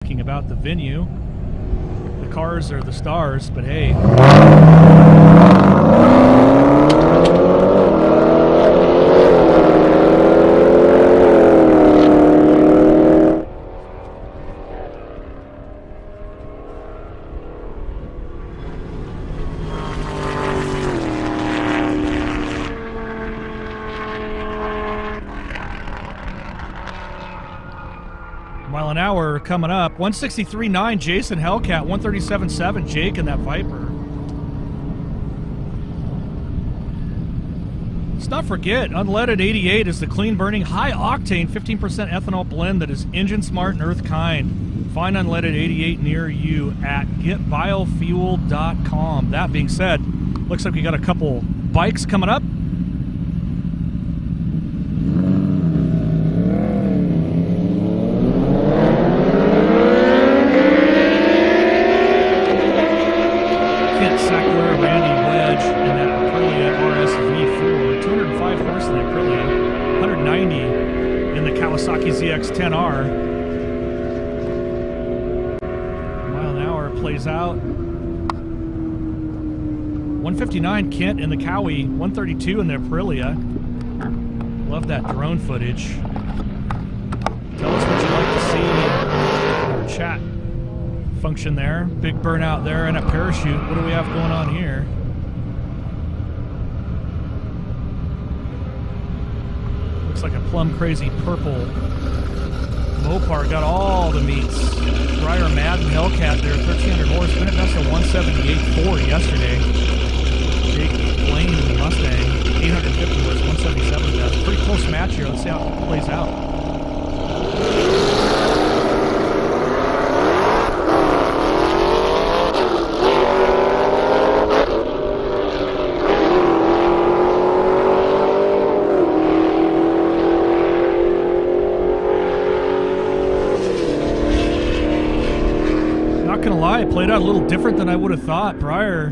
About the venue. The cars are the stars, but hey. Mile an hour coming up. 163.9 Jason Hellcat, 137.7 Jake in that Viper. Let's not forget, unleaded 88 is the clean burning, high octane 15% ethanol blend that is engine smart and earth kind. Find unleaded 88 near you at getbiofuel.com. That being said, looks like we got a couple bikes coming up. ZX-10R. Mile an hour plays out. 159 Kent in the Cowie, 132 in the Aprilia. Love that drone footage. Tell us what you'd like to see in our chat function there. Big burnout there and a parachute. What do we have going on here? Looks like a plum crazy purple. Mopar got all the meats. Briar Madden Hellcat there, 1,300 horse. Been at a 178.4 yesterday. Jake Blaine in the Mustang, 850 horse, 177 best. Pretty close match here. Let's see how it plays out. It played out a little different than I would have thought. Briar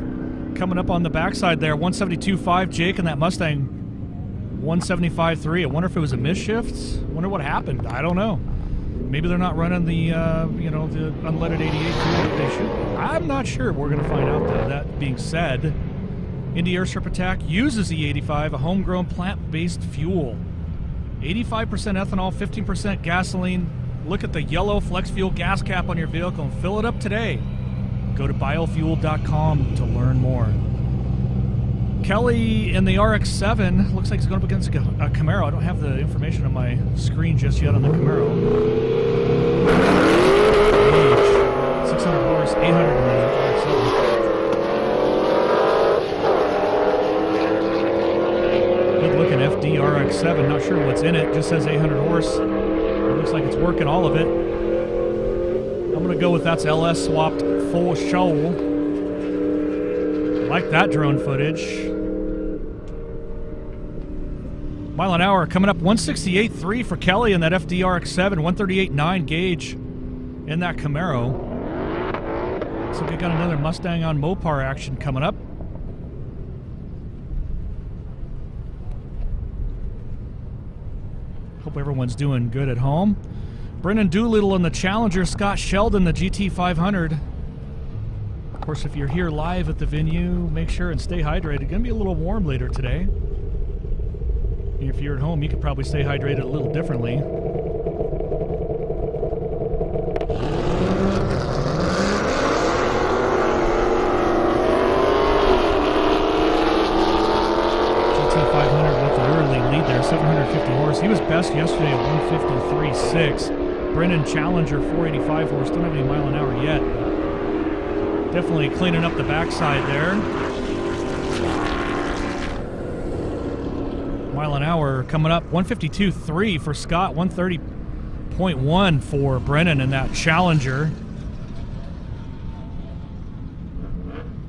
coming up on the backside there, 172.5 Jake in that Mustang, 175.3. I wonder if it was a misshift. Wonder what happened. I don't know. Maybe they're not running the the unleaded 88 that they should. I'm not sure. We're going to find out though. That being said, Indy Airstrip Attack uses E85, a homegrown plant-based fuel. 85% ethanol, 15% gasoline. Look at the yellow flex fuel gas cap on your vehicle and fill it up today. Go to biofuel.com to learn more. Kelly in the RX-7 looks like he's going up against a Camaro. I don't have the information on my screen just yet on the Camaro. Age, 600 horse, 800 in the RX-7. Good looking FD RX-7. Not sure what's in it. Just says 800 horse. It looks like it's working all of it. I'm going to go with that's LS swapped full show. Like that drone footage. Mile an hour coming up, 168.3 for Kelly in that FDRX7, 138.9 gauge in that Camaro. So we got another Mustang on Mopar action coming up. Hope everyone's doing good at home. Brennan Doolittle in the Challenger, Scott Sheldon the GT500. Of course, if you're here live at the venue, make sure and stay hydrated. It's going to be a little warm later today. If you're at home, you could probably stay hydrated a little differently. GT500 with the early lead there, 750 horse. He was best yesterday at 153.6. Brennan Challenger, 485 horse. Don't have any mile an hour yet. Definitely cleaning up the backside there. Mile an hour coming up, 152.3 for Scott, 130.1 for Brennan in that Challenger.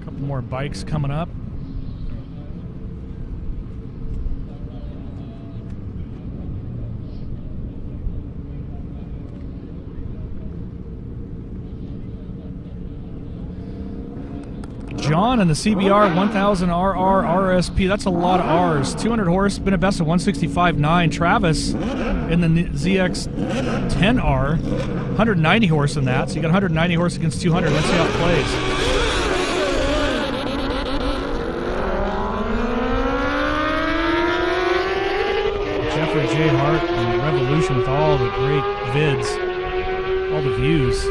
A couple more bikes coming up. John in the CBR 1000 RR RSP. That's a lot of R's. 200 horse, been a best of 165.9. Travis in the ZX10R, 190 horse in that. So you got 190 horse against 200. Let's see how it plays. Jeffrey J. Hart and Revolution with all the great vids, all the views.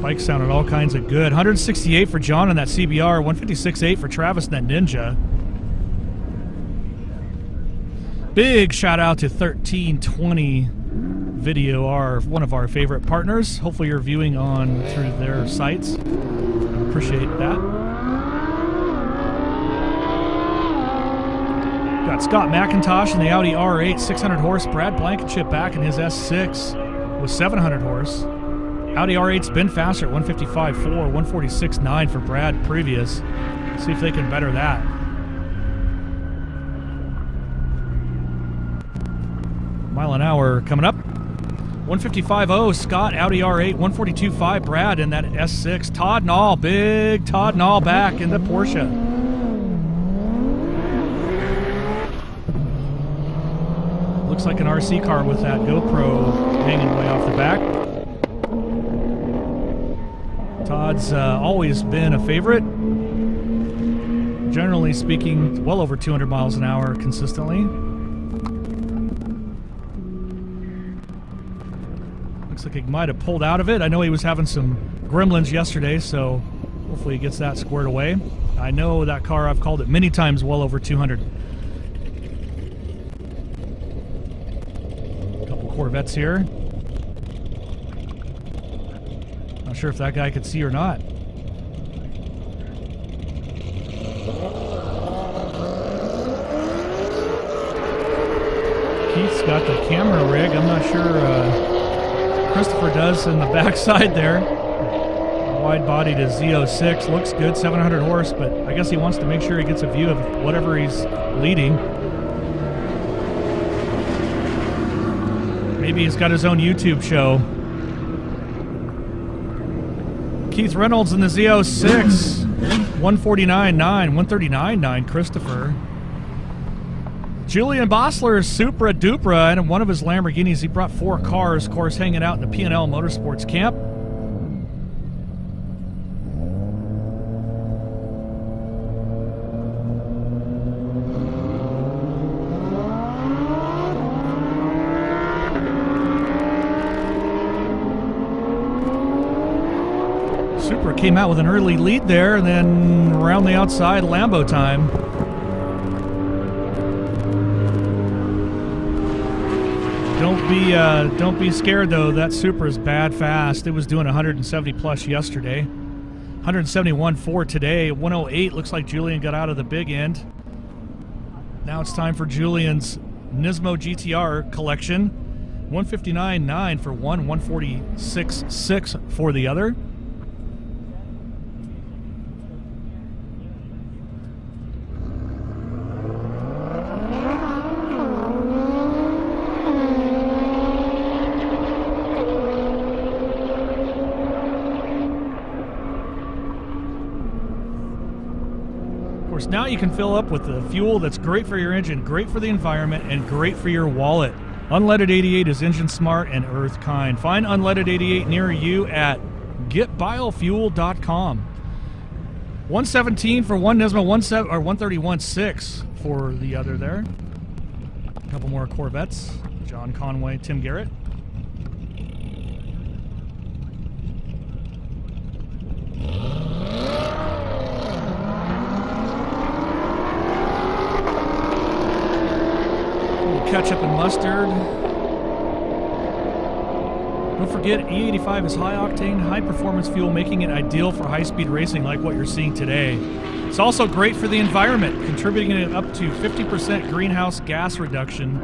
Bike sounded all kinds of good. 168 for John in that CBR, 156.8 for Travis in that Ninja. Big shout out to 1320 Video, one of our favorite partners. Hopefully you're viewing on through their sites. Appreciate that. Got Scott McIntosh in the Audi R8, 600 horse. Brad Blankenship back in his S6 with 700 horse. Audi R8's been faster at 155.4, 146.9 for Brad previous. See if they can better that. Mile an hour coming up. 155.0 Scott, Audi R8, 142.5 Brad in that S6. Todd Nall, big Todd Nall back in the Porsche. Looks like an RC car with that GoPro hanging way off the back. Todd's always been a favorite. Generally speaking, well over 200 miles an hour consistently. Looks like he might have pulled out of it. I know he was having some gremlins yesterday, so hopefully he gets that squared away. I know that car, I've called it many times, well over 200. A couple Corvettes here. Not sure if that guy could see or not. Keith's got the camera rig. I'm not sure Christopher does in the backside there. Wide-bodied to Z06. Looks good, 700 horse, but I guess he wants to make sure he gets a view of whatever he's leading. Maybe he's got his own YouTube show. Keith Reynolds in the Z06, 149.9, 139.9, Christopher. Julian Bossler's Supra Dupra, and in one of his Lamborghinis, he brought 4 cars, of course, hanging out in the P&L Motorsports camp. Supra came out with an early lead there, and then around the outside, Lambo time. Don't be scared though. That Supra's bad fast. It was doing 170 plus yesterday. 171.4 today. 108 looks like Julian got out of the big end. Now it's time for Julian's Nismo GTR collection. 159.9 for one, 146.6 for the other. Now you can fill up with the fuel that's great for your engine, great for the environment, and great for your wallet. Unleaded 88 is engine smart and earth kind. Find Unleaded 88 near you at getbiofuel.com. 117 for one Nismo, 131.6 for the other there. A couple more Corvettes. John Conway, Tim Garrett. Ketchup and mustard. Don't forget, E85 is high-octane, high-performance fuel, making it ideal for high-speed racing like what you're seeing today. It's also great for the environment, contributing up to 50% greenhouse gas reduction.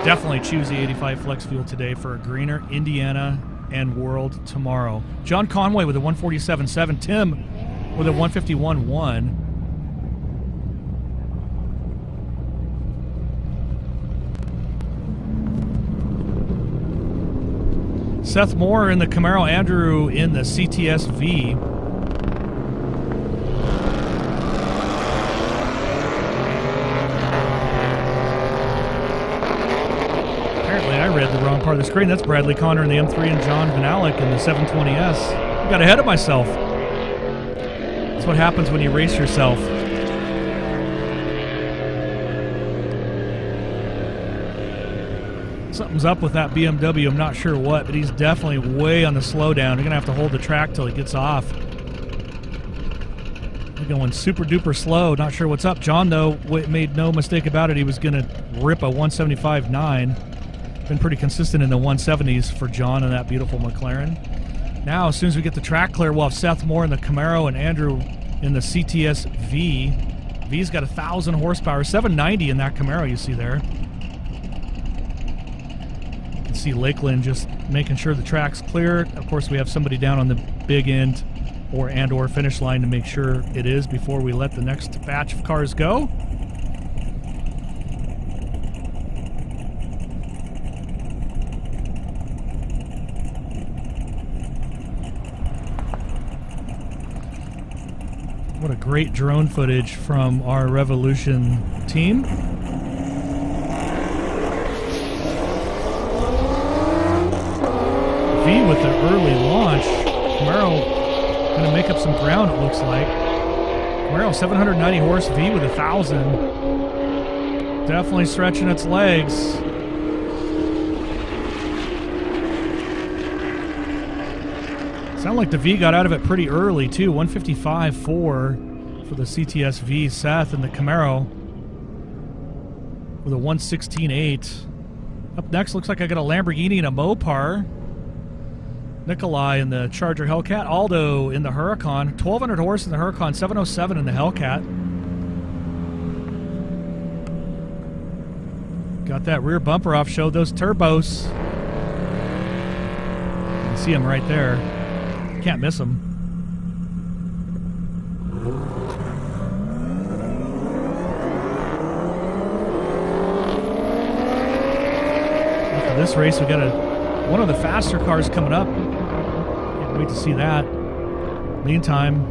Definitely choose E85 Flex Fuel today for a greener Indiana and world tomorrow. John Conway with a 147.7, Tim with a 151.1. Seth Moore in the Camaro, Andrew in the CTS-V. Apparently I read the wrong part of the screen. That's Bradley Connor in the M3 and John Van Alec in the 720S. I got ahead of myself. That's what happens when you race yourself. Something's up with that BMW. I'm not sure what, but he's definitely way on the slowdown. You're going to have to hold the track till he gets off. They're going super duper slow. Not sure what's up. John, though, made no mistake about it. He was going to rip a 175.9. Been pretty consistent in the 170s for John in that beautiful McLaren. Now, as soon as we get the track clear, we'll have Seth Moore in the Camaro and Andrew in the CTS-V. V's got 1,000 horsepower. 790 in that Camaro you see there. See Lakeland just making sure the track's clear. Of course, we have somebody down on the big end or finish line to make sure it is before we let the next batch of cars go. What a great drone footage from our Revolution team. V with the early launch. Camaro going to make up some ground, it looks like. Camaro 790 horse, V with 1,000. Definitely stretching its legs. Sound like the V got out of it pretty early too. 155.4 for the CTS-V. Seth and the Camaro with a 116.8. Up next, looks like I got a Lamborghini and a Mopar. Nikolai in the Charger Hellcat. Aldo in the Huracan. 1,200 horse in the Huracan. 707 in the Hellcat. Got that rear bumper off. Showed those turbos. You can see them right there. Can't miss them. After this race, we got one of the faster cars coming up. Can't wait to see that. Meantime,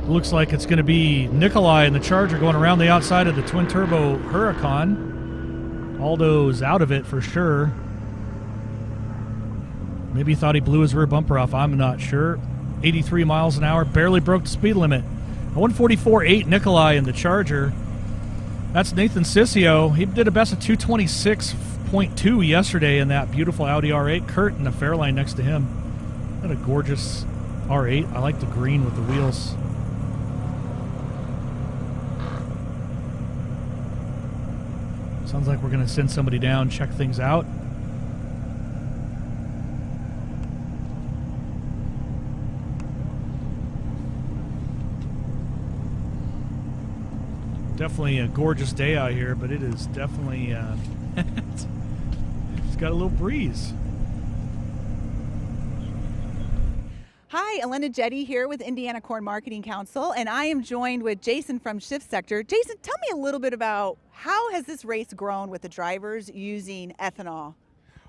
looks like it's going to be Nikolai in the Charger going around the outside of the twin-turbo Huracan. Aldo's out of it for sure. Maybe he thought he blew his rear bumper off. I'm not sure. 83 miles an hour. Barely broke the speed limit. 144.8 Nikolai in the Charger. That's Nathan Sissio. He did a best of 226.2 yesterday in that beautiful Audi R8. Kurt in the Fairline next to him. What a gorgeous R8. I like the green with the wheels. Sounds like we're going to send somebody down, check things out. Definitely a gorgeous day out here, but it is definitely it's got a little breeze. Hi, Elena Jetty here with Indiana Corn Marketing Council, and I am joined with Jason from Shift Sector. Jason, tell me a little bit about how has this race grown with the drivers using ethanol?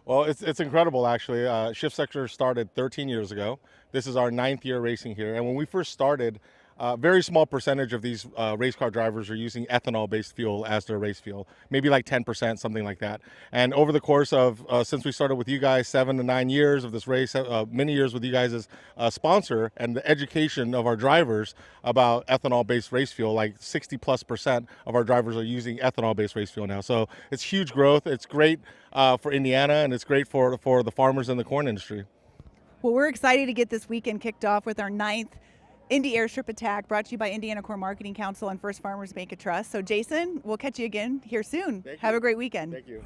Well, it's incredible, actually. Shift Sector started 13 years ago. This is our 9th year racing here, and when we first started, a very small percentage of these race car drivers are using ethanol-based fuel as their race fuel, maybe like 10%, something like that. And over the course of, since we started with you guys, 7 to 9 years of this race, many years with you guys as a sponsor, and the education of our drivers about ethanol-based race fuel, like 60+% of our drivers are using ethanol-based race fuel now. So it's huge growth. It's great for Indiana, and it's great for the farmers in the corn industry. Well, we're excited to get this weekend kicked off with our 9th Indy Airstrip Attack, brought to you by Indiana Corn Marketing Council and First Farmers Bank of Trust. So, Jason, we'll catch you again here soon. Have a great weekend. Thank you.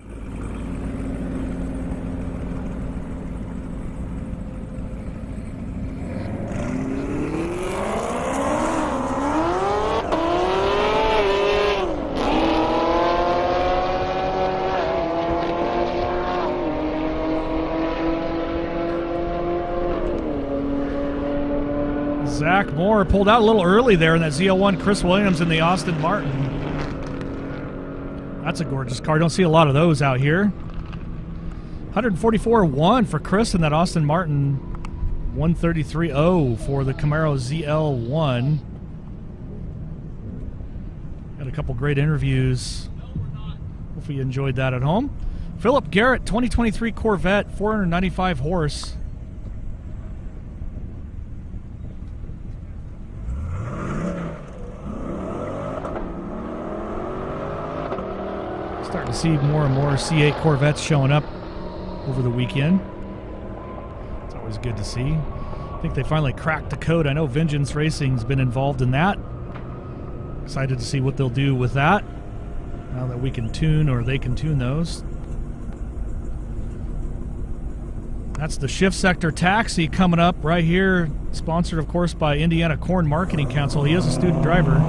Zach Moore pulled out a little early there in that ZL1. Chris Williams in the Austin Martin. That's a gorgeous car. Don't see a lot of those out here. 144.1 for Chris in that Austin Martin. 133.0 for the Camaro ZL1. Got a couple great interviews. Hopefully you enjoyed that at home. Philip Garrett, 2023 Corvette, 495 horse. Starting to see more and more C8 Corvettes showing up over the weekend. It's always good to see. I think they finally cracked the code. I know Vengeance Racing's been involved in that. Excited to see what they'll do with that now that we can tune, or they can tune those. That's the Shift Sector Taxi coming up right here, sponsored of course by Indiana Corn Marketing Council. He is a student driver.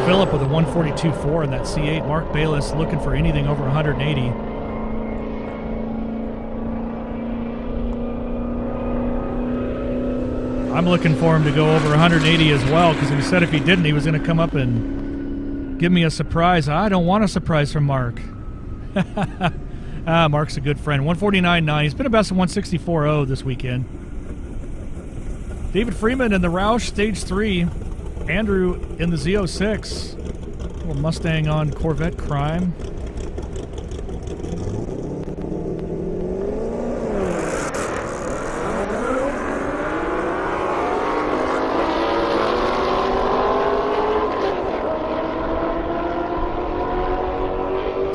Phillip with a 142.4 in that C8. Mark Bayless looking for anything over 180. I'm looking for him to go over 180 as well, because he said if he didn't, he was going to come up and give me a surprise. I don't want a surprise from Mark. Mark's a good friend. 149.9. He's been a best of 164.0 this weekend. David Freeman in the Roush Stage 3. Andrew in the Z06. Little Mustang on Corvette crime.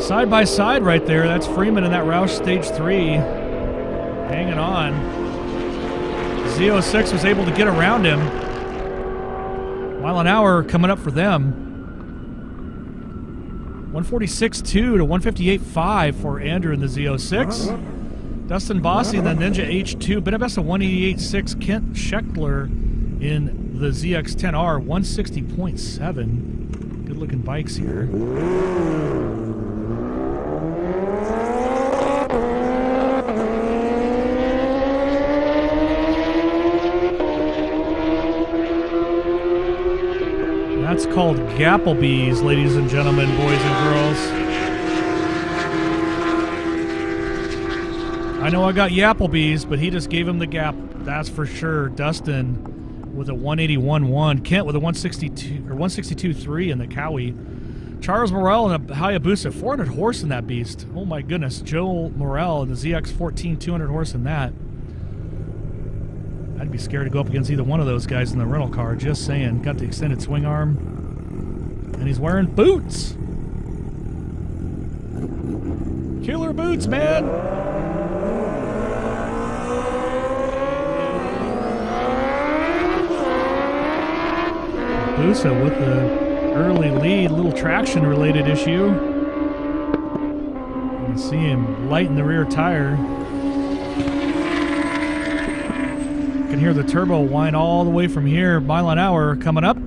Side by side right there. That's Freeman in that Roush Stage 3. Hanging on. Z06 was able to get around him. Mile an hour coming up for them. 146.2 to 158.5 for Andrew in the Z06. Dustin Bossy in the Ninja H2. Been a best of 188.6. Kent Scheckler in the ZX10R. 160.7. Good looking bikes here. That's called Gapplebees, ladies and gentlemen, boys and girls. I know I got Yapplebees, but he just gave him the gap. That's for sure. Dustin with a 181.1. Kent with a 162 or 162.3 in the Cowie. Charles Morrell in a Hayabusa, 400 horse in that beast. Oh my goodness. Joel Morrell in the ZX14, 200 horse in that. I'd be scared to go up against either one of those guys in the rental car, just saying. Got the extended swing arm. And he's wearing boots. Killer boots, man. Busa with the early lead, little traction related issue. You can see him lighten the rear tire. Can hear the turbo whine all the way from here. Mile an hour coming up.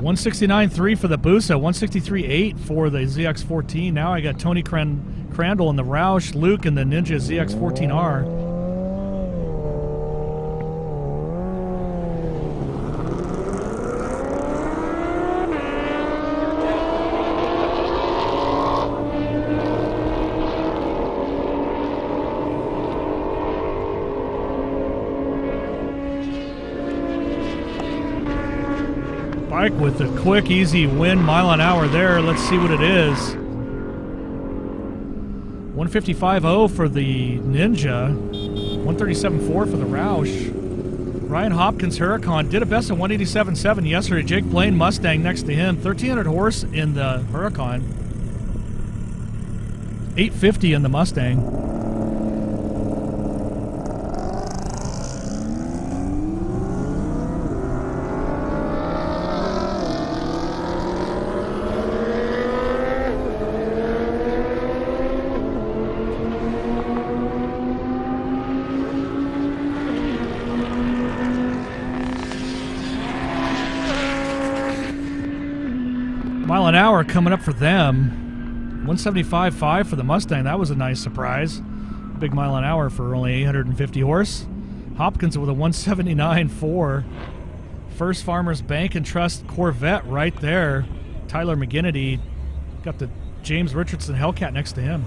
169.3 for the Busa, 163.8 for the ZX14. Now I got Tony Crandall in the Roush, Luke in the Ninja ZX14R. Bike with a quick, easy win, mile an hour there. Let's see what it is. 155.0 for the Ninja. 137.4 for the Roush. Ryan Hopkins Huracan did a best of 187.7 yesterday. Jake Blaine Mustang next to him. 1,300 horse in the Huracan. 850 in the Mustang. Mile an hour coming up for them. 175.5 for the Mustang. That was a nice surprise. Big mile an hour for only 850 horse. Hopkins with a 179.4. First Farmers Bank and Trust Corvette right there. Tyler McGinnity got the James Richardson Hellcat next to him.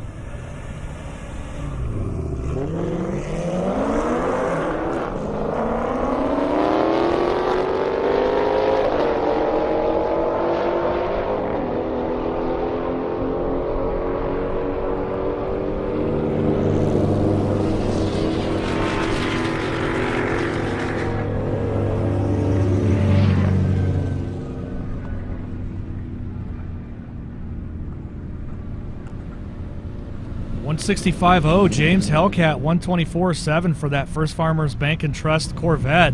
$165.0 James Hellcat, 124.7 for that First Farmers Bank and Trust Corvette.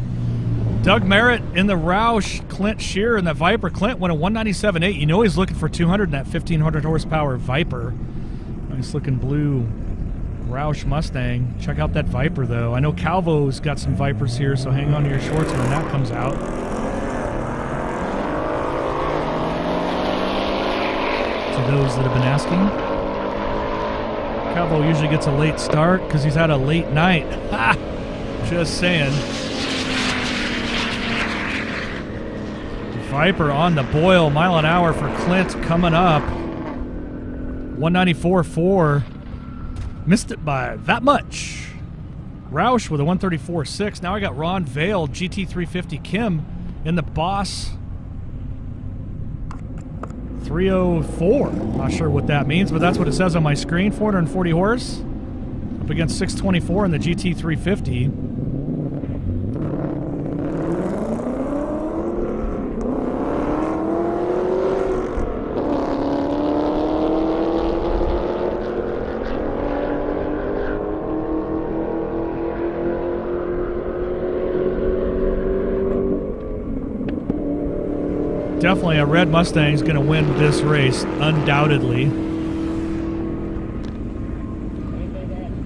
Doug Merritt in the Roush, Clint Shearer in that Viper. Clint went a 197.8. You know he's looking for 200 in that 1,500 horsepower Viper. Nice looking blue Roush Mustang. Check out that Viper though. I know Calvo's got some Vipers here, so hang on to your shorts when that comes out. To those that have been asking. Calvo usually gets a late start because he's had a late night. Ha! Just saying. Viper on the boil, mile an hour for Clint coming up. 194.4. Missed it by that much. Roush with a 134.6. Now I got Ron Vale, GT350 Kim in the Boss 304. Not sure what that means, but that's what it says on my screen. 440 horse up against 624 in the GT350. Definitely a red Mustang's going to win this race, undoubtedly.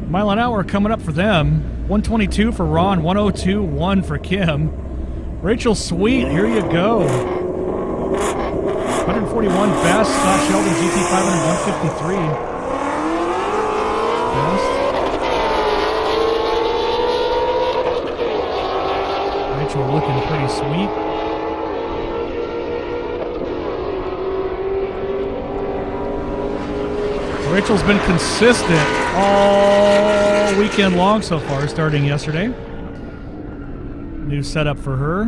Mile an hour coming up for them. 122 for Ron, 102.1 for Kim. Rachel Sweet, here you go. 141 best. Scott Sheldon GT500 153. Best. Rachel looking pretty sweet. Rachel's been consistent all weekend long so far, starting yesterday. New setup for her.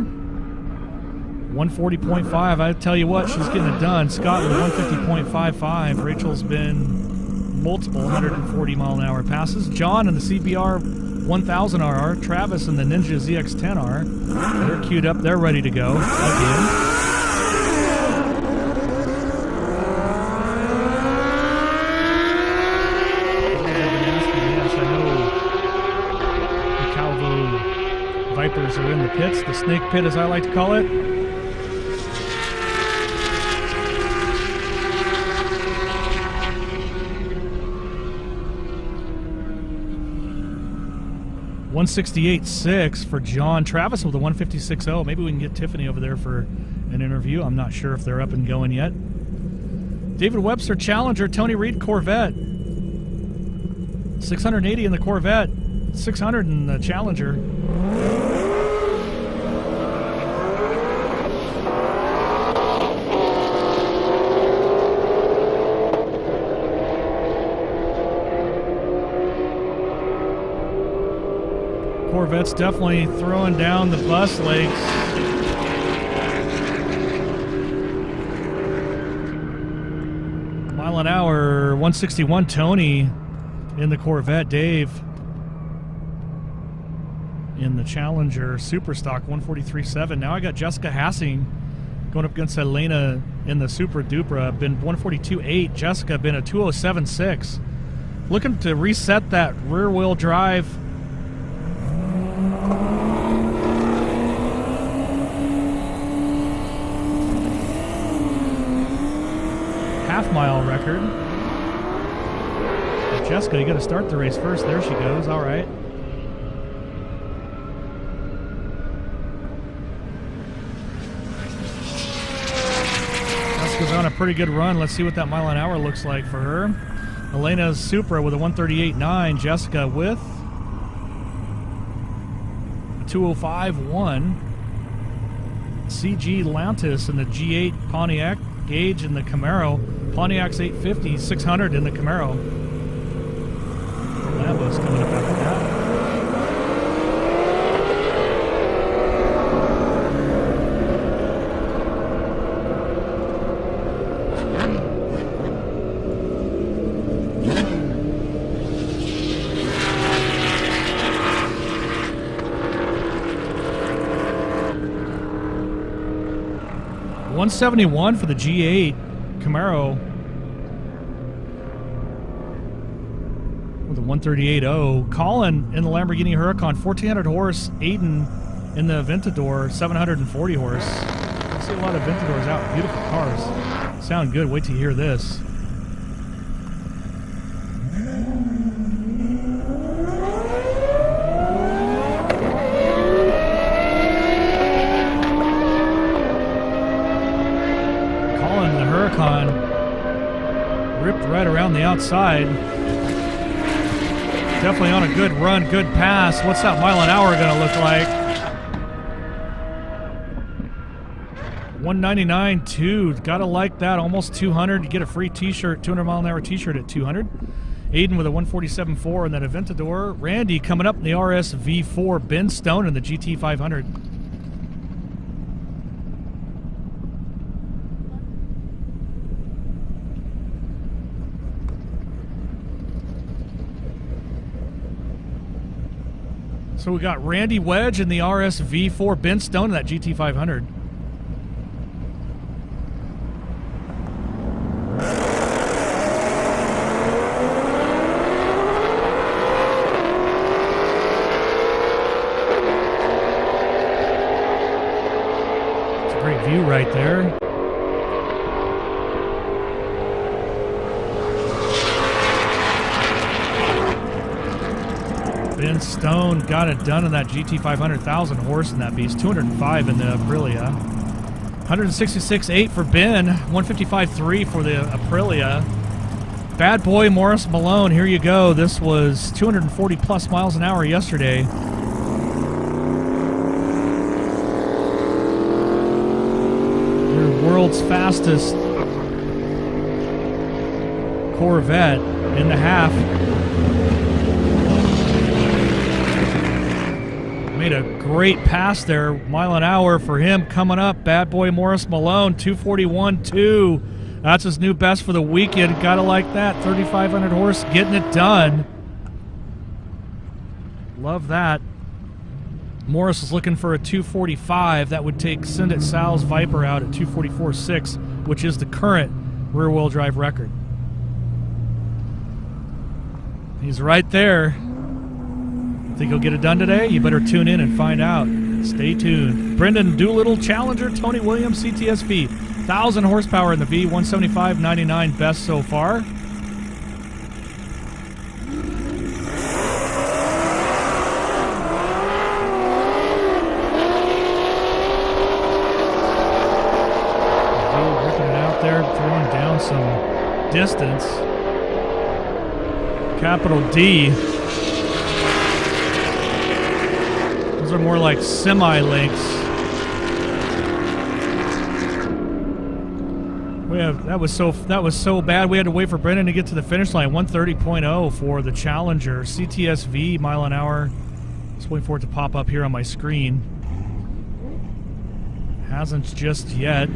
140.5. I tell you what, she's getting it done. Scott with 150.55. Rachel's been multiple 140 mile an hour passes. John in the CBR 1000RR. Travis in the Ninja ZX10R. They're queued up. They're ready to go again. Vipers are in the pits, the snake pit as I like to call it. $168.6 for John Travis with a 156.0. Maybe we can get Tiffany over there for an interview. I'm not sure if they're up and going yet. David Webster Challenger, Tony Reed Corvette. 680 in the Corvette, 600 in the Challenger. Corvette's definitely throwing down the bus legs. Mile an hour, 161 Tony in the Corvette. Dave in the Challenger Super Stock 143.7. Now I got Jessica Hassing going up against Elena in the Super Dupra. Been 142.8. Jessica been a 207.6. Looking to reset that rear wheel drive. Half-mile record. Well, Jessica, you got to start the race first. There she goes. All right. Jessica's on a pretty good run. Let's see what that mile an hour looks like for her. Elena's Supra with a 138.9. Jessica with a 205.1. CG Lantis in the G8 Pontiac, Gage in the Camaro, Pontiac's 850, 600 in the Camaro. Lambo's coming up after that. $171 for the G8 Camaro with a 138.0. Colin in the Lamborghini Huracan, 1400 horse. Aiden in the Aventador, 740 horse. I see a lot of Aventadors out. Beautiful cars. Sound good. Wait till you hear this. Ripped right around the outside. Definitely on a good run, good pass. What's that mile an hour going to look like? 199.2. Gotta like that. Almost 200. You get a free t-shirt, 200 mile an hour t-shirt at 200. Aiden with a 147.4 in that Aventador. Randy coming up in the RS V4. Ben Stone in the GT 500. So we got Randy Wedge in the RS V4, Ben Stone in that GT 500. It's a great view right there. Ben Stone got it done in that GT 500, 1,000 horse in that beast, 205 in the Aprilia. 166.8 for Ben, 155.3 for the Aprilia. Bad boy Morris Malone, here you go. This was 240 plus miles an hour yesterday. Your world's fastest Corvette in the half. Made a great pass there, mile an hour for him coming up. Bad boy Morris Malone, 241.2. That's his new best for the weekend. Gotta like that. 3,500 horse, getting it done. Love that. Morris is looking for a 245. That would take Send It Sal's Viper out at 244.6, which is the current rear-wheel drive record. He's right there. Think he'll get it done today? You better tune in and find out. Stay tuned. Brendan Doolittle, Challenger, Tony Williams, CTSV. 1,000 horsepower in the V, 175.99 best so far. Ripping it out there, throwing down some distance. Capital D. Those are more like semi-links. That was so bad. We had to wait for Brendan to get to the finish line. 130.0 for the Challenger CTSV mile an hour. Just waiting for it to pop up here on my screen. Hasn't just yet.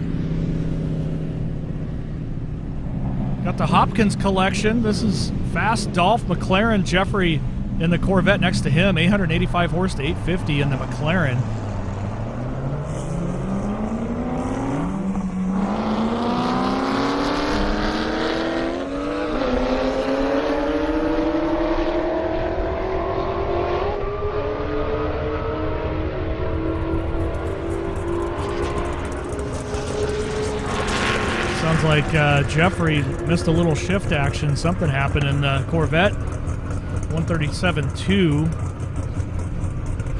Got the Hopkins collection. This is Fast Dolph McLaren Jeffrey in the Corvette next to him, 885 horse to 850 in the McLaren. Sounds like Jeffrey missed a little shift action. Something happened in the Corvette. 137.2.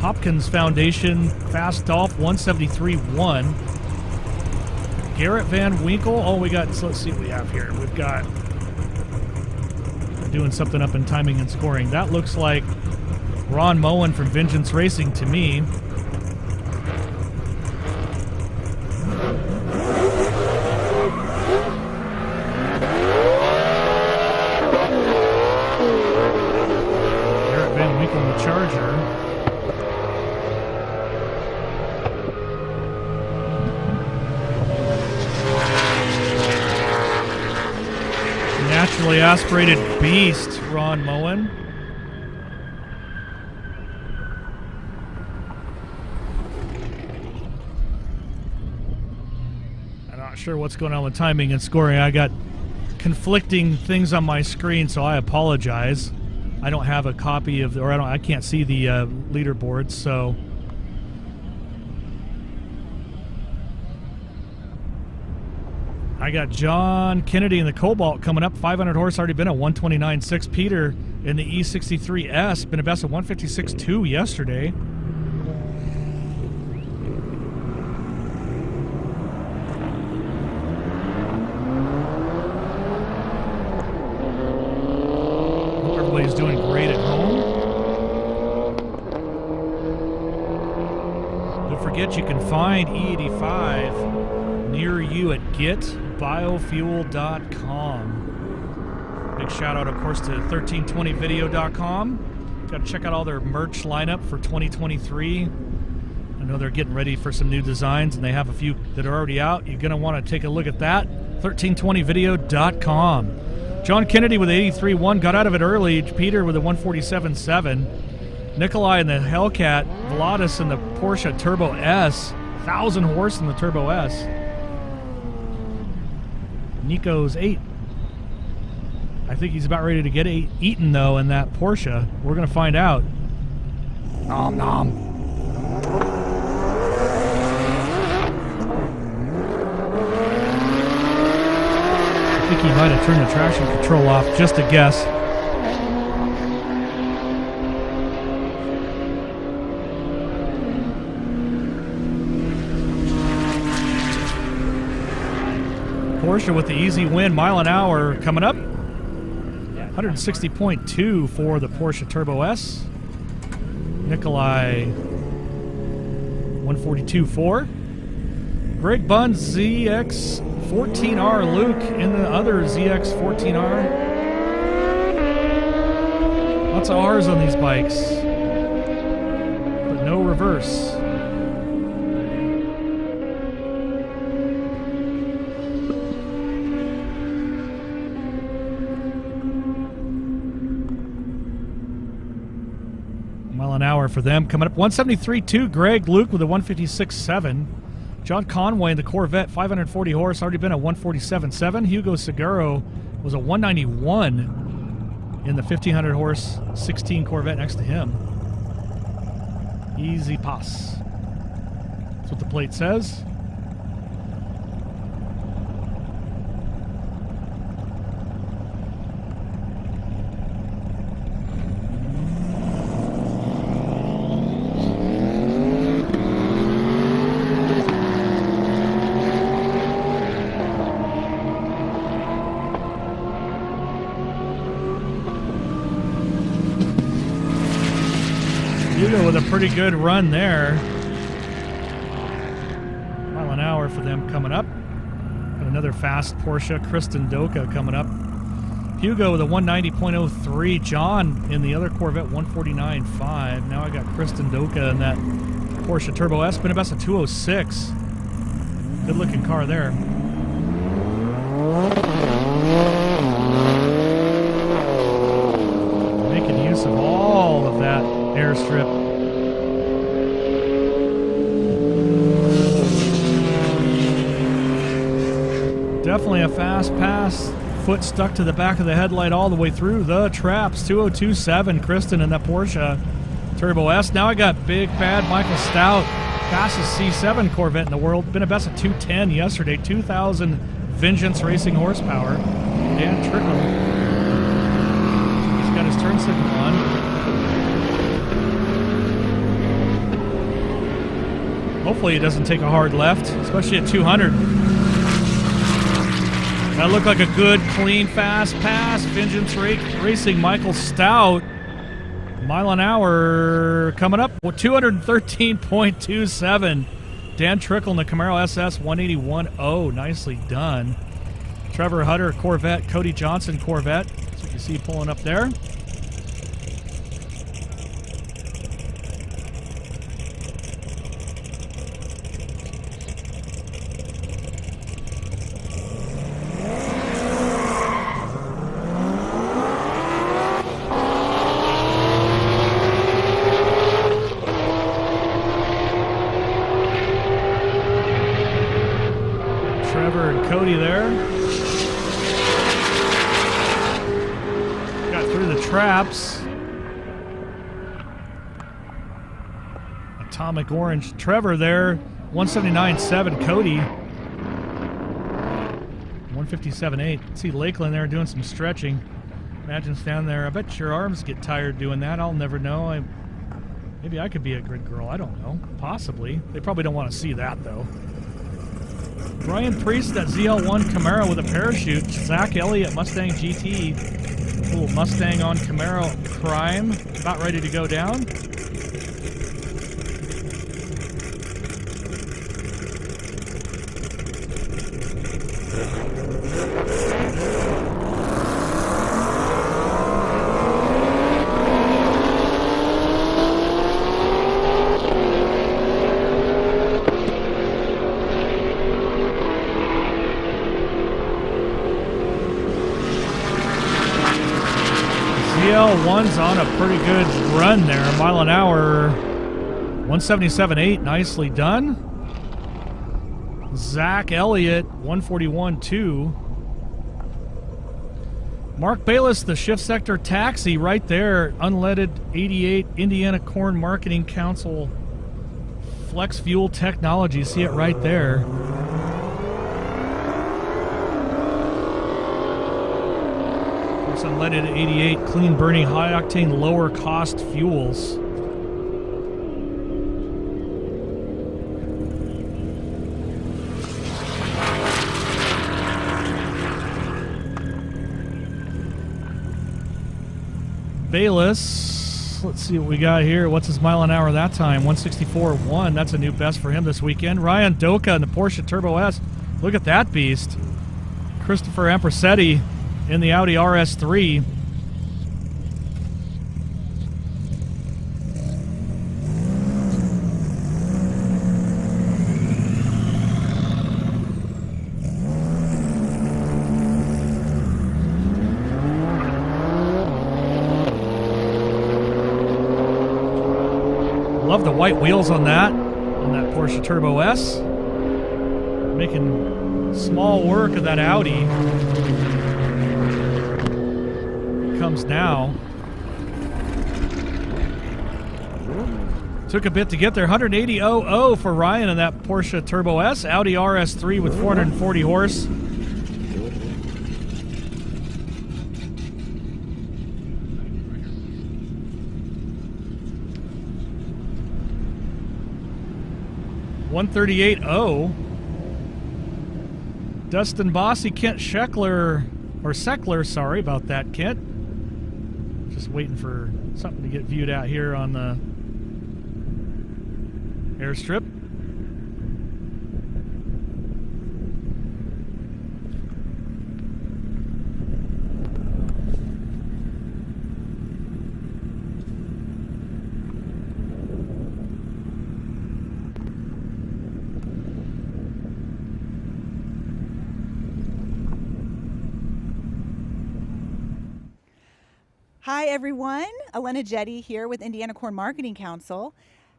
Hopkins Foundation Fast Dolph 173.1. Garrett Van Winkle. Oh, we got, so let's see what we have here. We've got doing something up in timing and scoring. That looks like Ron Moen from Vengeance Racing to me. naturally aspirated beast, Ron Moen. I'm not sure what's going on with timing and scoring. I got conflicting things on my screen, so I apologize. I don't have a copy of, or I can't see the leaderboards, so. I got John Kennedy in the Cobalt coming up, 500 horse, already been a 129.6. Peter in the E63S, been a best of 156.2 yesterday. Hope everybody's doing great at home. Don't forget you can find E85 near you at getbiofuel.com. Big shout out, of course, to 1320video.com. Got to check out all their merch lineup for 2023. I know they're getting ready for some new designs, and they have a few that are already out. You're going to want to take a look at that. 1320video.com. John Kennedy with 83.1, got out of it early. Peter with a 147.7. Nikolai in the Hellcat. Vladis in the Porsche Turbo S. 1,000 horse in the Turbo S. Nico's 8. I think he's about ready to get eaten, though, in that Porsche. We're going to find out. Nom nom. I think he might have turned the traction control off, just a guess. Porsche with the easy win, mile an hour coming up. 160.2 for the Porsche Turbo S. Nikolai 142.4. Greg Bunn ZX 14R. Luke in the other ZX 14R. Lots of R's on these bikes, but no reverse. Mile an hour for them. Coming up 173.2. Greg Luke with a 156.7. John Conway in the Corvette, 540 horse, already been a 147.7. Hugo Seguro was a 191 in the 1500 horse 16 Corvette next to him. Easy pass. That's what the plate says. With a pretty good run there. Mile an hour for them coming up. And another fast Porsche, Kristen Doka coming up. Hugo with a 190.03. John in the other Corvette, 149.5. Now I got Kristen Doka in that Porsche Turbo S. Been a best of 206. Good looking car there. Making use of all of that airstrip. Definitely a fast pass. Foot stuck to the back of the headlight all the way through the traps. 202.7. Kristen in that Porsche Turbo S. Now I got big bad Michael Stout, fastest C7 Corvette in the world. Been a best of 210 yesterday. 2,000 Vengeance Racing horsepower. Dan Trickle. He's got his turn signal on. Hopefully he doesn't take a hard left, especially at 200. That looked like a good, clean, fast pass. Vengeance Racing Michael Stout. Mile an hour coming up with 213.27. Dan Trickle in the Camaro SS 181.0. Nicely done. Trevor Hutter Corvette. Cody Johnson Corvette. That's what you see pulling up there. Trevor and Cody there. Got through the traps. Atomic Orange. Trevor there, 179.7. Cody, 157.8. See Lakeland there doing some stretching. Imagine standing there. I bet your arms get tired doing that. I'll never know. Maybe I could be a grid girl. I don't know. Possibly. They probably don't want to see that, though. Brian Priest, that ZL1 Camaro with a parachute. Zach Elliott, Mustang GT. Little Mustang on Camaro Prime. About ready to go down. ZL1's on a pretty good run there, a mile an hour, 177.8, nicely done. Zach Elliott, 141.2. Mark Bayless, the Shift Sector Taxi right there, unleaded 88, Indiana Corn Marketing Council Flex Fuel Technology, see it right there. Unleaded 88, clean burning, high octane, lower cost fuels. Bayless, let's see what we got here. What's his mile an hour that time? 164.1. That's a new best for him this weekend. Ryan Doka in the Porsche Turbo S. Look at that beast. Christopher Ampersetti in the Audi RS3. Love the white wheels on that Porsche Turbo S. Making small work of that Audi. Comes now. Took a bit to get there. 180.00 for Ryan in that Porsche Turbo S. Audi RS3 with 440 horse. $138.00. Dustin Bossy, Kent Seckler, sorry about that, Kent. Just waiting for something to get viewed out here on the airstrip. Hi everyone, Elena Jetty here with Indiana Corn Marketing Council.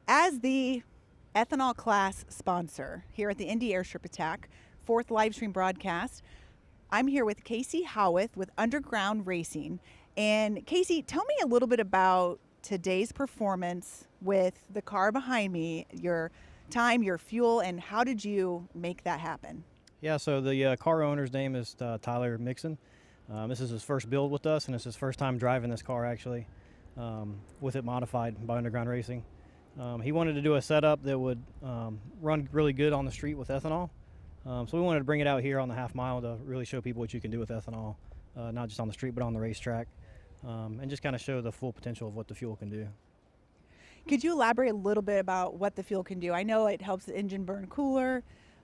As the ethanol class sponsor here at the Indy Airstrip Attack, 4th live stream broadcast, I'm here with Casey Howarth with Underground Racing. And Casey, tell me a little bit about today's performance with the car behind me, your time, your fuel, and how did you make that happen? Yeah, so the car owner's name is Tyler Mixon. This is his first build with us, and it's his first time driving this car, actually, with it modified by Underground Racing. He wanted to do a setup that would run really good on the street with ethanol. So we wanted to bring it out here on the half mile to really show people what you can do with ethanol, not just on the street, but on the racetrack, and just kind of show the full potential of what the fuel can do. Could you elaborate a little bit about what the fuel can do? I know it helps the engine burn cooler.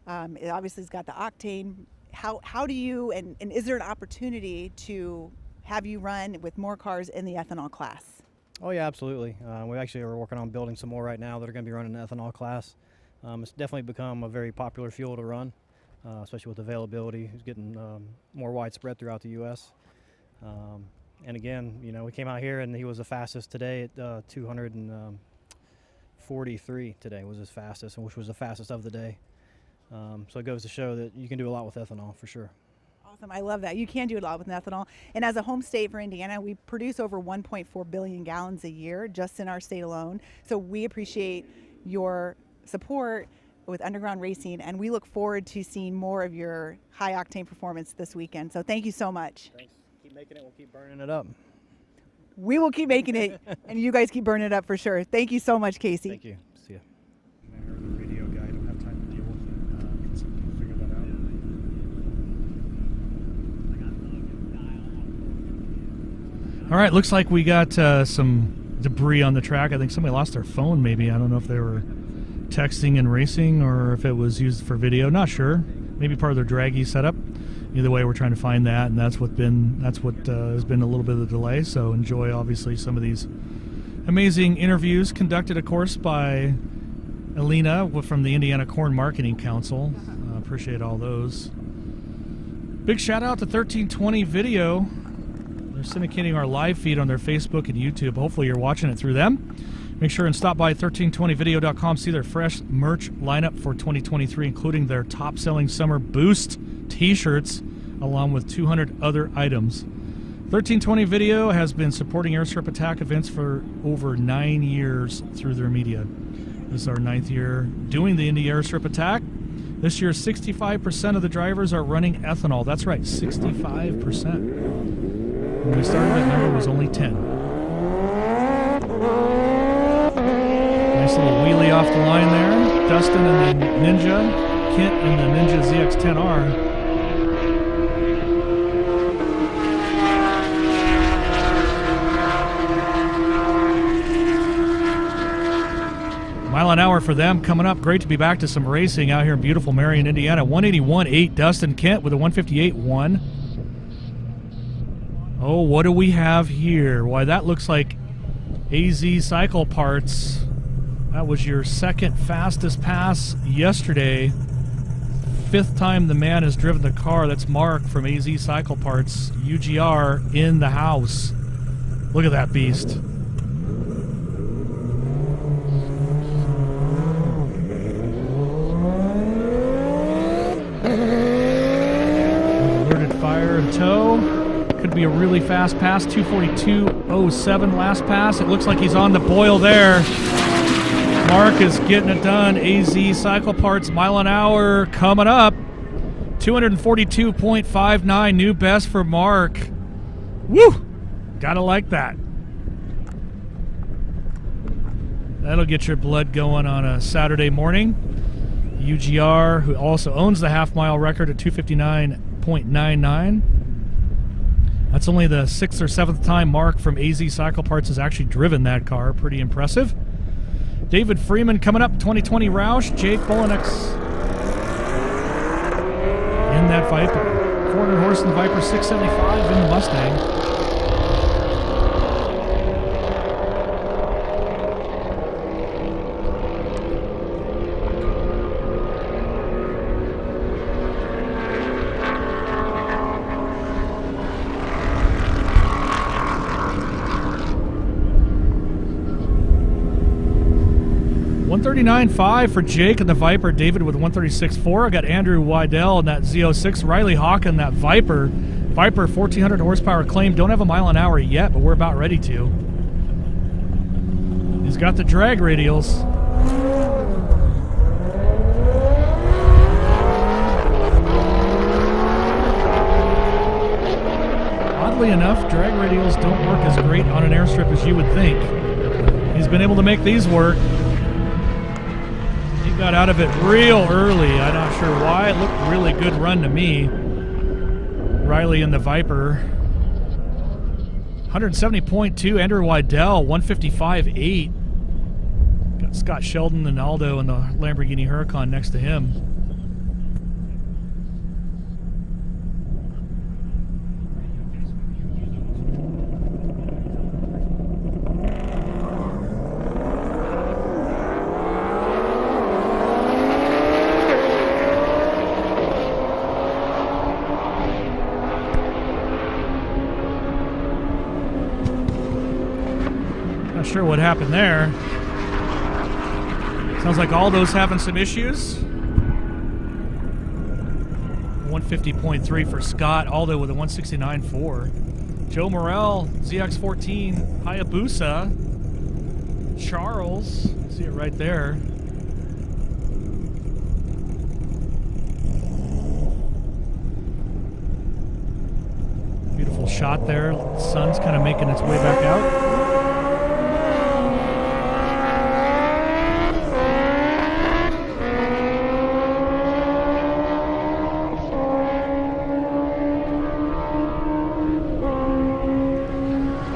It obviously has got the octane. How do you, and is there an opportunity to have you run with more cars in the ethanol class? Oh yeah, absolutely. We actually are working on building some more right now that are going to be running the ethanol class. It's definitely become a very popular fuel to run, especially with availability. It's getting more widespread throughout the U.S. And again, you know, we came out here and he was the fastest today at 243 today was his fastest, which was the fastest of the day. So it goes to show that you can do a lot with ethanol for sure. Awesome. I love that. You can do a lot with ethanol. And as a home state for Indiana, we produce over 1.4 billion gallons a year just in our state alone. So we appreciate your support with underground racing, and we look forward to seeing more of your high octane performance this weekend. So thank you so much. Thanks. Keep making it. We'll keep burning it up. We will keep making it, and you guys keep burning it up for sure. Thank you so much, Casey. Thank you. See ya. The radio guy, I don't have time to deal with it. Can somebody figure that out? All right, looks like we got some debris on the track. I think somebody lost their phone maybe. I don't know if they were texting and racing or if it was used for video. Not sure. Maybe part of their draggy setup. Either way, we're trying to find that, and that's what has been a little bit of the delay. So enjoy, obviously, some of these amazing interviews conducted, of course, by Alina from the Indiana Corn Marketing Council. Appreciate all those. Big shout out to 1320 Video. They're syndicating our live feed on their Facebook and YouTube. Hopefully you're watching it through them. Make sure and stop by 1320video.com, see their fresh merch lineup for 2023, including their top-selling Summer Boost t-shirts, along with 200 other items. 1320 Video has been supporting Airstrip Attack events for over 9 years through their media. This is our 9th year doing the Indy Airstrip Attack. This year, 65% of the drivers are running ethanol. That's right, 65%. When we started, that number was only 10. Nice little wheelie off the line there. Dustin in the Ninja, Kent in the Ninja ZX-10R. Mile an hour for them coming up. Great to be back to some racing out here in beautiful Marion, Indiana. 181.8 Dustin Kent with a 158.1. Oh, what do we have here? Why, that looks like AZ Cycle Parts. That was your second fastest pass yesterday. 5th time the man has driven the car. That's Mark from AZ Cycle Parts. UGR in the house. Look at that beast. Alerted fire in tow. Could be a really fast pass. 2:42.07 last pass. It looks like he's on the boil there. Mark is getting it done. AZ Cycle Parts mile an hour coming up. 242.59 new best for Mark. Woo! Gotta like that. That'll get your blood going on a Saturday morning. UGR, who also owns the half-mile record at 259.99. That's only the 6th or 7th time Mark from AZ Cycle Parts has actually driven that car. Pretty impressive. David Freeman coming up, 2020 Roush. Jake Bolinex in that Viper. 400 horse in the Viper, 675 in the Mustang. $139.5 for Jake in the Viper. David with 136.4. I got Andrew Wydell in that Z06. Riley Hawk in that Viper. Viper 1,400 horsepower claim. Don't have a mile an hour yet, but we're about ready to. He's got the drag radials. Oddly enough, drag radials don't work as great on an airstrip as you would think. He's been able to make these work. Got out of it real early. I'm not sure why. It looked a really good run to me. Riley in the Viper. 170.2. Andrew Wydell, 155.8. Got Scott Sheldon and Aldo in the Lamborghini Huracan next to him. Sure what happened there. Sounds like Aldo's having some issues. 150.3 for Scott. Aldo with a 169.4. Joe Morrell, ZX14, Hayabusa. Charles, see it right there. Beautiful shot there. The sun's kind of making its way back out.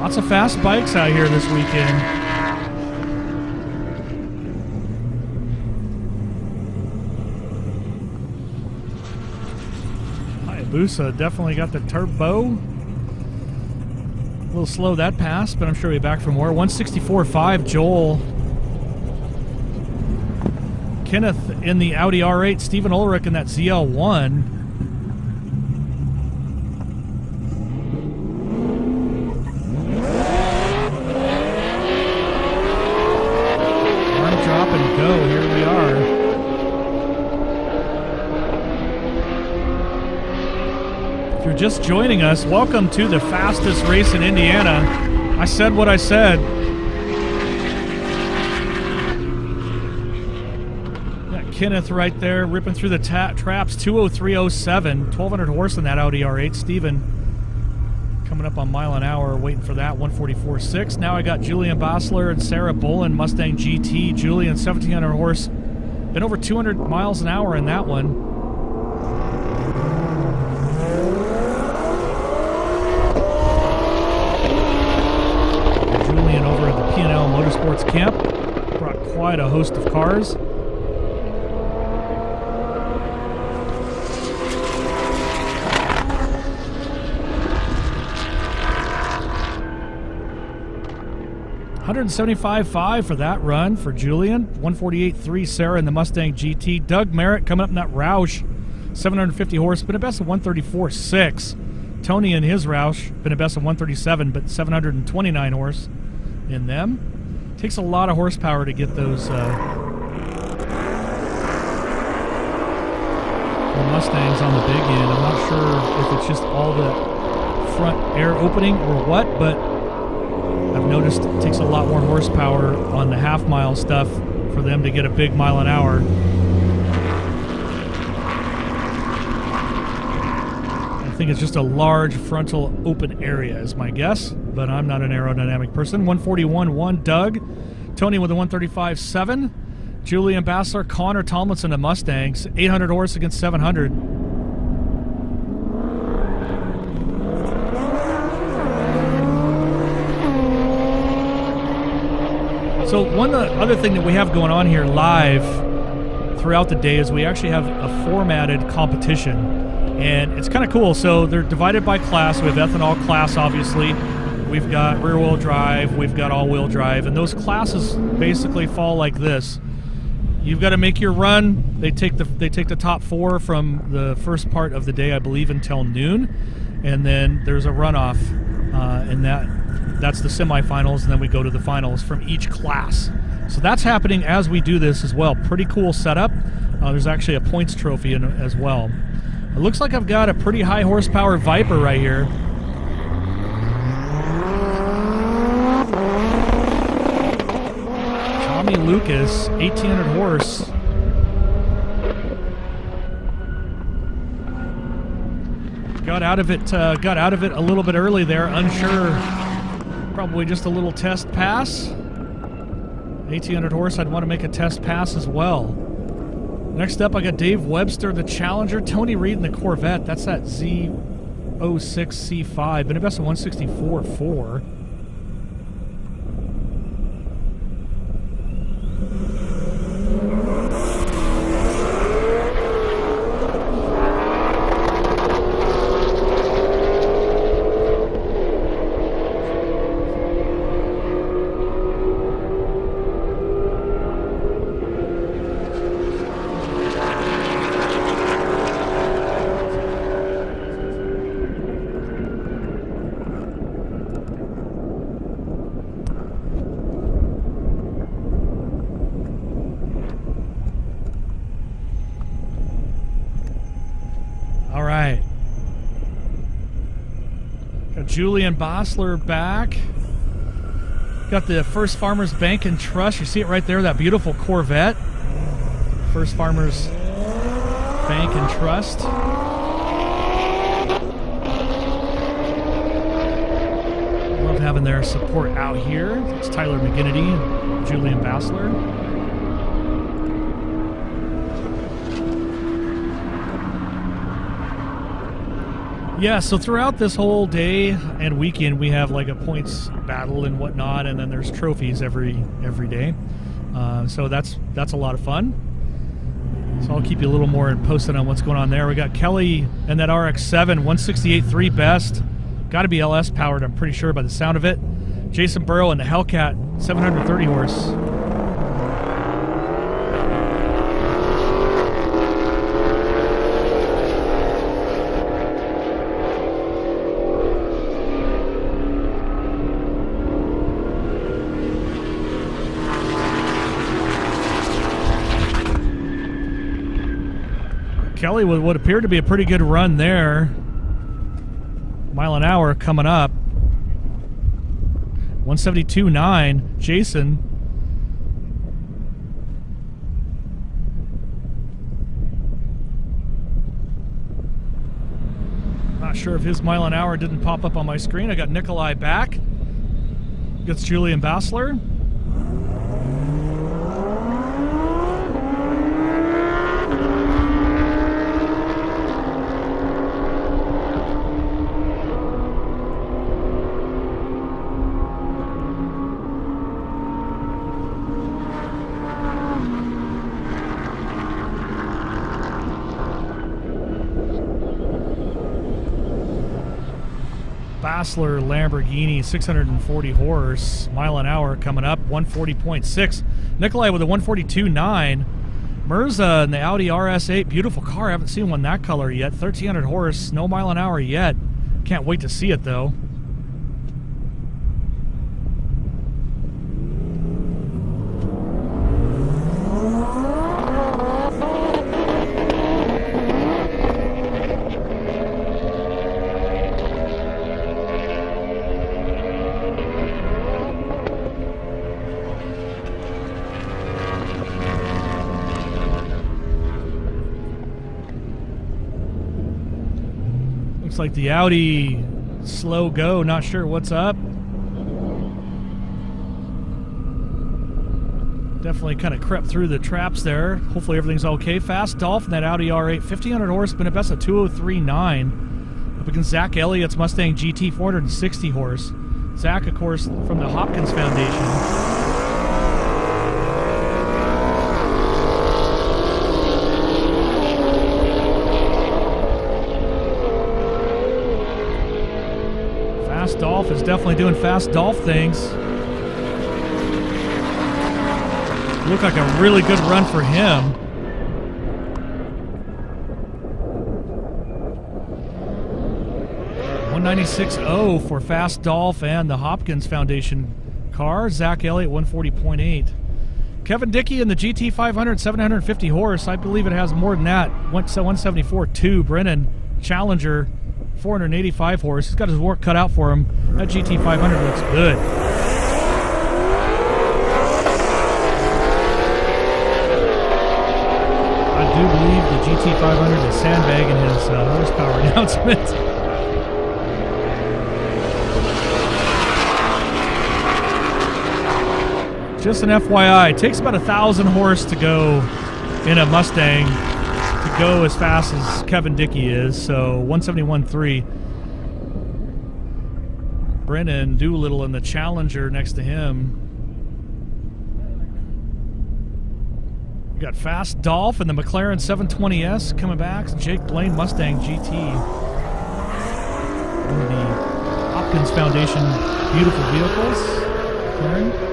Lots of fast bikes out here this weekend. Hayabusa definitely got the turbo. A little slow that pass, but I'm sure he'll be back for more. 164.5, Joel. Kenneth in the Audi R8. Stephen Ulrich in that ZL1. Go, here we are. If you're just joining us, welcome to the fastest race in Indiana. I said what I said. Got Kenneth right there ripping through the traps. 203.07, 1,200 horse in that Audi R8. Steven coming up on mile an hour, waiting for that, 144.6. Now I got Julian Bassler and Sarah Bolin, Mustang GT. Julian, 1,700 horse. Been over 200 miles an hour in that one. Julian over at the P&L Motorsports Camp. Brought quite a host of cars. $175.5 for that run for Julian. 148.3 Sarah in the Mustang GT. Doug Merritt coming up in that Roush. 750 horse, been a best of 134.6. Tony in his Roush, been a best of 137, but 729 horse in them. Takes a lot of horsepower to get those the Mustangs on the big end. I'm not sure if it's just all the front air opening or what, but I've noticed it takes a lot more horsepower on the half-mile stuff for them to get a big mile an hour. I think it's just a large frontal open area is my guess, but I'm not an aerodynamic person. 141.1 Doug. Tony with a 135.7. Julian Bassler, Connor Tomlinson, the Mustangs. 800 horse against 700. So one other thing that we have going on here live throughout the day is we actually have a formatted competition, and it's kind of cool. So they're divided by class. We have ethanol class, obviously. We've got rear-wheel drive. We've got all-wheel drive, and those classes basically fall like this. You've got to make your run. They take the top four from the first part of the day, I believe, until noon, and then there's a runoff, and that's the semifinals, and then we go to the finals from each class. So that's happening as we do this as well. Pretty cool setup. There's actually a points trophy in as well. It looks like I've got a pretty high horsepower Viper right here. Tommy Lucas, 1,800 horse. Got out of it a little bit early there, unsure. Probably just a little test pass. 1,800 horse, I'd want to make a test pass as well. Next up, I got Dave Webster, the Challenger. Tony Reed in the Corvette. That's that Z06C5. Been a best of 164.4. Julian Bossler back. Got the First Farmers Bank and Trust. You see it right there, that beautiful Corvette. First Farmers Bank and Trust. Love having their support out here. It's Tyler McGinnity and Julian Bossler. Yeah, so throughout this whole day and weekend, we have like a points battle and whatnot, and then there's trophies every day. So that's a lot of fun. So I'll keep you a little more posted on what's going on there. We got Kelly and that RX-7, 168.3 best. Got to be LS powered, I'm pretty sure by the sound of it. Jason Burrow and the Hellcat, 730 horse. Kelly with what appeared to be a pretty good run there. Mile an hour coming up. 172.9. Jason. Not sure if his mile an hour didn't pop up on my screen. I got Nikolai back. Gets Julian Bossler. Bossler Lamborghini, 640 horse, mile an hour coming up, 140.6. Nikolai with a 142.9. Mirza and the Audi RS8, beautiful car. I haven't seen one that color yet. 1,300 horse, no mile an hour yet. Can't wait to see it though. Looks like the Audi slow go, not sure what's up. Definitely kind of crept through the traps there. Hopefully everything's okay. Fast Dolphin, that Audi R8, 1,500 horse, been a best of 203.9. Up against Zach Elliott's Mustang GT, 460 horse. Zach, of course, from the Hopkins Foundation. Fast Dolph is definitely doing Fast Dolph things. Looked like a really good run for him. $196.0 for Fast Dolph and the Hopkins Foundation car. Zach Elliott, 140.8. Kevin Dickey in the GT 500, 750 horse. I believe it has more than that. 174.2. Brennan Challenger, 485 horse. He's got his work cut out for him. That GT 500 looks good. I do believe the GT 500 is sandbagging his horsepower announcement. Just an FYI, it takes about 1,000 horse to go in a Mustang to go as fast as Kevin Dickey is, so 171.3. Brennan Doolittle in the Challenger next to him. We got Fast Dolph and the McLaren 720S coming back. Jake Blaine Mustang GT. One of the Hopkins Foundation beautiful vehicles. McLaren.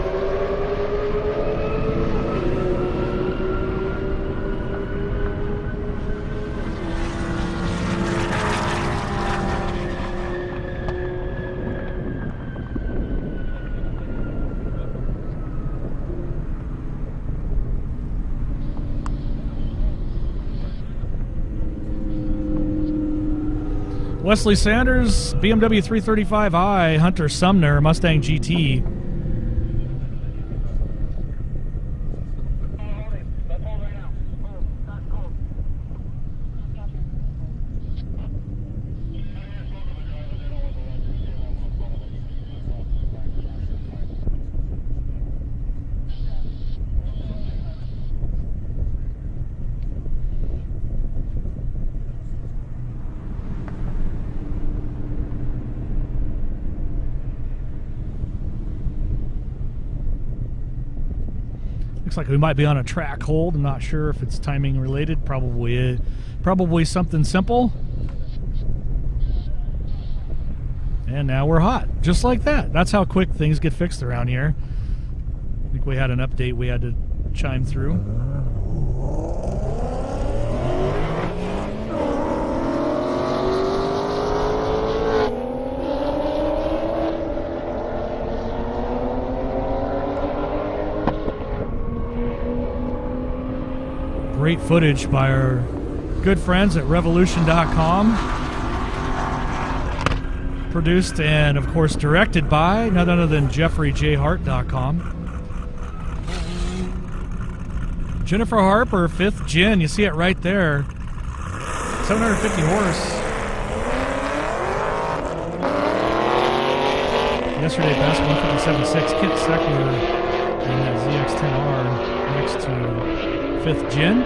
Wesley Sanders, BMW 335i, Hunter Sumner, Mustang GT. Looks like we might be on a track hold. I'm not sure if it's timing related. Probably something simple. And now we're hot, just like that. That's how quick things get fixed around here. I think we had an update we had to chime through. Great footage by our good friends at revolution.com. Produced and, of course, directed by none other than jeffreyjhart.com. Jennifer Harper, 5th gen. You see it right there. 750 horse. Yesterday, best 157.6. Kit Seckler in that ZX-10R next to 5th gen.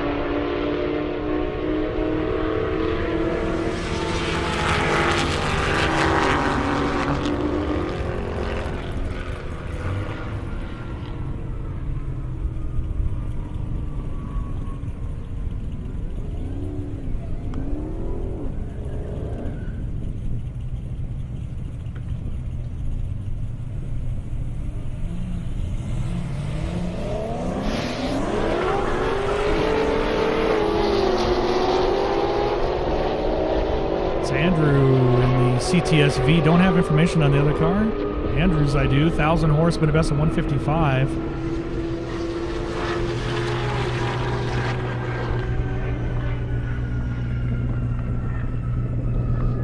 Andrew in the CTSV. Don't have information on the other car. Andrews I do. 1,000 horse, but a best of 155.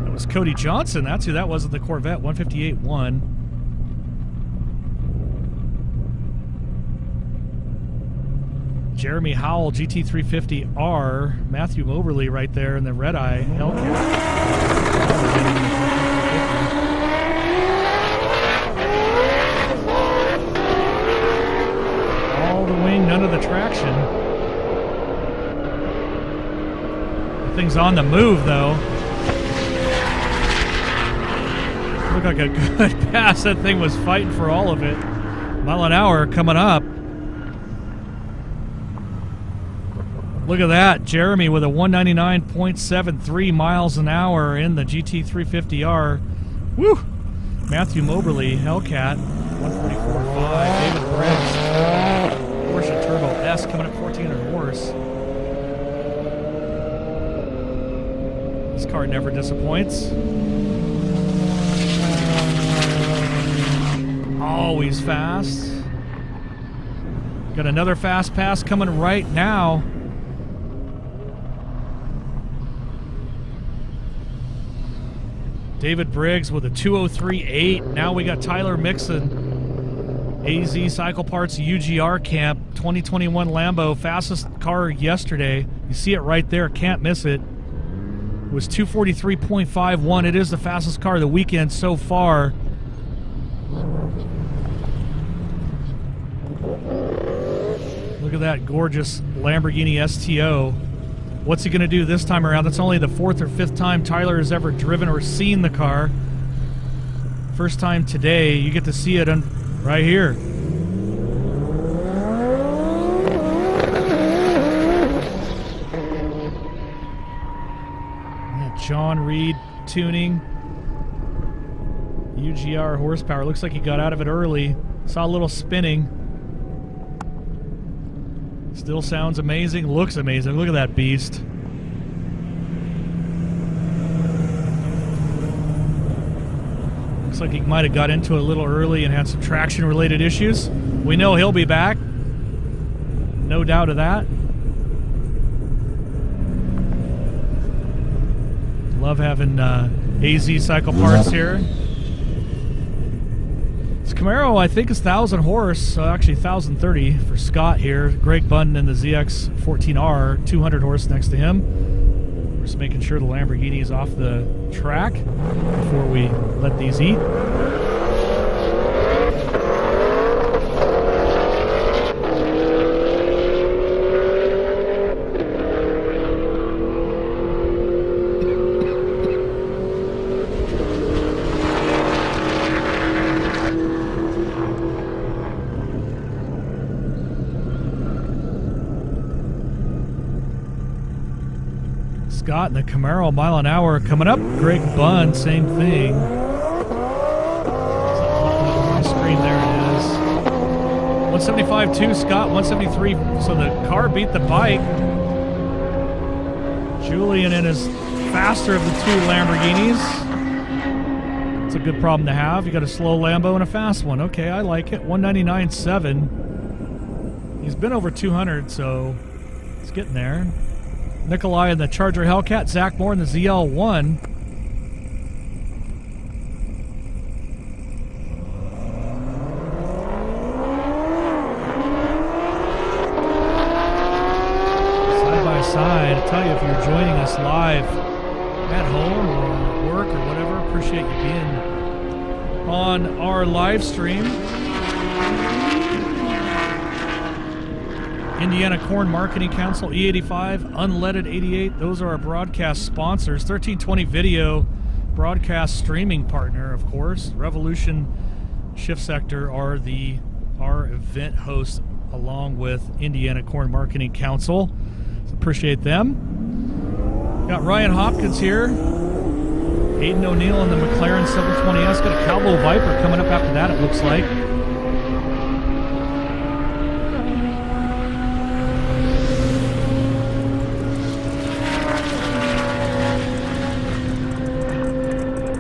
That was Cody Johnson. That's who that was at the Corvette. 158.1. Jeremy Howell, GT350R. Matthew Moberly right there in the red eye Hellcat. All the wing, none of the traction. The thing's on the move, though. Looked like a good pass. That thing was fighting for all of it. Mile an hour coming up. Look at that. Jeremy with a 199.73 miles an hour in the GT350R. Woo! Matthew Moberly, Hellcat, 144.5. David Briggs, Porsche Turbo S coming up 1,400 horse. This car never disappoints. Always fast. Got another fast pass coming right now. David Briggs with a 203.8. Now we got Tyler Mixon, AZ Cycle Parts UGR Camp, 2021 Lambo, fastest car yesterday. You see it right there, can't miss it. It was 243.51. It is the fastest car of the weekend so far. Look at that gorgeous Lamborghini STO. What's he going to do this time around? That's only the 4th or 5th time Tyler has ever driven or seen the car. First time today. You get to see it right here. Yeah, John Reed tuning. UGR horsepower. Looks like he got out of it early. Saw a little spinning. Still sounds amazing, looks amazing. Look at that beast. Looks like he might have got into it a little early and had some traction-related issues. We know he'll be back. No doubt of that. Love having AZ Cycle Parts here. This Camaro, I think, is 1,000 horse, actually 1,030 for Scott here. Greg Bunn in the ZX14R, 200 horse next to him. We're just making sure the Lamborghini is off the track before we let these eat. Scott in the Camaro, mile an hour coming up. Greg Bunn, same thing. On my screen, there it is. 175.2, Scott, 173. So the car beat the bike. Julian in his faster of the two Lamborghinis. It's a good problem to have. You got a slow Lambo and a fast one. Okay, I like it. 199.7. He's been over 200, so it's getting there. Nikolai in the Charger Hellcat, Zach Moore in the ZL1. Side by side, I tell you, if you're joining us live at home or work or whatever, appreciate you being on our live stream. Indiana Corn Marketing Council, E85, Unleaded 88. Those are our broadcast sponsors. 1320 Video, broadcast streaming partner, of course. Revolution Shift Sector are our event hosts, along with Indiana Corn Marketing Council. So appreciate them. Got Ryan Hopkins here. Aiden O'Neill in the McLaren 720S. Got a Calvo Viper coming up after that, it looks like.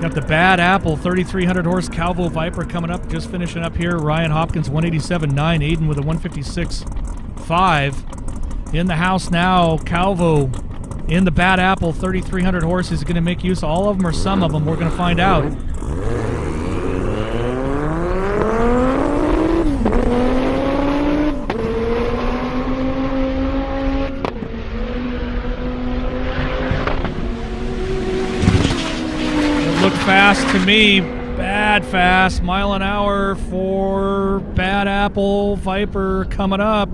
Got the Bad Apple 3,300 horse Calvo Viper coming up, just finishing up here. Ryan Hopkins 187.9, Aiden with a 156.5. In the house now, Calvo in the Bad Apple 3,300 horse. Is going to make use of all of them or some of them? We're going to find out. Fast to me, bad fast, mile an hour for Bad Apple Viper coming up.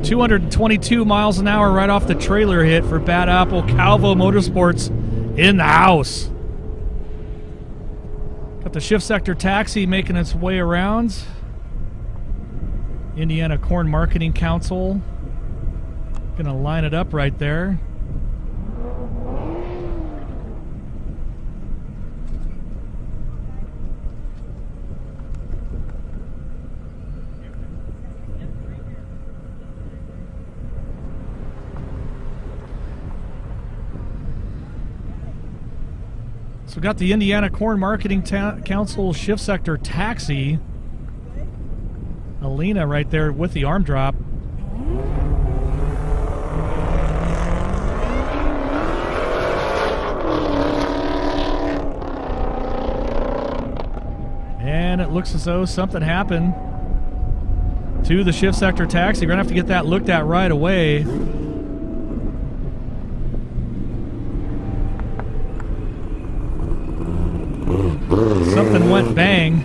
222 miles an hour right off the trailer hit for Bad Apple. Calvo Motorsports in the house. Got the Shift Sector Taxi making its way around. Indiana Corn Marketing Council. Gonna line it up right there. So we got the Indiana Corn Marketing Council Shift Sector Taxi. Alina right there with the arm drop. And it looks as though something happened to the Shift Sector Taxi. We're going to have to get that looked at right away. Something went bang.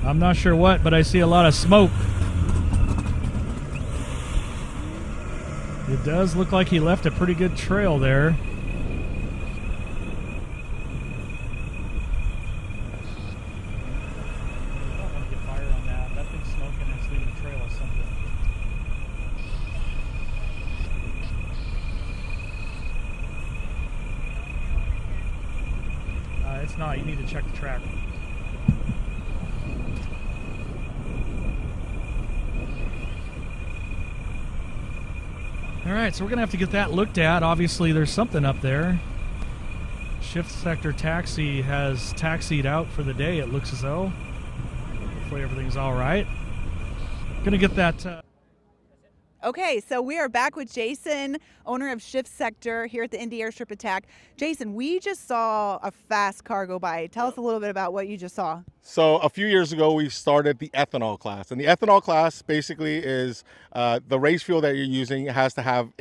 I'm not sure what, but I see a lot of smoke. It does look like he left a pretty good trail there. It's not. You need to check the track. All right, so we're going to have to get that looked at. Obviously, there's something up there. Shift Sector Taxi has taxied out for the day, it looks as though. Hopefully everything's all right. Going to get that... Okay, so we are back with Jason, owner of Shift Sector here at the Indy Airstrip Attack. Jason, we just saw a fast car go by. Tell us a little bit about what you just saw. So a few years ago, we started the ethanol class, and the ethanol class basically is the race fuel that you're using has to have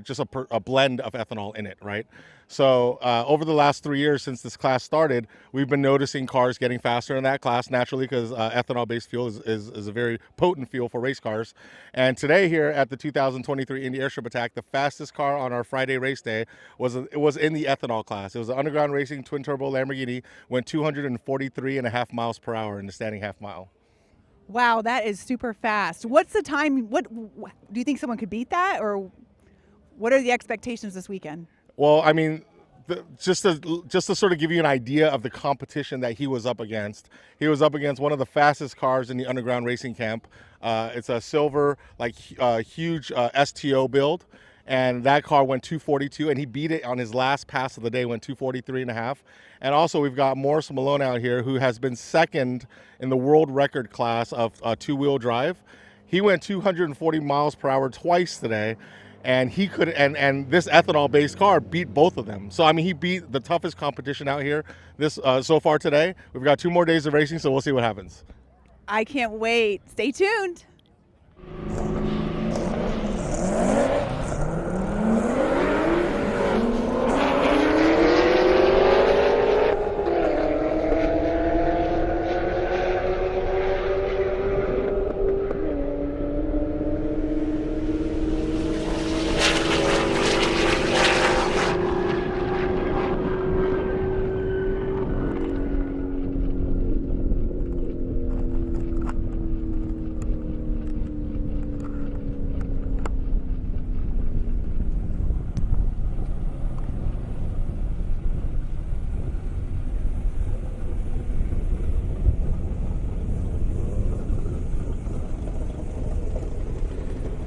just a blend of ethanol in it, right? So over the last 3 years since this class started, we've been noticing cars getting faster in that class naturally because ethanol-based fuel is a very potent fuel for race cars. And today here at the 2023 Indy Airstrip Attack, the fastest car on our Friday race day was in the ethanol class. It was an underground racing twin turbo Lamborghini, went 243.5 miles per hour in the standing half mile. Wow, that is super fast. What's the time? What do you think someone could beat that, or what are the expectations this weekend? Well, I mean, just to sort of give you an idea of the competition that he was up against, he was up against one of the fastest cars in the underground racing camp. It's a silver, huge STO build, and that car went 242, and he beat it on his last pass of the day, went 243.5. And also, we've got Morris Malone out here, who has been second in the world record class of two-wheel drive. He went 240 miles per hour twice today. And he could, and this ethanol-based car beat both of them. So I mean, he beat the toughest competition out here so far today. We've got 2 more days of racing, so we'll see what happens. I can't wait. Stay tuned.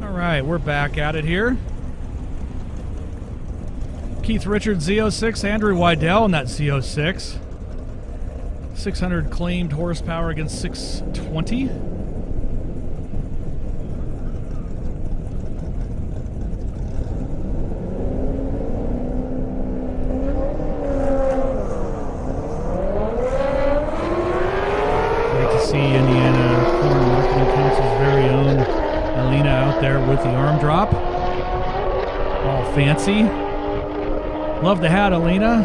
All right, we're back at it here. Keith Richards, Z06, Andrew Wydell in that Z06. 600 claimed horsepower against 620. Great to see Indiana Corn Marketing Council's very own Alina out there with the arm drop. All fancy. Love the hat, Alina.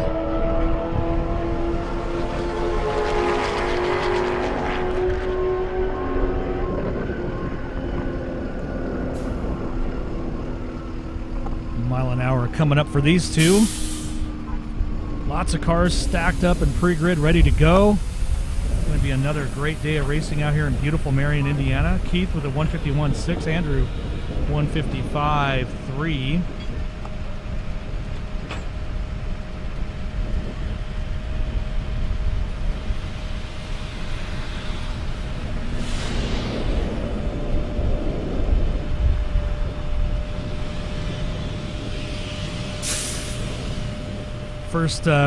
Mile an hour coming up for these two. Lots of cars stacked up in pre-grid ready to go. It's going to be another great day of racing out here in beautiful Marion, Indiana. Keith with a 151.6, Andrew 155.3.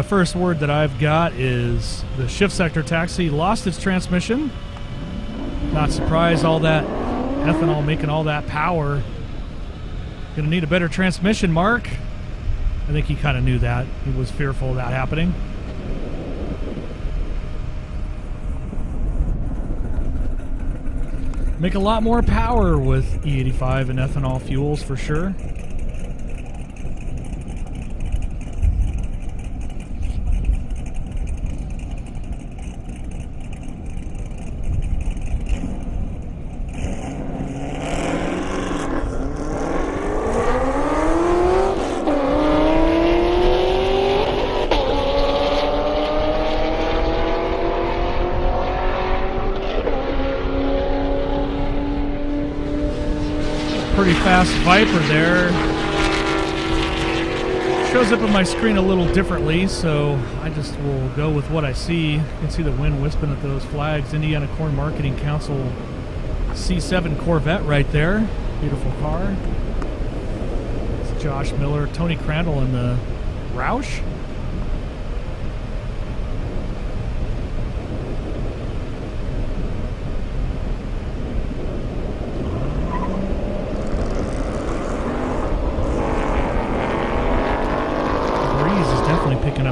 First word that I've got is the Shift Sector taxi lost its transmission. Not surprised, all that ethanol making all that power. Gonna need a better transmission, Mark. I think he kind of knew that. He was fearful of that happening. Make a lot more power with E85 and ethanol fuels for sure. Pretty fast Viper there. Shows up on my screen a little differently, so I just will go with what I see. You can see the wind wisping at those flags. Indiana Corn Marketing Council C7 Corvette right there. Beautiful car. It's Josh Miller, Tony Crandall in the Roush.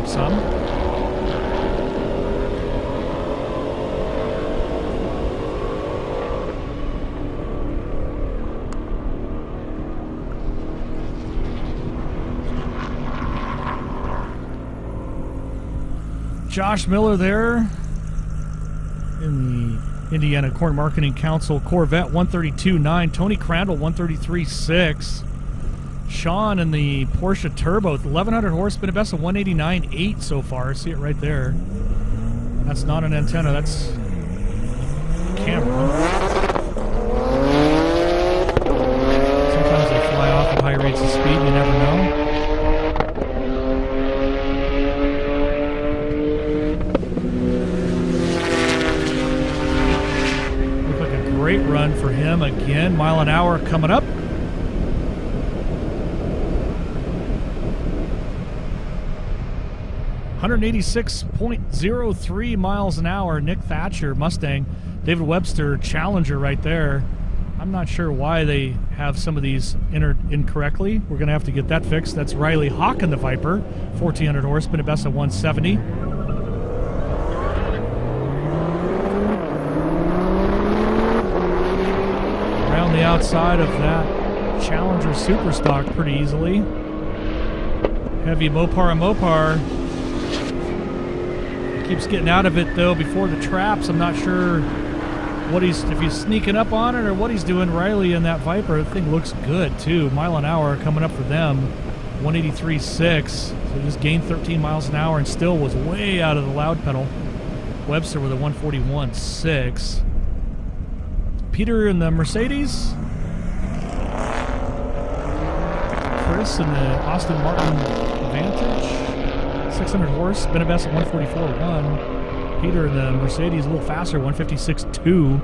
up some. Josh Miller there in the Indiana Corn Marketing Council Corvette 132.9. Tony Crandall 133.6. Sean in the Porsche Turbo 1100 horse, been a best of 189.8 so far. See it right there. That's not an antenna, that's camera. Sometimes they fly off at high rates of speed, you never know. Great run for him again. Mile an hour coming up. .03 miles an hour. Nick Thatcher, Mustang. David Webster, Challenger right there. I'm not sure why they have some of these entered incorrectly. We're going to have to get that fixed. That's Riley Hawk in the Viper. 1400 horse, been a best of 170. The outside of that Challenger Super Stock pretty easily. Heavy Mopar and Mopar keeps getting out of it though before the traps. I'm not sure what if he's sneaking up on it or what he's doing. Riley in that Viper, the thing looks good too. Mile an hour coming up for them, 183.6. So just gained 13 miles an hour and still was way out of the loud pedal. Webster with a 141.6. Peter in the Mercedes. Chris in the Aston Martin Vantage. 600 horse, been a best at 144.1. Peter in the Mercedes, a little faster, 156.2.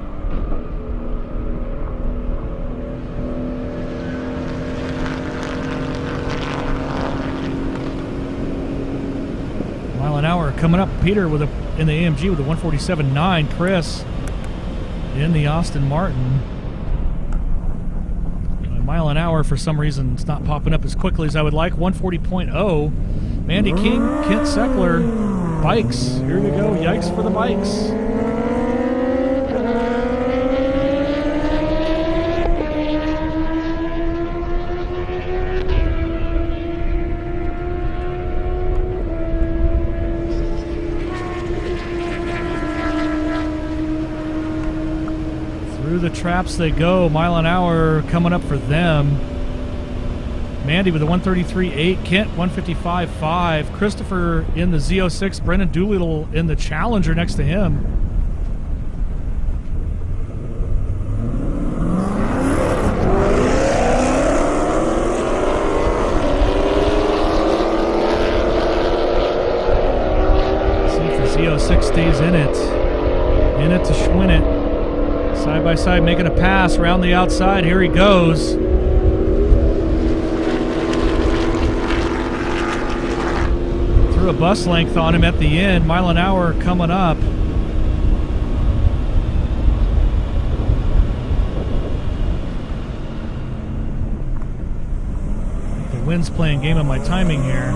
Mile an hour coming up. Peter with in the AMG with a 147.9. Chris in the Aston Martin. A mile an hour, for some reason, it's not popping up as quickly as I would like. 140.0. Mandy King, Kent Seckler, bikes. Here we go. Yikes for the bikes. Through the traps they go. Mile an hour coming up for them. Mandy with a 133.8. Kent 155.5. Christopher in the Z06. Brendan Doolittle in the Challenger next to him. See if the Z06 stays in it. In it to Schwinn it. Side by side, making a pass around the outside. Here he goes. Threw a bus length on him at the end. Mile an hour coming up. The wind's playing game on my timing here.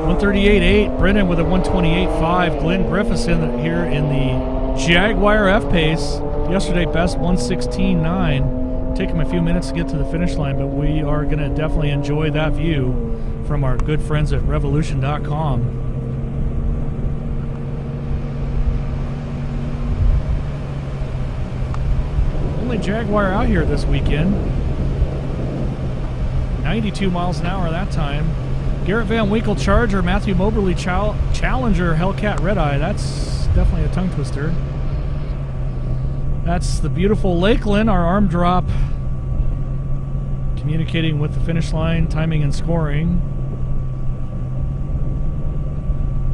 138.8. Brennan with a 128.5. Glenn Griffiths here in the Jaguar F-Pace. Yesterday best 116.9. Took him a few minutes to get to the finish line, but we are going to definitely enjoy that view from our good friends at revolution.com. Only Jaguar out here this weekend. 92 miles an hour that time. Garrett Van Winkle Charger, Matthew Moberly Challenger, Hellcat Red Eye. That's definitely a tongue twister. That's the beautiful Lakeland, our arm drop, communicating with the finish line, timing and scoring.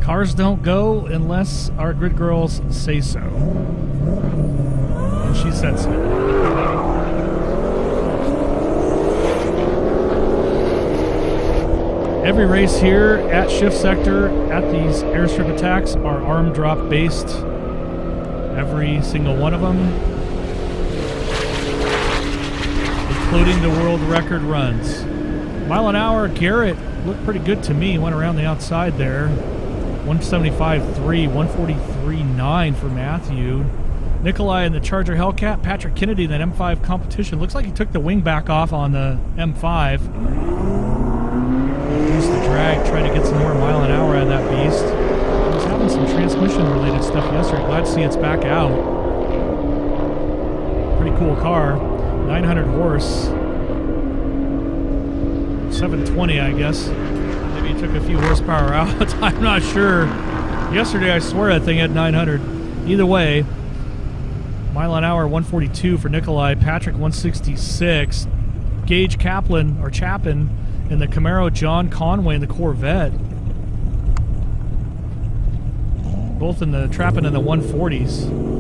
Cars don't go unless our grid girls say so. And she said so. Every race here at Shift Sector, at these airstrip attacks, are arm drop based. Every single one of them, including the world record runs. Mile an hour, Garrett looked pretty good to me. Went around the outside there. 175.3, 143.9 for Matthew. Nikolai in the Charger Hellcat. Patrick Kennedy in that M5 competition. Looks like he took the wing back off on the M5. Used the drag, tried to get some more mile an hour out of that beast. He was having some transmission-related stuff yesterday. Glad to see it's back out. Pretty cool car. 900 horse. 720, I guess. Maybe he took a few horsepower out. I'm not sure. Yesterday, I swear that thing had 900. Either way, mile an hour, 142 for Nikolai. Patrick, 166. Gage Kaplan, or Chapin, in the Camaro. John Conway in the Corvette. Both in the trapping in the 140s.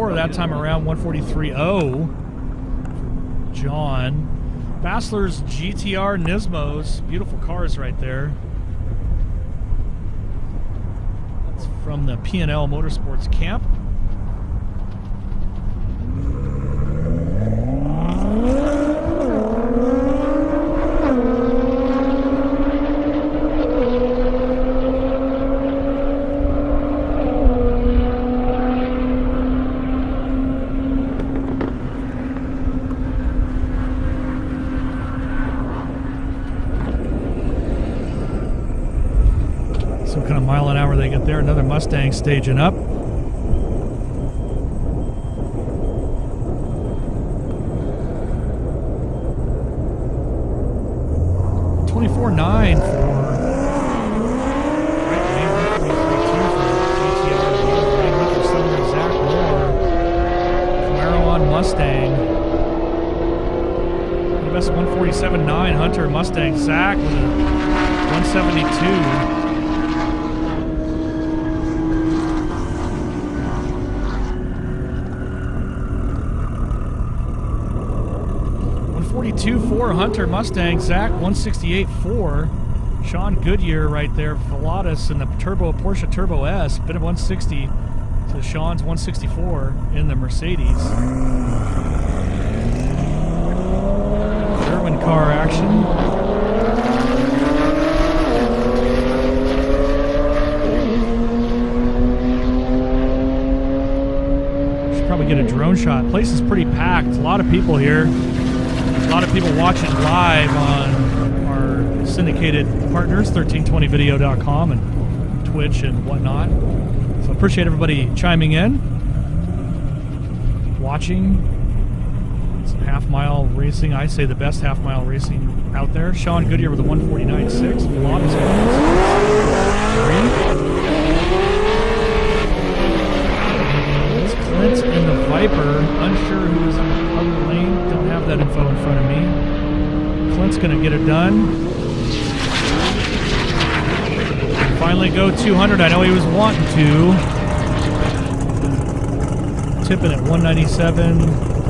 That time around 143.0 for John. Bassler's GTR Nismos. Beautiful cars right there. That's from the P&L Motorsports camp. Mile an hour they get there. Another Mustang staging up. 24.9 for Zach Moore. Camaro on Mustang. The best 147.9 Hunter Mustang. Zach with a 172. 142.4 Hunter Mustang. Zach 168.4. Sean Goodyear right there. Velatus in the Porsche Turbo S. Bit of 160 to Sean's 164 in the Mercedes. German car action. Should probably get a drone shot. Place is pretty packed. A lot of people here. A lot of people watching live on our syndicated partners, 1320video.com and Twitch and whatnot. So I appreciate everybody chiming in, watching. Some half-mile racing. I say the best half-mile racing out there. Sean Goodyear with a 149.6. Velatus 163. It's Clint in the Viper. Unsure who is in the other lane. Don't have that info in front of me. Clint's going to get it done. Finally go 200. I know he was wanting to. Tipping at 197,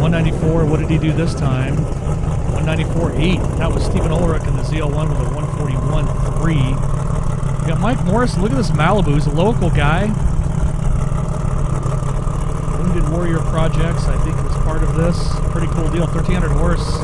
194. What did he do this time? 194.8. That was Stephen Ulrich in the ZL1 with a 141.3. We got Mike Morris. Look at this Malibu. He's a local guy. Wounded Warrior Projects, I think, was part of this. Pretty cool deal. 1,300 horse.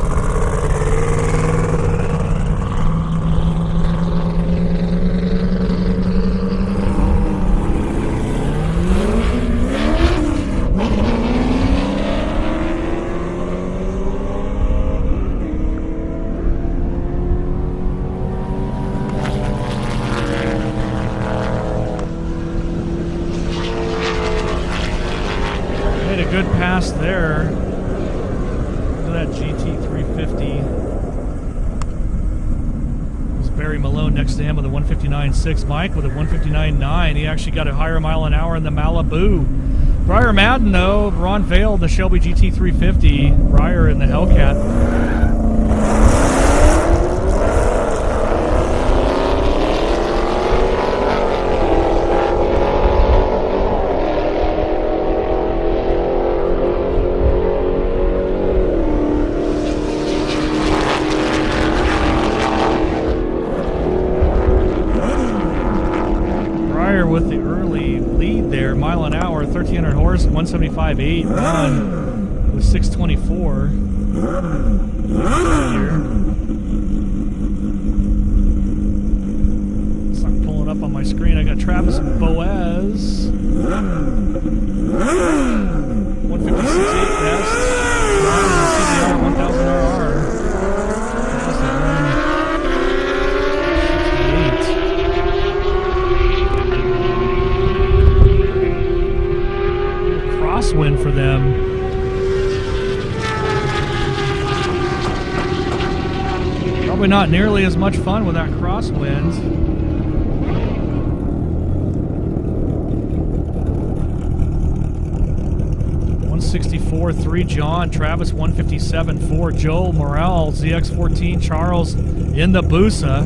Good pass there. Look at that GT350. There's Barry Malone next to him with a 159.6. Mike with a 159.9. He actually got a higher mile an hour in the Malibu. Briar Madden, though, Ron Vale, the Shelby GT350. Briar in the Hellcat. 1,300 horse, 175.8. Ron with 624. It's not pulling up on my screen. I got Travis Boaz. 156.8 best. Ron in the CBR 1000 RR. Crosswind for them. Probably not nearly as much fun with that crosswind. 164.3 John, Travis 157.4 Joel, Morel, ZX14, Charles in the Busa.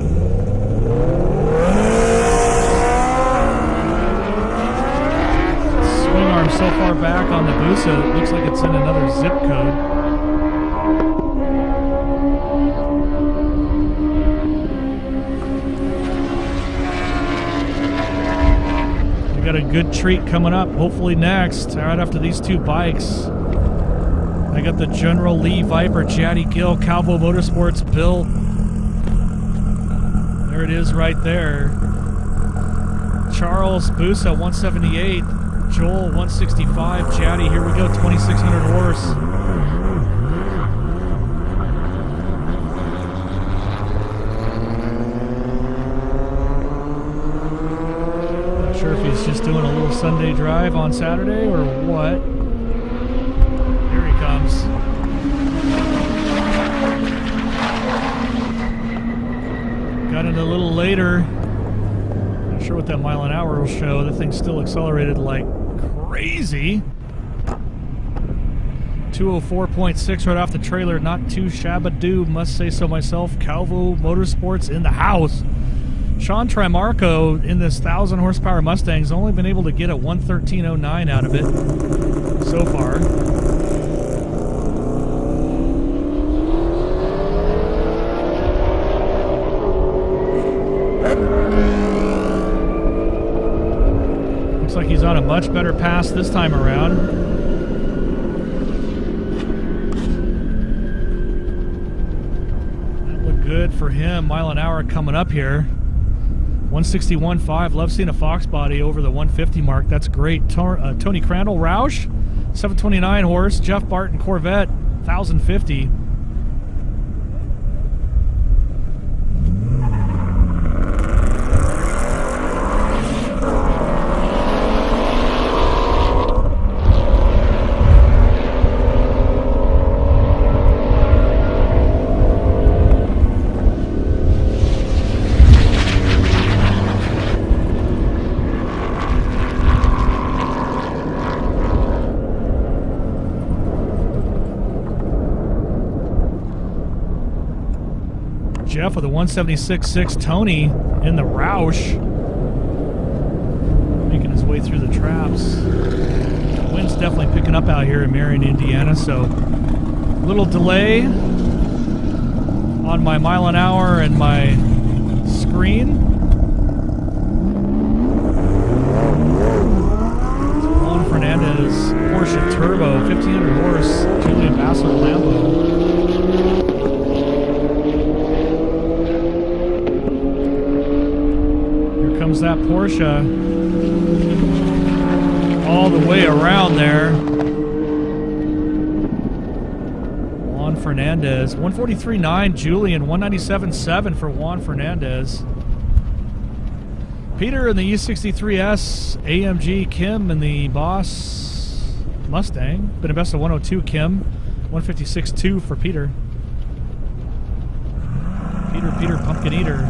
Swing arm so far back on the Busa, it looks like it's in another zip code. Got a good treat coming up, hopefully next, right after these two bikes. I got the General Lee Viper, Jaddy Gill, Calvo Motorsports, Bill. There it is right there. Charles Busa, 178. Joel, 165. Jaddy, here we go, 2,600 horse. Sure if he's just doing a little Sunday drive on Saturday or what. Here he comes. Got it a little later. Not sure what that mile an hour will show. The thing's still accelerated like crazy. 204.6 right off the trailer. Not too shabba-doo, must say so myself. Calvo Motorsports in the house. Sean Trimarco in this 1,000 horsepower Mustang's only been able to get a 113.09 out of it so far. Looks like he's on a much better pass this time around. That looked good for him. Mile an hour coming up here. 161.5. Love seeing a Fox body over the 150 mark. That's great. Tony Crandall, Roush, 729 horse. Jeff Barton, Corvette, 1,050. Jeff with a 176.6. Tony in the Roush, making his way through the traps. The wind's definitely picking up out here in Marion, Indiana, so a little delay on my mile an hour and my screen. Juan Fernandez Porsche Turbo, 1,500 horse, Julian Basso Lambo. Comes that Porsche all the way around there. Juan Fernandez, 143.9 Julian, 197.7 for Juan Fernandez. Peter in the E63S, AMG, Kim in the Boss Mustang. Been a best of 102 Kim, 156.2 for Peter. Peter Pumpkin Eater.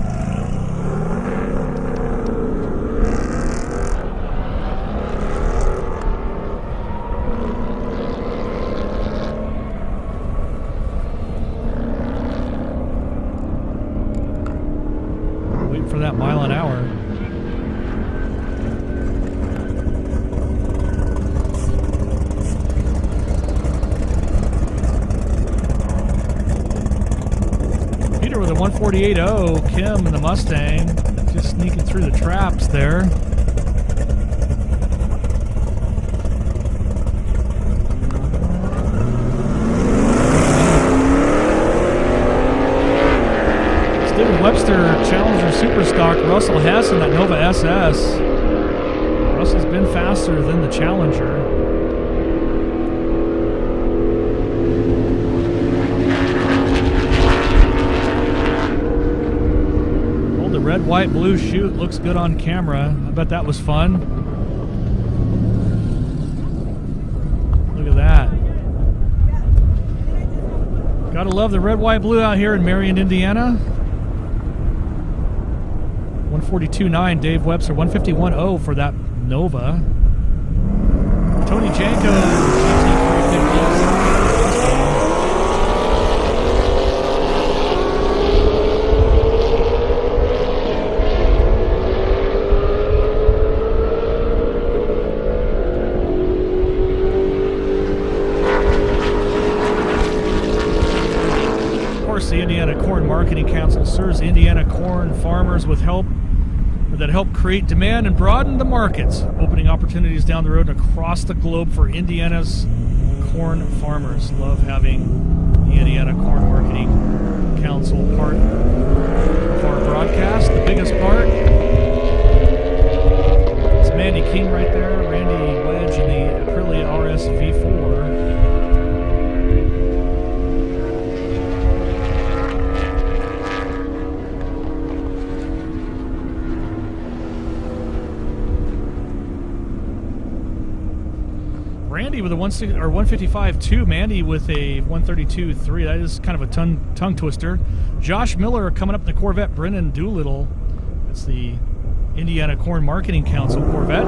For that mile an hour. Peter with a 148.0, Kim in the Mustang, just sneaking through the traps there. David Webster Challenger Superstock Russell Hess in that Nova SS. Russell's been faster than the Challenger. Oh, the red, white, blue shoot looks good on camera. I bet that was fun. Look at that. Gotta love the red, white, blue out here in Marion, Indiana. 142.9 Dave Webster, 151.0 for that Nova. Tony Janko, GT350. The Indiana Corn Marketing Council serves Indiana corn farmers with help that help create demand and broaden the markets, opening opportunities down the road and across the globe for Indiana's corn farmers. Love having the Indiana Corn Marketing Council part of our broadcast. The biggest part, it's Mandy King right there, Randy Wedge in the Aprilia RS V4. Randy with a 155.2, Mandy with a 132.3. That is kind of a tongue twister. Josh Miller coming up in the Corvette. Brennan Doolittle. That's the Indiana Corn Marketing Council Corvette.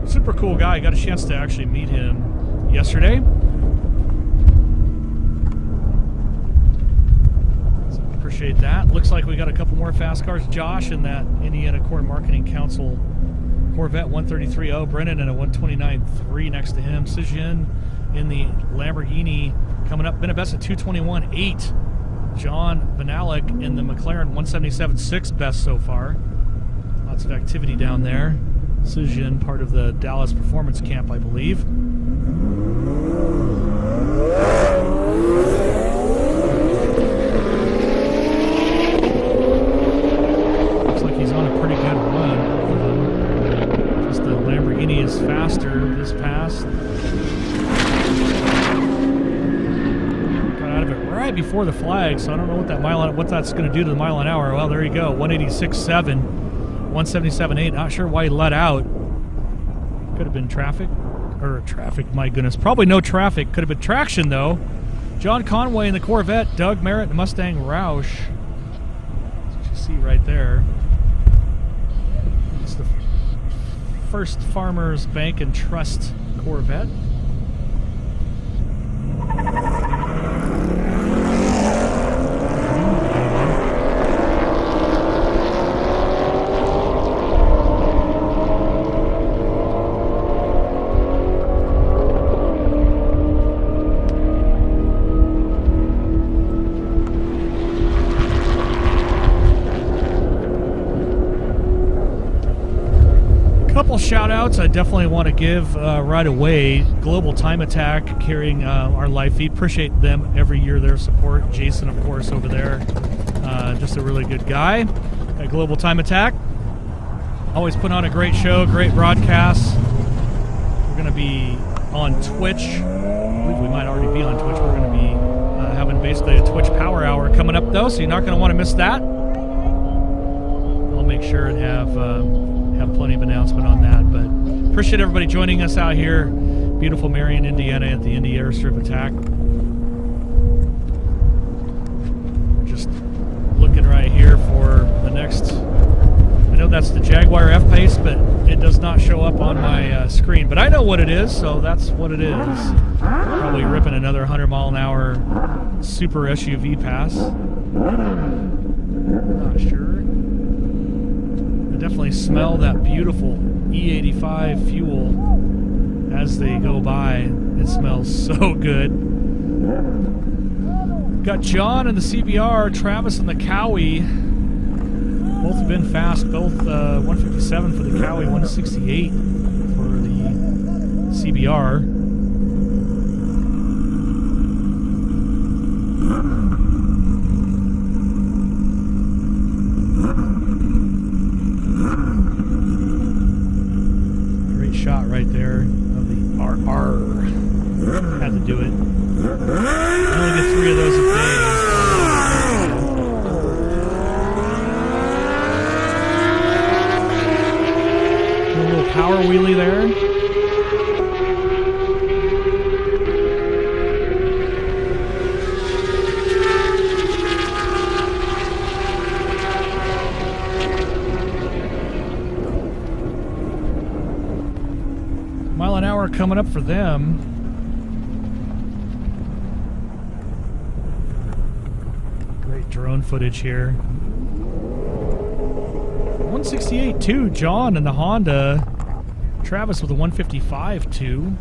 Super cool guy. I got a chance to actually meet him yesterday. So appreciate that. Looks like we got a couple more fast cars. Josh in that Indiana Corn Marketing Council Corvette 133.0. Brennan in a 129.3 next to him. Sijin in the Lamborghini coming up. Benabessa 221.8. John Vanalik in the McLaren 177.6 best so far. Lots of activity down there. Sujin, part of the Dallas Performance Camp, I believe. Looks like he's on a pretty good run. Just the Lamborghini is faster this pass. Got out of it right before the flag, so I don't know what that's going to do to the mile an hour. Well, there you go, 186.7. 177.8, not sure why he let out. Could have been traffic, my goodness. Probably no traffic. Could have been traction, though. John Conway in the Corvette, Doug Merritt in the Mustang Roush. That's what you see right there. It's the First Farmers Bank and Trust Corvette. Shout outs I definitely want to give right away. Global Time Attack carrying our live feed. Appreciate them every year, their support. Jason, of course, over there. Just a really good guy at Global Time Attack. Always put on a great show, great broadcasts. We're going to be on Twitch. I believe we might already be on Twitch. We're going to be having basically a Twitch Power Hour coming up, though, so you're not going to want to miss that. I'll make sure and have plenty of announcement on that, but appreciate everybody joining us out here. Beautiful Marion, Indiana at the Indy Airstrip attack. We're just looking right here for the next, I know that's the Jaguar F-Pace, but it does not show up on my screen, but I know what it is, so that's what it is. Probably ripping another 100-mile-an-hour super SUV pass. Not sure. Definitely smell that beautiful E85 fuel, as as they go by. It smells so good. Got John in the CBR, Travis in the Cowie. Both have been fast, both 157 for the Cowie, 168 for the CBR. Great shot right there of the RR. Had to do it. I only get 3 of those a day. A little power wheelie there. Mile an hour coming up for them. Great drone footage here. 168 too, John in the Honda. Travis with a 155 too.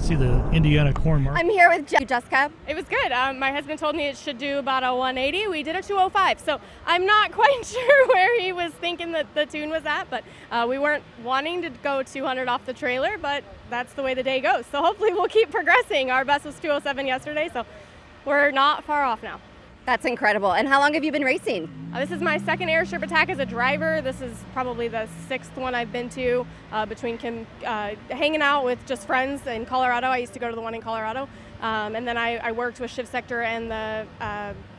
See the Indiana Corn Market. I'm here with Jessica. It was good. My husband told me it should do about a 180. We did a 205. So I'm not quite sure where he was thinking that the tune was at, but we weren't wanting to go 200 off the trailer, but that's the way the day goes. So hopefully we'll keep progressing. Our best was 207 yesterday, so we're not far off now. That's incredible. And how long have you been racing? This is my second Airstrip attack as a driver. This is probably the 6th one I've been to between hanging out with just friends in Colorado. I used to go to the one in Colorado. And then I worked with Shift Sector and the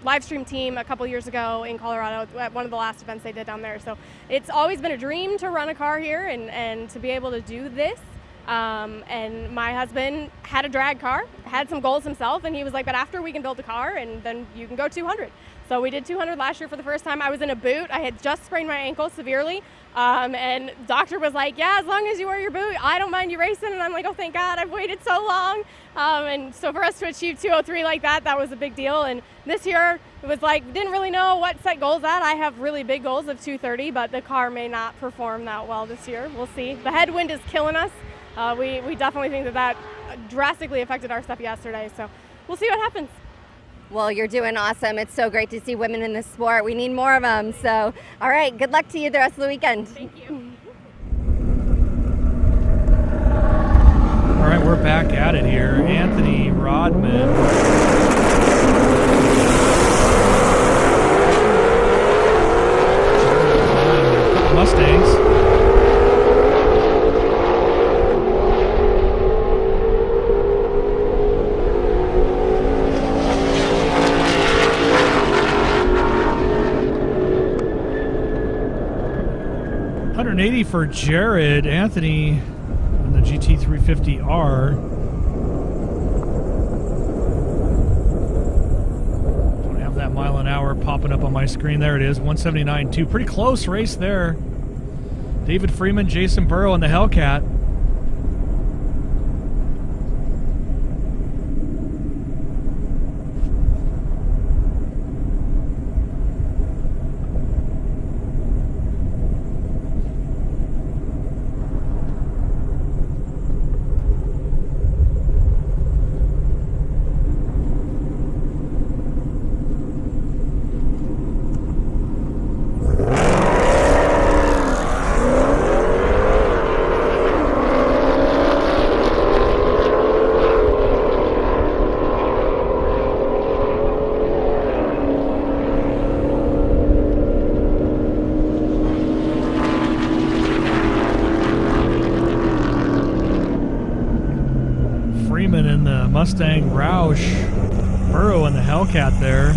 live stream team a couple years ago in Colorado at one of the last events they did down there. So it's always been a dream to run a car here and to be able to do this. And my husband had a drag car, had some goals himself, and he was like, but after we can build a car and then you can go 200. So we did 200 last year for the first time. I was in a boot. I had just sprained my ankle severely. And doctor was like, yeah, as long as you wear your boot, I don't mind you racing. And I'm like, oh, thank God, I've waited so long. And so for us to achieve 203 like that was a big deal. And this year it was like, didn't really know what set goals at. I have really big goals of 230, but the car may not perform that well this year. We'll see. The headwind is killing us. We definitely think that drastically affected our stuff yesterday, so we'll see what happens. Well, you're doing awesome. It's so great to see women in this sport. We need more of them. So, all right, good luck to you the rest of the weekend. Thank you. All right, we're back at it here. Anthony Rodman. Mustangs. $180 for Jared. Anthony in the GT350R. Don't have that mile an hour popping up on my screen. There it is, 179.2. Pretty close race there. David Freeman, Jason Burrow, and the Hellcat. Mustang Roush, Burrow and the Hellcat there.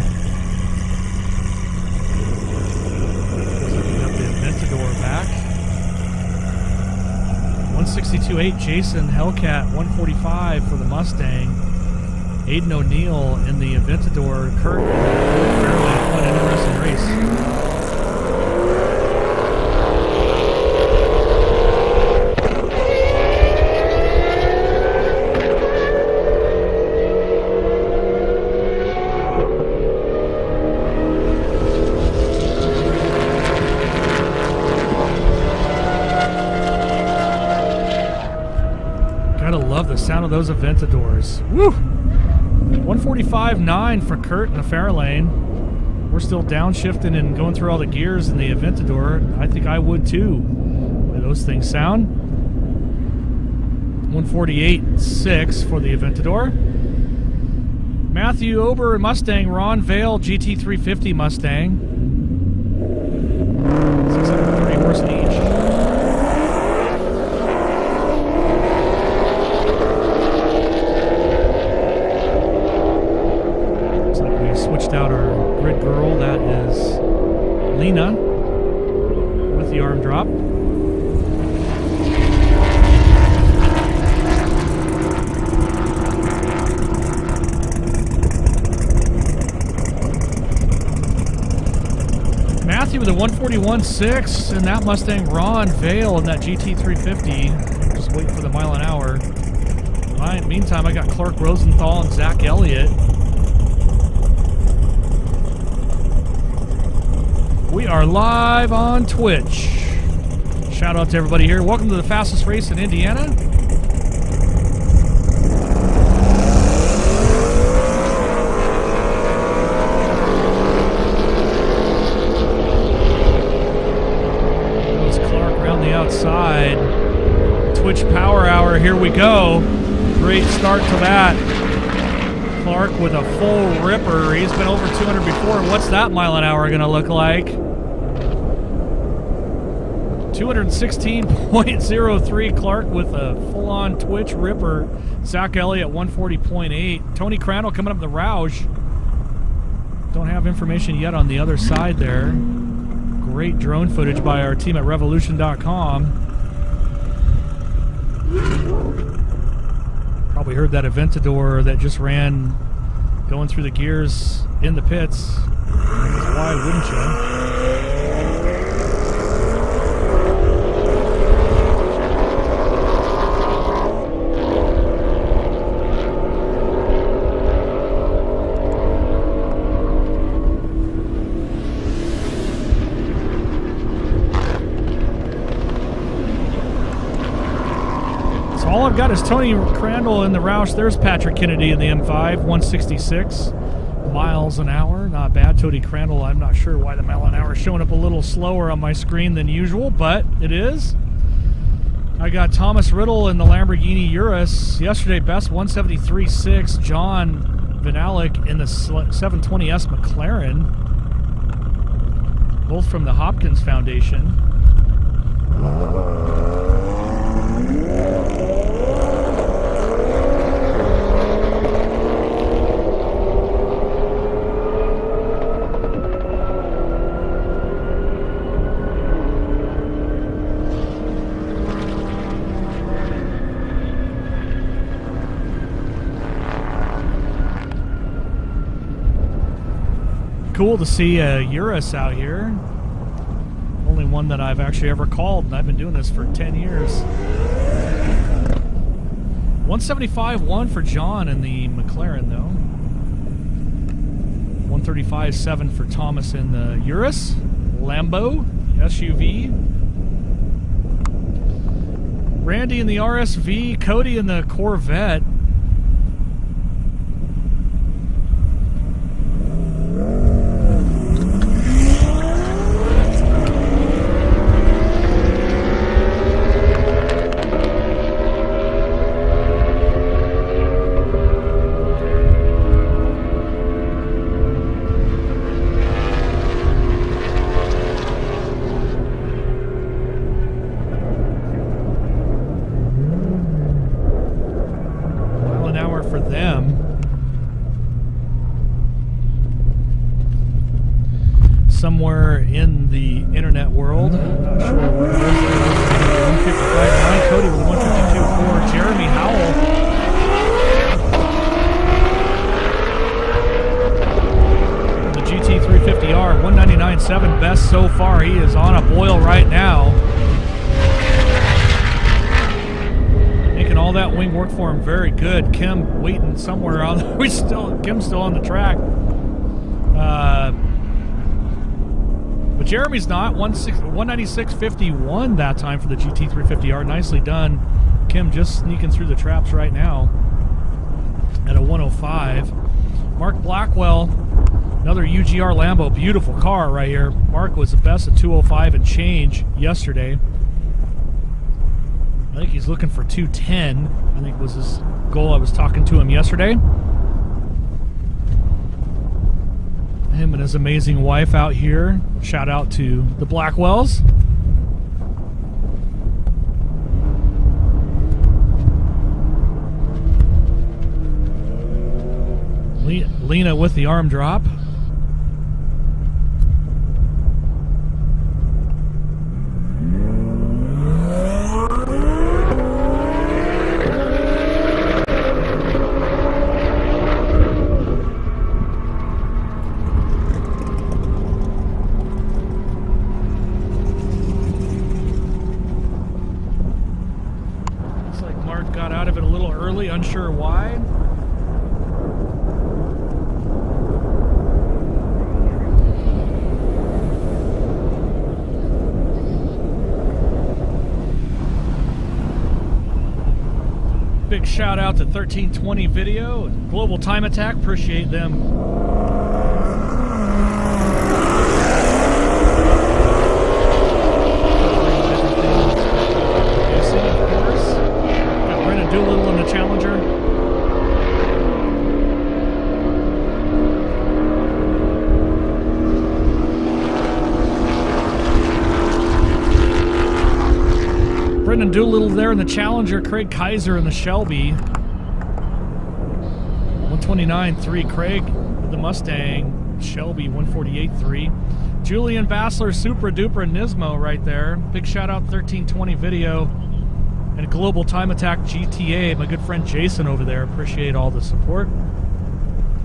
Looking up the Aventador back. 162.8 Jason Hellcat, 145 for the Mustang. Aiden O'Neill in the Aventador. Kurt Fairley. What an interesting race. the sound of those Aventadors. Woo! 145.9 for Kurt in the Fairlane. We're still downshifting and going through all the gears in the Aventador. I think I would too. The way those things sound. 148.6 for the Aventador. Matthew Ober Mustang, Ron Vale GT350 Mustang. 630 horse each. Looks like we switched out our grid girl. That is Lena with the arm drop. Matthew with a 141.6 and that Mustang. Ron Vale in that GT350. Just waiting for the mile an hour. Meantime, I got Clark Rosenthal and Zach Elliott. We are live on Twitch. Shout out to everybody here. Welcome to the fastest race in Indiana. Outside. Twitch Power Hour, here we go. Great start to that. Clark with a full ripper. He's been over 200 before. What's that mile an hour going to look like? 216.03. Clark with a full-on Twitch ripper. Zach Elliott 140.8. Tony Crandall coming up the Rouge. Don't have information yet on the other side there. Great drone footage by our team at Revolution.com. Probably heard that Aventador that just ran going through the gears in the pits. Why wouldn't you? All I've got is Tony Crandall in the Roush. There's Patrick Kennedy in the M5, 166 miles an hour. Not bad. Tony Crandall, I'm not sure why the mile an hour is showing up a little slower on my screen than usual, but it is. I got Thomas Riddle in the Lamborghini Urus. Yesterday, best 173.6. John Vinalik in the 720S McLaren. Both from the Hopkins Foundation. Cool to see a Urus out here. Only one that I've actually ever called, and I've been doing this for 10 years. 175.1 for John in the McLaren, though. 135.7 for Thomas in the Urus. Lambo SUV. Randy in the RSV. Cody in the Corvette. For them. Somewhere in the internet world. Not sure where it is. 155.9. Cody with 152.4. Jeremy Howell. The GT350R 199.7 best so far. He is on a boil right now. All that wing work for him very good. Kim waiting somewhere on. Kim's still on the track. But Jeremy's not. 196.51 that time for the GT350R. Nicely done Kim just sneaking through the traps right now at a 105. Mark Blackwell, another UGR Lambo, beautiful car right here. Mark was the best at 205 and change yesterday. I think he's looking for 210. I think was his goal. I was talking to him yesterday. Him and his amazing wife out here. Shout out to the Blackwells. Lena with the arm drop. Looks like Mark got out of it a little early, unsure why. Big shout out to 1320 Video and Global Time Attack. Appreciate them. Of course. Got Brennan Doolittle in the Challenger. Brendan Doolittle there in the Challenger, Craig Kaiser in the Shelby. 129.3 Craig with the Mustang, Shelby 148.3. Julian Bassler, Supra Duper and Nismo right there. Big shout out 1320 Video and Global Time Attack GTA. My good friend Jason over there. Appreciate all the support.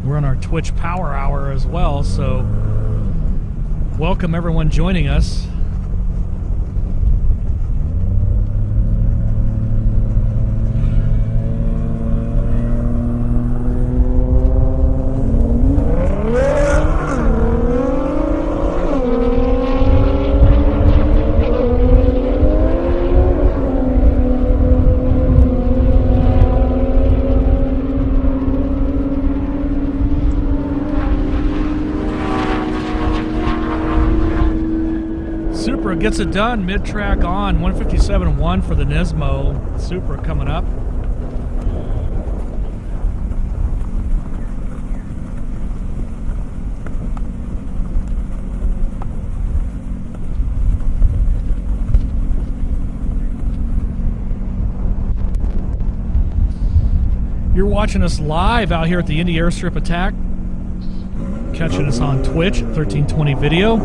We're on our Twitch Power Hour as well, so welcome everyone joining us. Gets it done, mid-track on, 157.1 for the Nismo. Supra coming up. You're watching us live out here at the Indy Airstrip Attack. Catching us on Twitch, 1320 Video.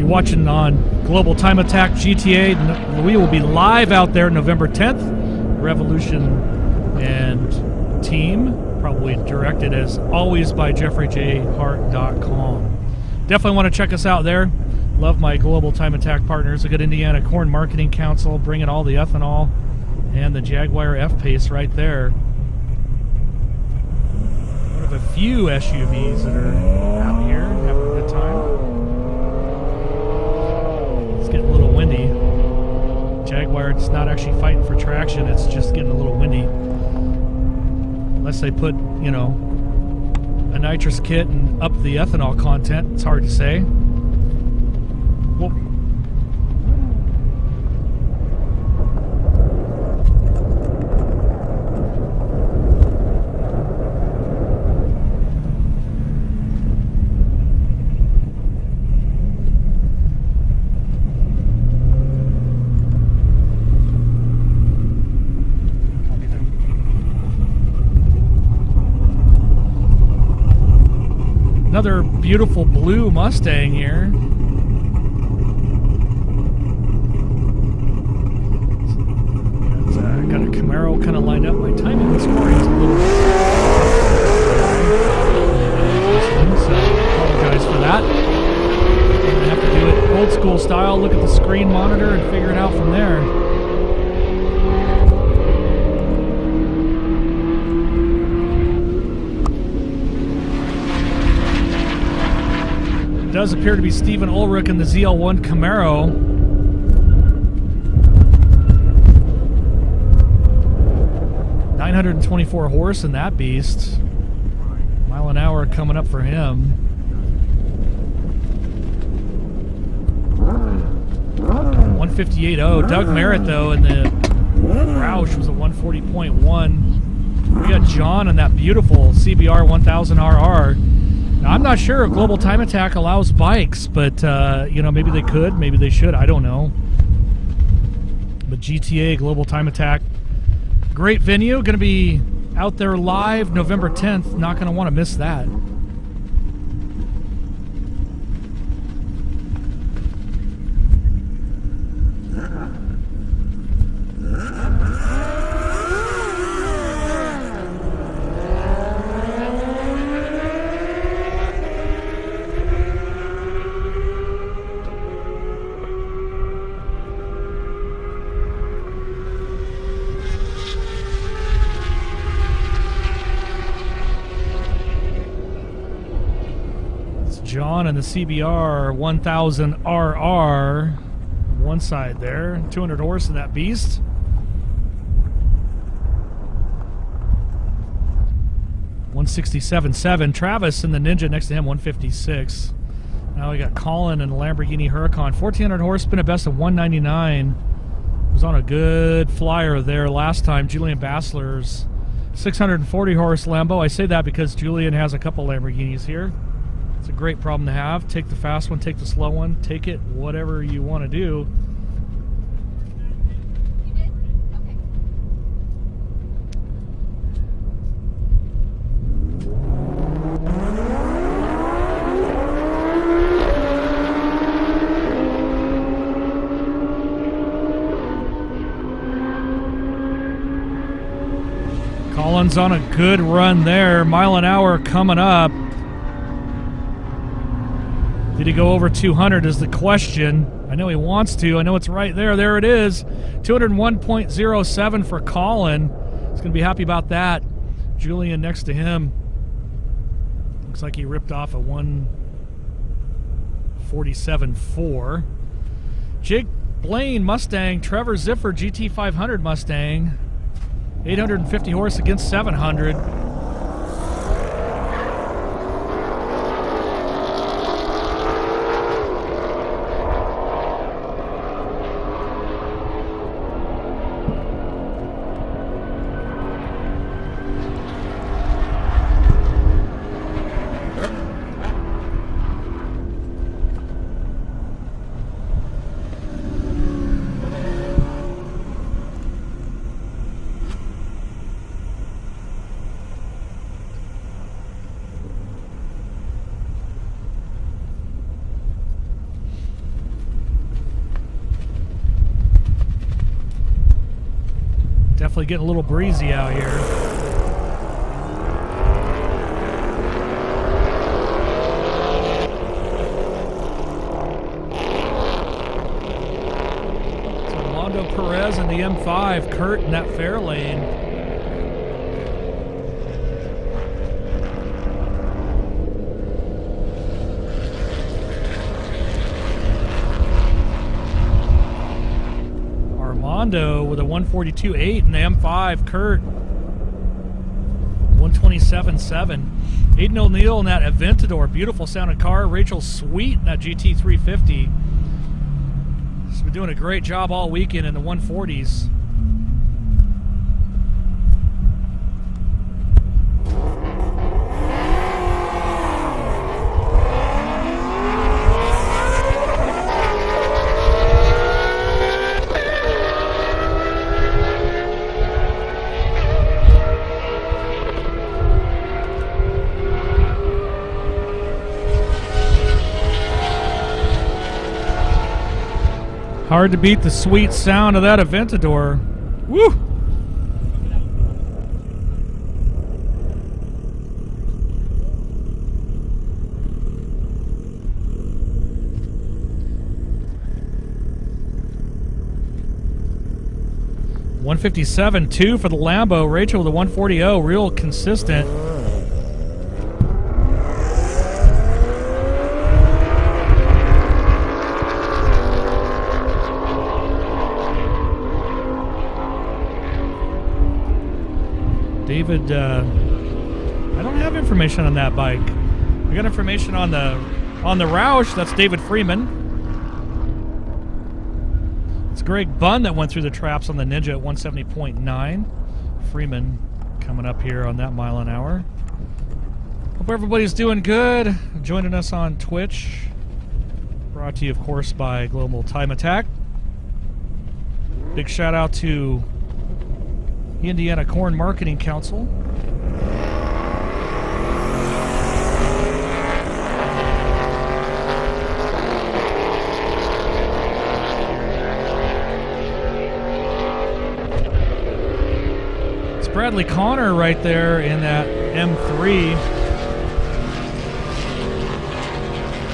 Watching on Global Time Attack GTA. We will be live out there November 10th. Revolution and team, probably directed as always by JeffreyJHart.com. Definitely want to check us out there. Love my Global Time Attack partners. A good Indiana Corn Marketing Council, bringing all the ethanol, and the Jaguar F-Pace right there. One of a few SUVs that are out here having a good time. Getting a little windy. Jaguar, it's not actually fighting for traction, it's just getting a little windy. Unless they put, you know, a nitrous kit and up the ethanol content, it's hard to say. Well, another beautiful blue Mustang here. Got a Camaro kind of lined up. My timing and scoring is a little so apologize for that. I'm going to have to do it old school style, look at the screen monitor and figure it out from there. Does appear to be Steven Ulrich in the ZL1 Camaro. .924 horse in that beast. Mile an hour coming up for him. 158.0. Doug Merritt, though, in the Roush was a 140.1. We got John in that beautiful CBR 1000RR. Now, I'm not sure if Global Time Attack allows bikes, but, you know, maybe they could, maybe they should. I don't know. But GTA, Global Time Attack, great venue. Going to be out there live November 10th. Not going to want to miss that. John and the CBR 1000RR. One side there. 200 horse in that beast. .167.7. Travis in the Ninja next to him, 156. Now we got Colin and the Lamborghini Huracan. 1400 horse, been a best of 199. Was on a good flyer there last time. Julian Bassler's 640 horse Lambo. I say that because Julian has a couple Lamborghinis here. It's a great problem to have. Take the fast one, take the slow one, take it whatever you want to do. You did? Okay. Colin's on a good run there. Mile an hour coming up. Did he go over 200 is the question. I know he wants to. I know it's right there. There it is. 201.07 for Colin. He's going to be happy about that. Julian next to him. Looks like he ripped off a 147.4. Jake Blaine Mustang. Trevor Ziffer GT500 Mustang. 850 horse against 700. Definitely getting a little breezy out here. It's Armando Perez in the M5. Kurt in that fair lane. With a 142.8 in the M5, Kurt 127.7. Aiden O'Neill in that Aventador, beautiful sounding car. Rachel Sweet in that GT350. She's been doing a great job all weekend in the 140s. Hard to beat the sweet sound of that Aventador. Woo! .157.2 for the Lambo. Rachel with a 140.0, real consistent. David, I don't have information on that bike. We got information on the Roush. That's David Freeman. It's Greg Bunn that went through the traps on the Ninja at 170.9. Freeman coming up here on that mile an hour. Hope everybody's doing good. Joining us on Twitch. Brought to you, of course, by Global Time Attack. Big shout out to the Indiana Corn Marketing Council. It's Bradley Connor right there in that M3.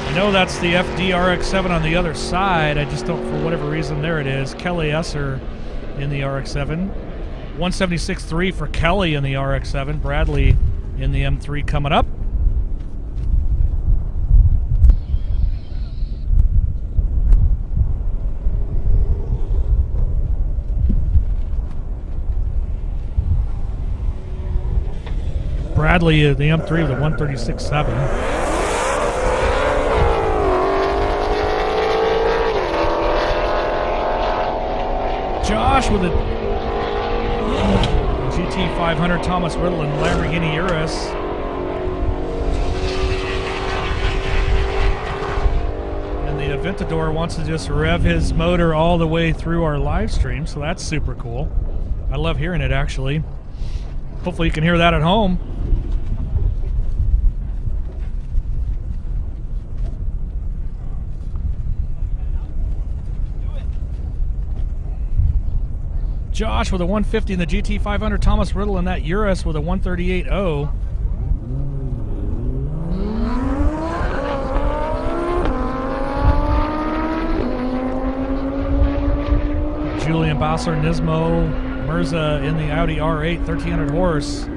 I know that's the FD-RX-7 on the other side. I just don't, for whatever reason, there it is. Kelly Esser in the RX-7. 176.3 for Kelly in the RX-7. Bradley in the M3 coming up. Bradley, the M3 with a 136.7. Josh with a GT500 Thomas Riddle and Lamborghini Urus. And the Aventador wants to just rev his motor all the way through our live stream, so that's super cool. I love hearing it, actually. Hopefully you can hear that at home. Josh with a 150 in the GT500, Thomas Riddle in that Urus with a 138.0. Julian Basler, Nismo, Mirza in the Audi R8, 1300 horse.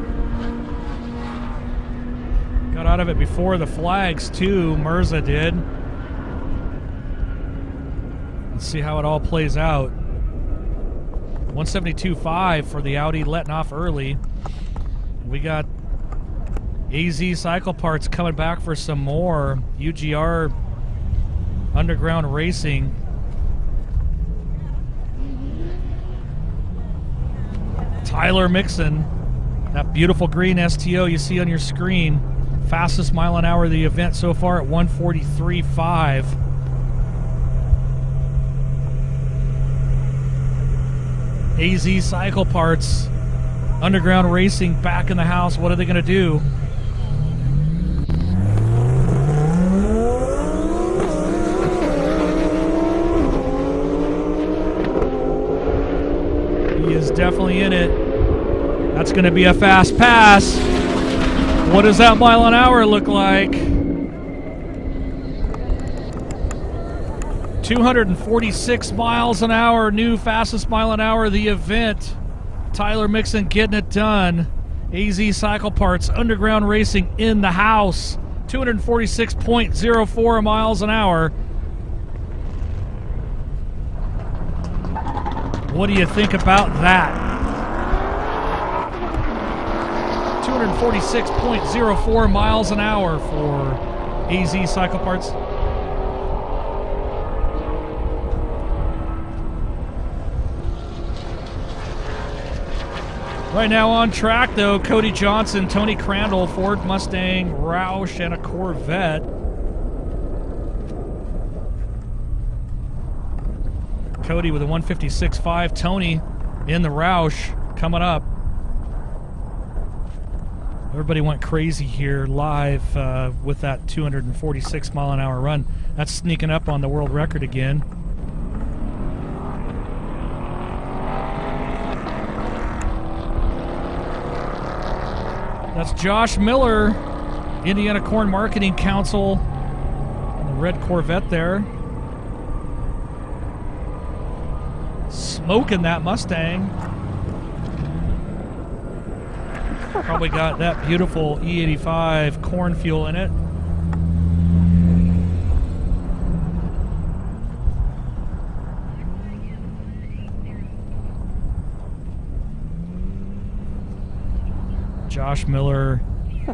Got out of it before the flags too, Mirza did. Let's see how it all plays out. 172.5 for the Audi, letting off early. We got AZ Cycle Parts coming back for some more UGR underground racing. Tyler Mixon, that beautiful green STO you see on your screen. Fastest mile an hour of the event so far at 143.5. AZ Cycle Parts, underground racing back in the house. What are they going to do? He is definitely in it. That's going to be a fast pass. What does that mile an hour look like? 246 miles an hour, new fastest mile an hour of the event. Tyler Mixon getting it done. AZ Cycle Parts, underground racing in the house. 246.04 miles an hour. What do you think about that? 246.04 miles an hour for AZ Cycle Parts. Right now on track, though, Cody Johnson, Tony Crandall, Ford Mustang, Roush, and a Corvette. Cody with a 156.5. Tony in the Roush coming up. Everybody went crazy here live with that 246 mile an hour run. That's sneaking up on the world record again. That's Josh Miller, Indiana Corn Marketing Council, and the red Corvette there. Smoking that Mustang. Probably got that beautiful E85 corn fuel in it. Josh Miller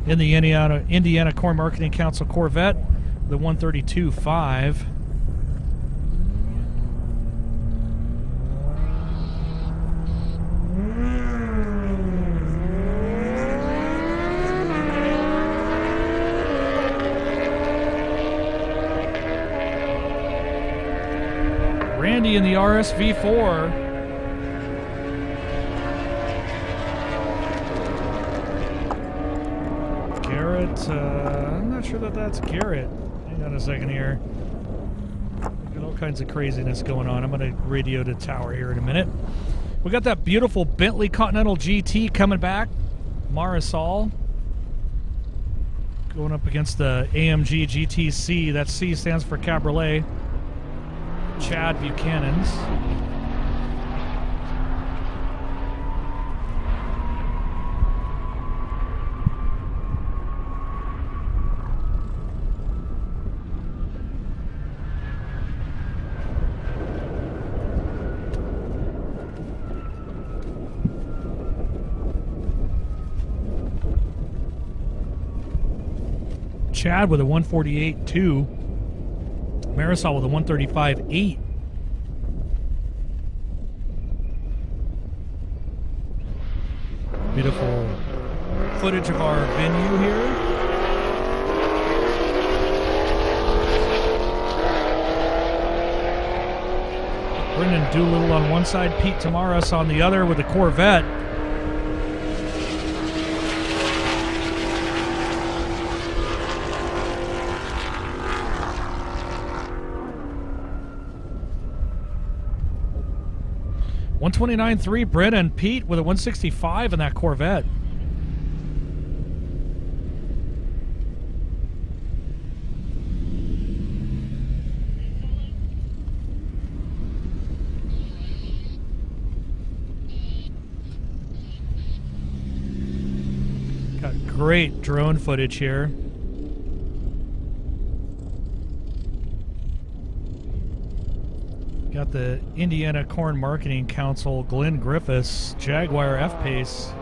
in the Indiana Corn Marketing Council Corvette, the 132.5. Randy in the RSV4. Garrett, I'm not sure that that's Garrett. Hang on a second here. We've got all kinds of craziness going on. I'm going to radio to Tower here in a minute. We got that beautiful Bentley Continental GT coming back. Marisol going up against the AMG GTC. That C stands for Cabriolet. Chad Buchanan's. Chad with a 148.2. Marisol with a 135.8. Beautiful footage of our venue here. Brendan Doolittle on one side, Pete Tamaris on the other with the Corvette. $129.3, Brennan. Pete with a 165 in that Corvette. Got great drone footage here. Got the Indiana Corn Marketing Council, Glenn Griffiths, Jaguar F-Pace.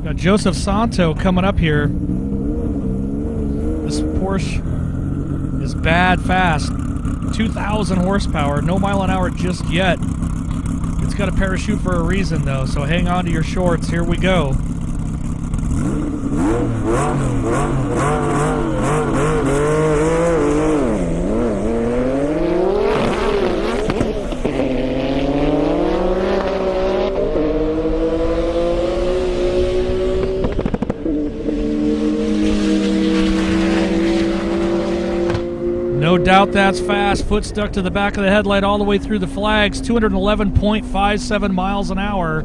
Got Joseph Santo coming up here. This Porsche is bad fast. 2,000 horsepower, no mile an hour just yet. It's got a parachute for a reason though, so hang on to your shorts. Here we go. No doubt that's fast. Foot stuck to the back of the headlight all the way through the flags. 211.57 miles an hour.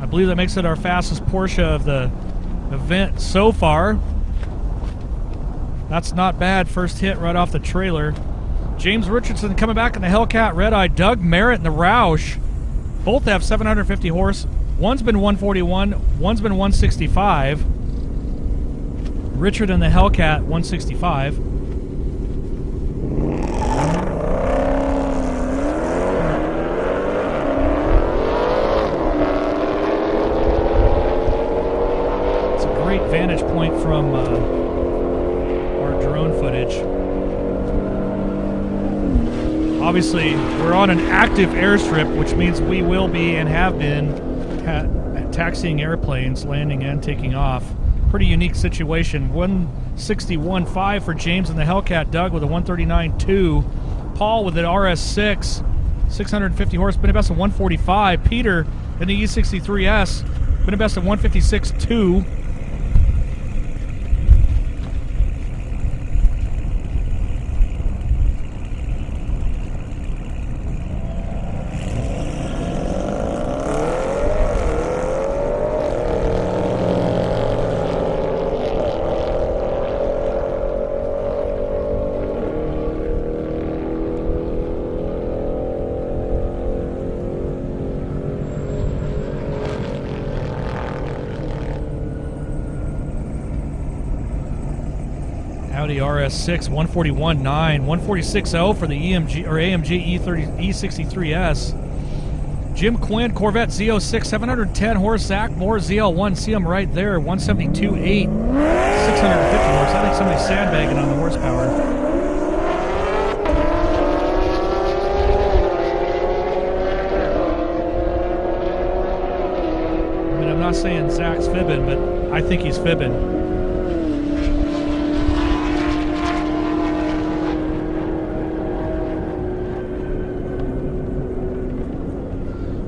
I believe that makes it our fastest Porsche of the event so far. That's not bad. First hit right off the trailer. James Richardson coming back in the Hellcat Red Eye. Doug Merritt in the Roush. Both have 750 horse. One's been 141. One's been 165. Richard in the Hellcat 165. Vantage point from our drone footage. Obviously, we're on an active airstrip, which means we will be and have been taxiing airplanes, landing and taking off. Pretty unique situation. 161.5 for James in the Hellcat. Doug with a 139.2. Paul with an RS6, 650 horse, been a best of 145. Peter in the E63S, been a best of 156.2. Audi RS6 141.9, 146.0 for the AMG E63S. Jim Quinn, Corvette Z06, 710 horse. Zach Moore, ZL1, see him right there, 172.8, 650 horse. I think somebody's sandbagging on the horsepower. I mean, I'm not saying Zach's fibbing, but I think he's fibbing.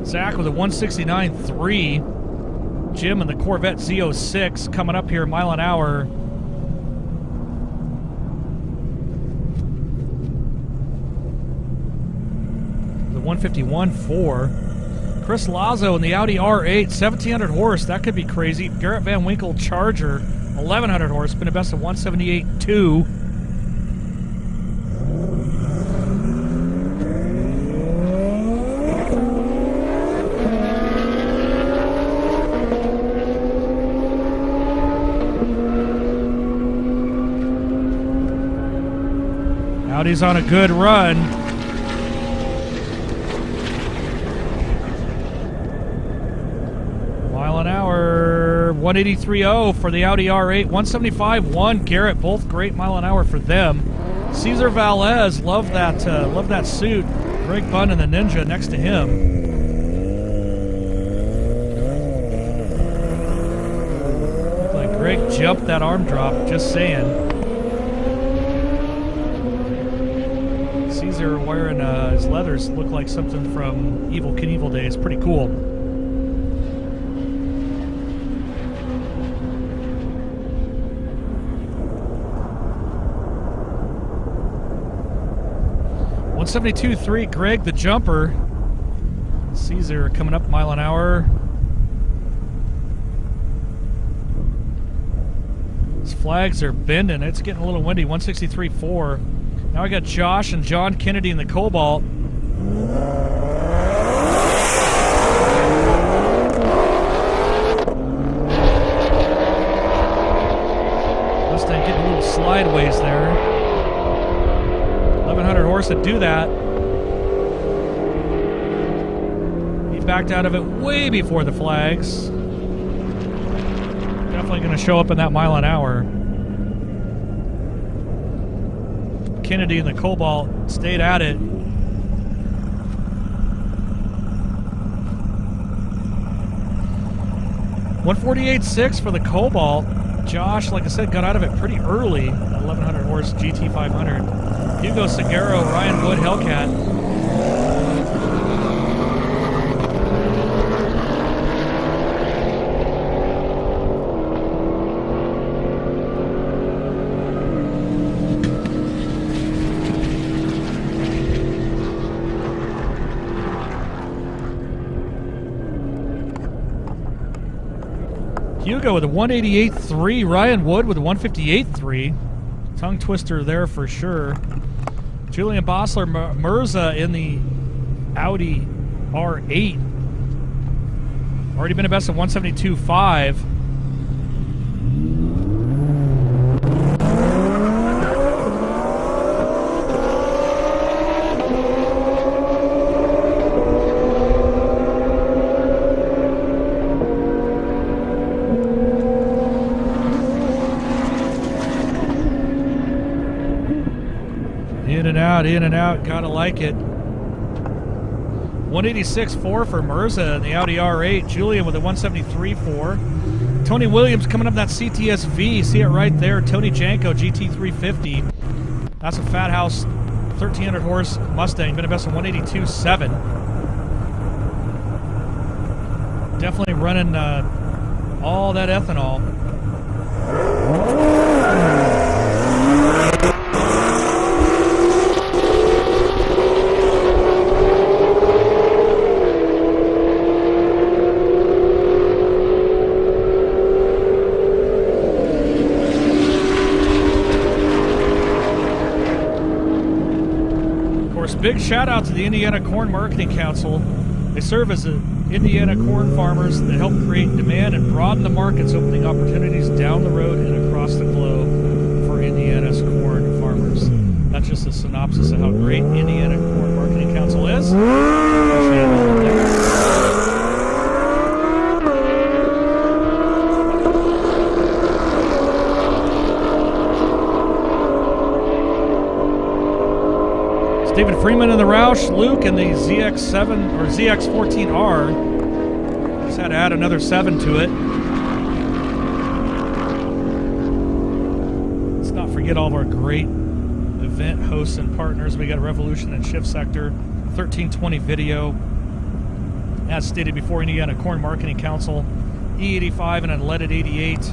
Zach with a 169.3. Jim in the Corvette Z06 coming up here, mile an hour. The 151.4. Chris Lazo in the Audi R8, 1,700 horse. That could be crazy. Garrett Van Winkle Charger, 1,100 horse. Been a best of 178.2. Audi's on a good run. Mile an hour, 183.0 for the Audi R8, 175.1 Garrett, both great mile an hour for them. Cesar Valles, love that suit. Greg Bunn and the Ninja next to him. Looked like Greg jumped that arm drop, just saying. Caesar wearing his leathers look like something from Evil Knievel days. Pretty cool. .172.3 Greg the jumper. Caesar coming up mile an hour. His flags are bending. It's getting a little windy. 163.4. Now we got Josh and John Kennedy in the Cobalt. Mustang getting a little slideways there. 1,100 horse to do that. He backed out of it way before the flags. Definitely going to show up in that mile an hour. Kennedy and the Cobalt stayed at it. .148.6 for the Cobalt. Josh, like I said, got out of it pretty early. 1,100 horse GT 500. Hugo Seguero, Ryan Wood, Hellcat. Hugo with a 188.3. Ryan Wood with a 158.3. Tongue twister there for sure. Julian Bossler, Mirza in the Audi R8. Already been a best of 172.5. In and out, gotta like it. 186.4 for Mirza in the Audi R8. Julian with a 173.4. Tony Williams coming up that CTS-V. See it right there. Tony Janko, GT350. That's a Fat House 1,300 horse Mustang. Been a best of 182.7. Definitely running all that ethanol. Big shout out to the Indiana Corn Marketing Council. They serve as Indiana corn farmers that help create demand and broaden the markets, opening opportunities down the road and across the globe for Indiana's corn farmers. That's just a synopsis of how great Indiana Corn Marketing Council is. Appreciate all of that. It's David Freeman in the Roush, Luke in the ZX7 or ZX14R. Just had to add another 7 to it. Let's not forget all of our great event hosts and partners. We got Revolution and Shift Sector, 1320 Video, as stated before, Indiana Corn Marketing Council, E85 and Unleaded 88,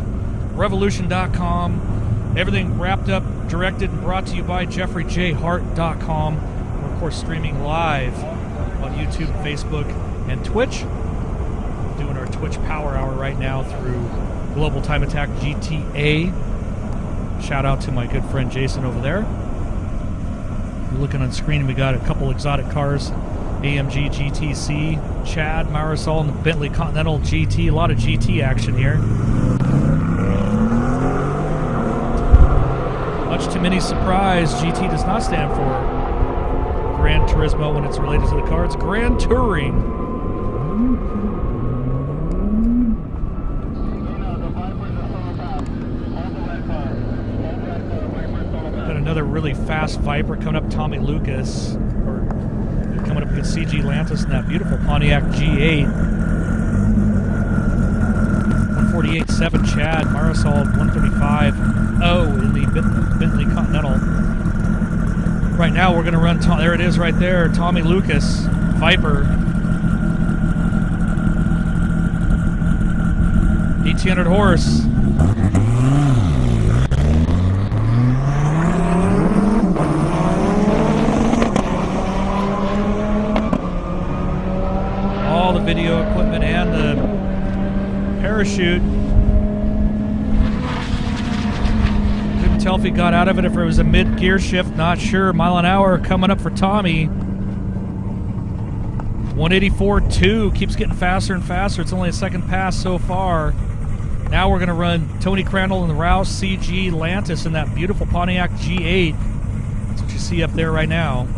Revolution.com, everything wrapped up, directed, and brought to you by JeffreyJHart.com. We're, of course, streaming live on YouTube, Facebook, and Twitch. Doing our Twitch Power Hour right now through Global Time Attack GTA. Shout out to my good friend Jason over there. You're looking on screen, we got a couple exotic cars, AMG GTC, Chad, Marisol, and the Bentley Continental GT. A lot of GT action here. Much to many surprise, GT does not stand for Gran Turismo when it's related to the car. It's Grand Touring. Another really fast Viper coming up, Tommy Lucas, or coming up against CG Lantis in that beautiful Pontiac G8. 148.7 Chad, Marisol 135.0 in the Bentley Continental. Right now we're going to run, there it is right there, Tommy Lucas, Viper. 1,800 horse. The video equipment and the parachute. Couldn't tell if he got out of it, if it was a mid-gear shift, not sure. Mile an hour coming up for Tommy. 184.2, keeps getting faster and faster. It's only a second pass so far. Now we're going to run Tony Crandall in the Rouse CG Lantis in that beautiful Pontiac G8. That's what you see up there right now.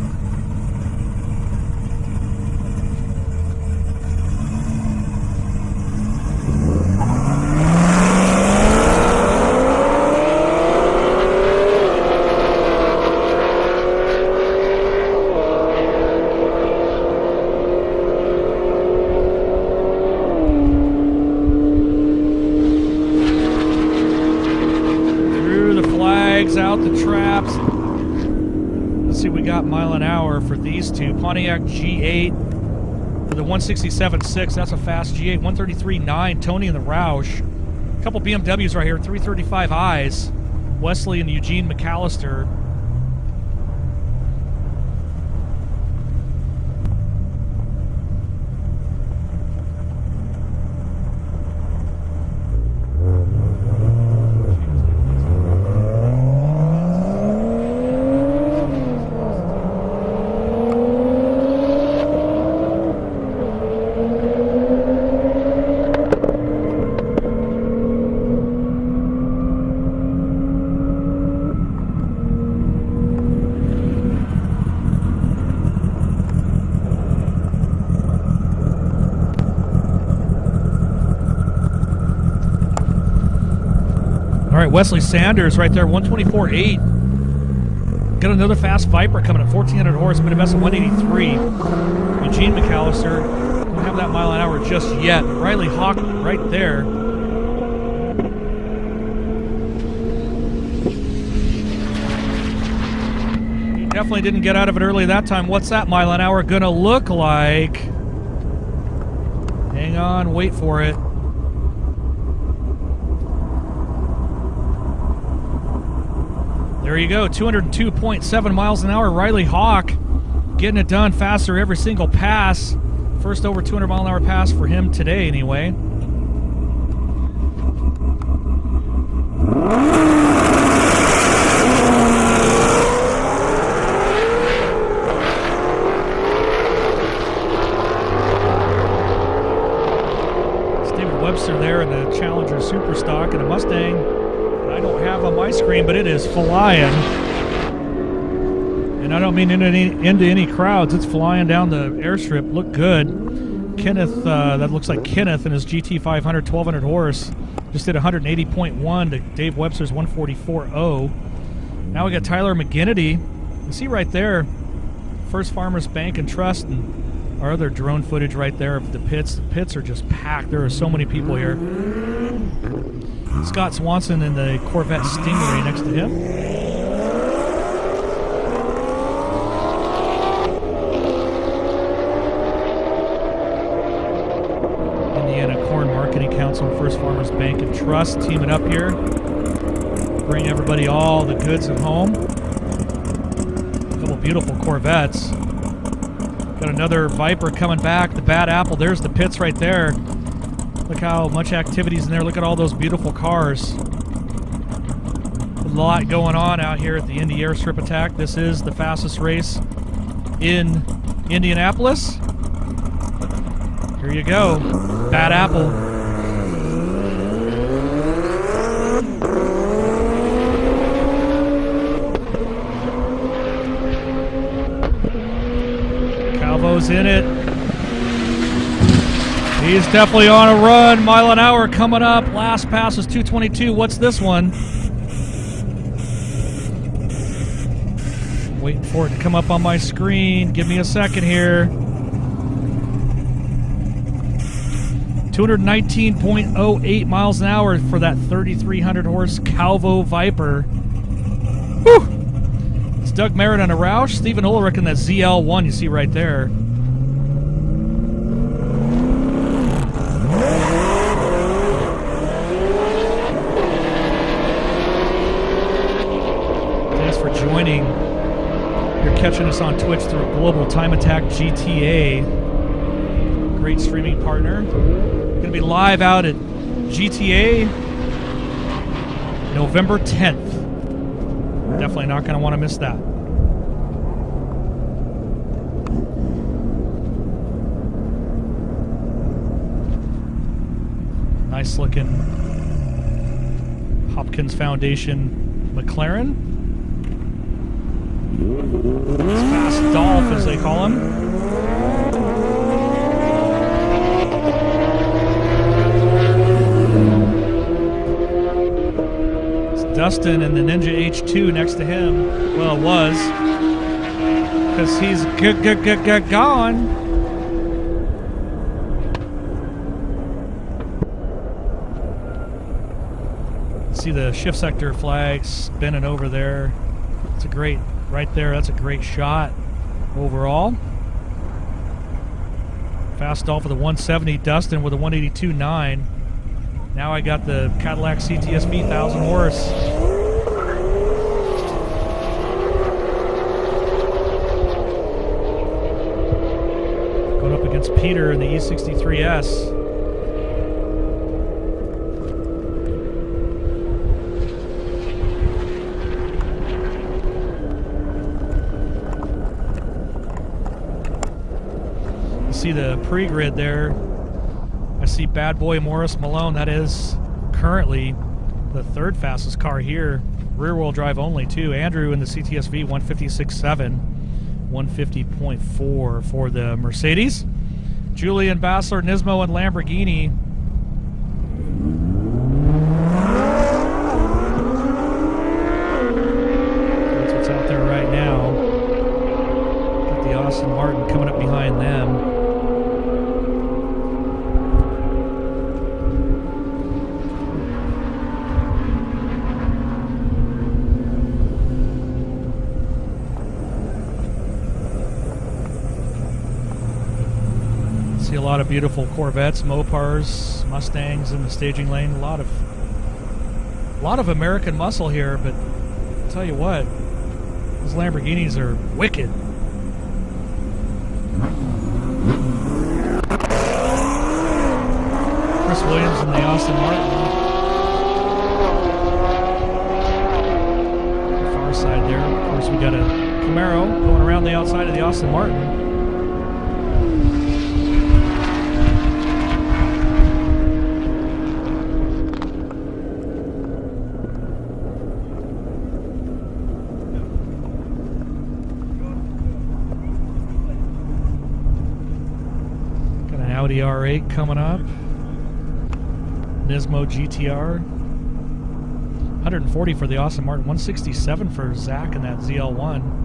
Out the traps. Let's see, we got mile an hour for these two. Pontiac G8 for the 167.6. That's a fast G8. 133.9. Tony in the Roush. A couple BMWs right here. 335i's. Wesley and Eugene McAllister. All right, Wesley Sanders right there, 124.8. Got another fast Viper coming at 1,400 horse, but best at 183. Eugene McAllister, don't have that mile an hour just yet. Riley Hawk right there. He definitely didn't get out of it early that time. What's that mile an hour gonna look like? Hang on, wait for it. There you go, 202.7 miles an hour. Riley Hawk getting it done faster every single pass. First over 200 mile an hour pass for him today anyway. It's David Webster there in the Challenger Super Stock and a Mustang. I don't have on my screen, but it is flying. And I don't mean into any crowds. It's flying down the airstrip. Look good. Kenneth, that looks like Kenneth and his GT 500, 1200 horse. Just did 180.1 to Dave Webster's 144.0. Now we got Tyler McGinnity. You see right there, First Farmers Bank and Trust, and our other drone footage right there of the pits. The pits are just packed. There are so many people here. Scott Swanson in the Corvette Stingray next to him. Indiana Corn Marketing Council and First Farmers Bank and Trust teaming up here. Bring everybody all the goods at home. A couple beautiful Corvettes. Got another Viper coming back. The Bad Apple. There's the pits right there. Look how much activity's in there. Look at all those beautiful cars. A lot going on out here at the Indy Airstrip Attack. This is the fastest race in Indianapolis. Here you go. Bad Apple. Calvo's in it. He's definitely on a run. Mile an hour coming up. Last pass is 2:22. What's this one? Waiting for it to come up on my screen. Give me a second here. 219.08 miles an hour for that 3,300 horse Calvo Viper. Whew. It's Doug Merritt on a Roush. Stephen Ulrich in that ZL1 you see right there. Joining. You're catching us on Twitch through Global Time Attack GTA. Great streaming partner. Going to be live out at GTA November 10th. Definitely not going to want to miss that. Nice looking Hopkins Foundation McLaren. It's Fast Dolph, as they call him. It's Dustin and the Ninja H2 next to him. Well, it was. Because he's gone. See the shift sector flag spinning over there. It's a great... Right there, that's a great shot overall. Fast Dolph with a 170, Dustin with a 182.9. Now I got the Cadillac CTSV 1000 horse. Going up against Peter in the E63S. See the pre-grid there. I see Bad Boy Morris Malone. That is currently the third fastest car here. Rear-wheel drive only, too. Andrew in the CTSV 156.7, 150.4 for the Mercedes. Julian Bassler, Nismo, and Lamborghini. That's what's out there right now. Got the Aston Martin coming up behind them. See a lot of beautiful Corvettes, Mopars, Mustangs in the staging lane. A lot of American muscle here, but I'll tell you what, those Lamborghinis are wicked. Chris Williams in the Aston Martin. The far side there. Of course, we got a Camaro going around the outside of the Aston Martin. Audi R8 coming up. Nismo GTR. 140 for the Aston Martin. 167 for Zach in that ZL1.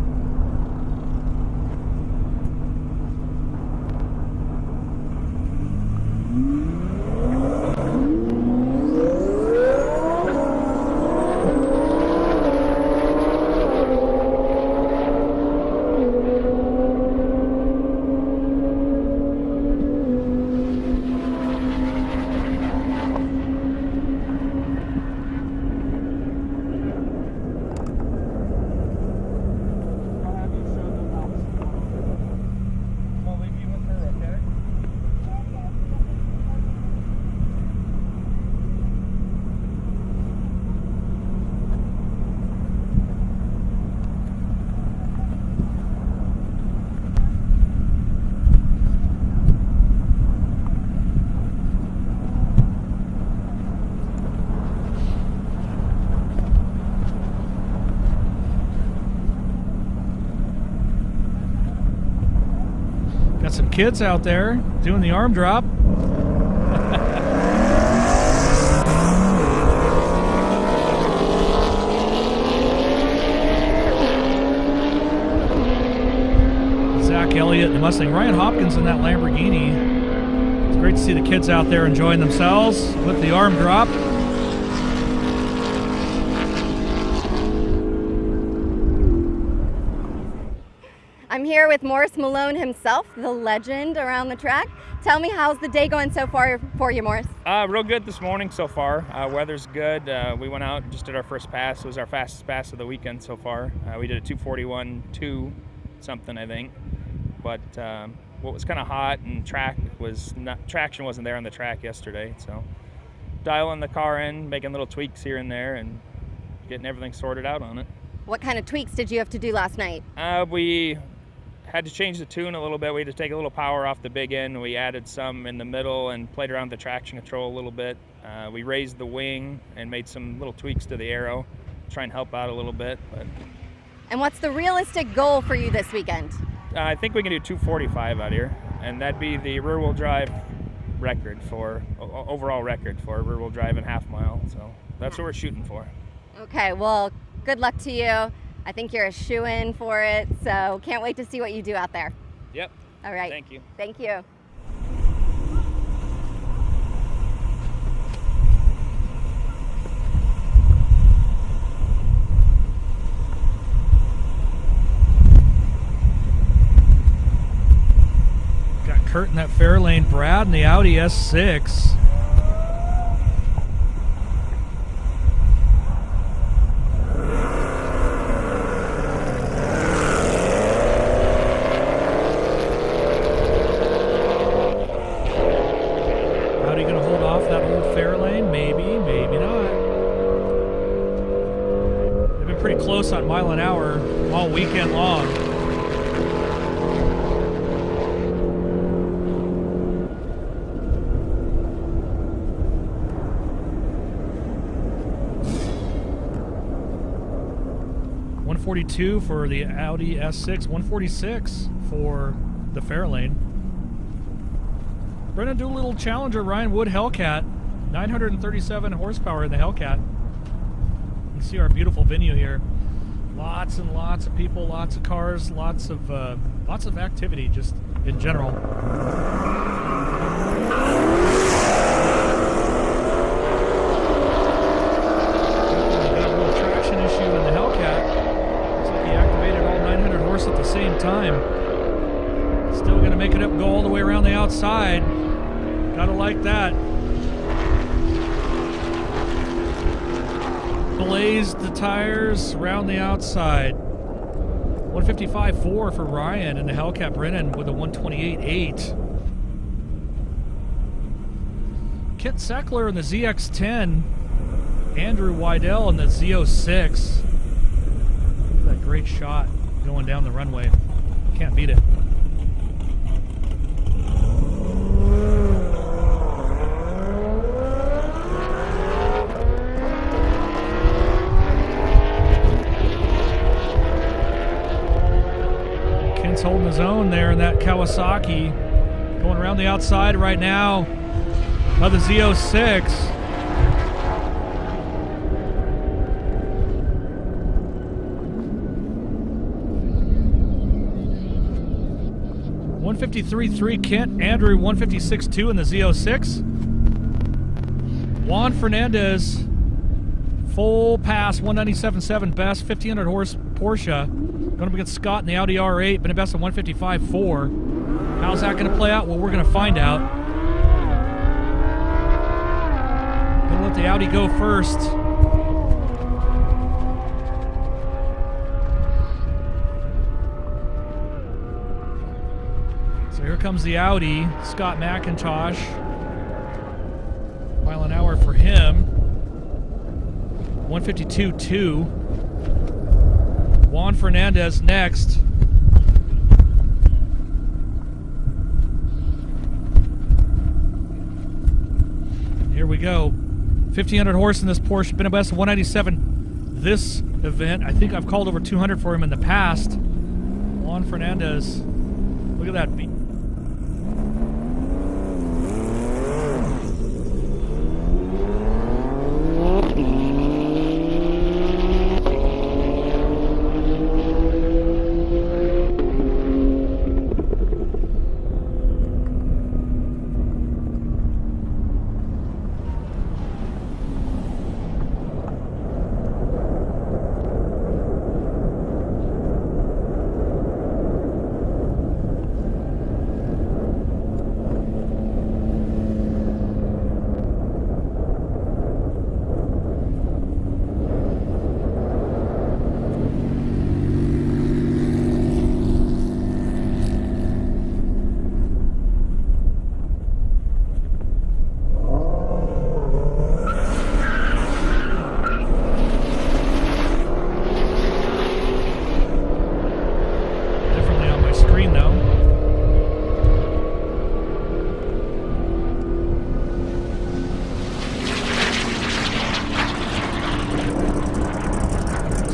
Got some kids out there doing the arm drop. Zach Elliott in the Mustang. Ryan Hopkins in that Lamborghini. It's great to see the kids out there enjoying themselves with the arm drop. I'm here with Morris Malone himself, the legend around the track. Tell me, how's the day going so far for you, Morris? Real good this morning so far. Weather's good. We went out and just did our first pass. It was our fastest pass of the weekend so far. We did a 2:41.2 something, I think. But what was kind of hot and traction wasn't there on the track yesterday. So dialing the car in, making little tweaks here and there, and getting everything sorted out on it. What kind of tweaks did you have to do last night? We had to change the tune a little bit. We had to take a little power off the big end. We added some in the middle and played around with the traction control a little bit. We raised the wing and made some little tweaks to the aero, try and help out a little bit. And what's the realistic goal for you this weekend? I think we can do 245 out here, and that'd be the rear-wheel drive record overall record for rear-wheel drive and half mile. So that's what we're shooting for. Okay, well, good luck to you. I think you're a shoo-in for it, so can't wait to see what you do out there. Yep. All right. Thank you. Thank you. Got Kurt in that Fairlane, Brad in the Audi S6. On mile an hour all weekend long. $142 for the Audi S6, $146 for the Fairlane. Brennan, do a little Challenger Ryan Wood Hellcat, 937 horsepower in the Hellcat. You can see our beautiful venue here. Lots and lots of people, lots of cars, lots of activity just in general. Got a little traction issue in the Hellcat. Looks like he activated all 900 horse at the same time. Still going to make it up, go all the way around the outside. Gotta like that. Blazed the tires around the outside. 155.4 for Ryan in the Hellcat. Brennan with a 128.8. Kent Seckler in the ZX10. Andrew Wydell in the Z06. Look at that great shot going down the runway. Can't beat it. Holding his own there in that Kawasaki. Going around the outside right now of the Z06. .153.3 Kent, Andrew 156.2 in the Z06. Juan Fernandez, full pass, 197.7 best, 1500 horse Porsche. Going up against Scott in the Audi R8, been a best of 155.4. How's that going to play out? Well, we're going to find out. Going to let the Audi go first. So here comes the Audi. Scott McIntosh. Mile an hour for him. 152.2. Juan Fernandez next. Here we go. 1,500 horse in this Porsche. Been a best of 197 this event. I think I've called over 200 for him in the past. Juan Fernandez. Look at that beat.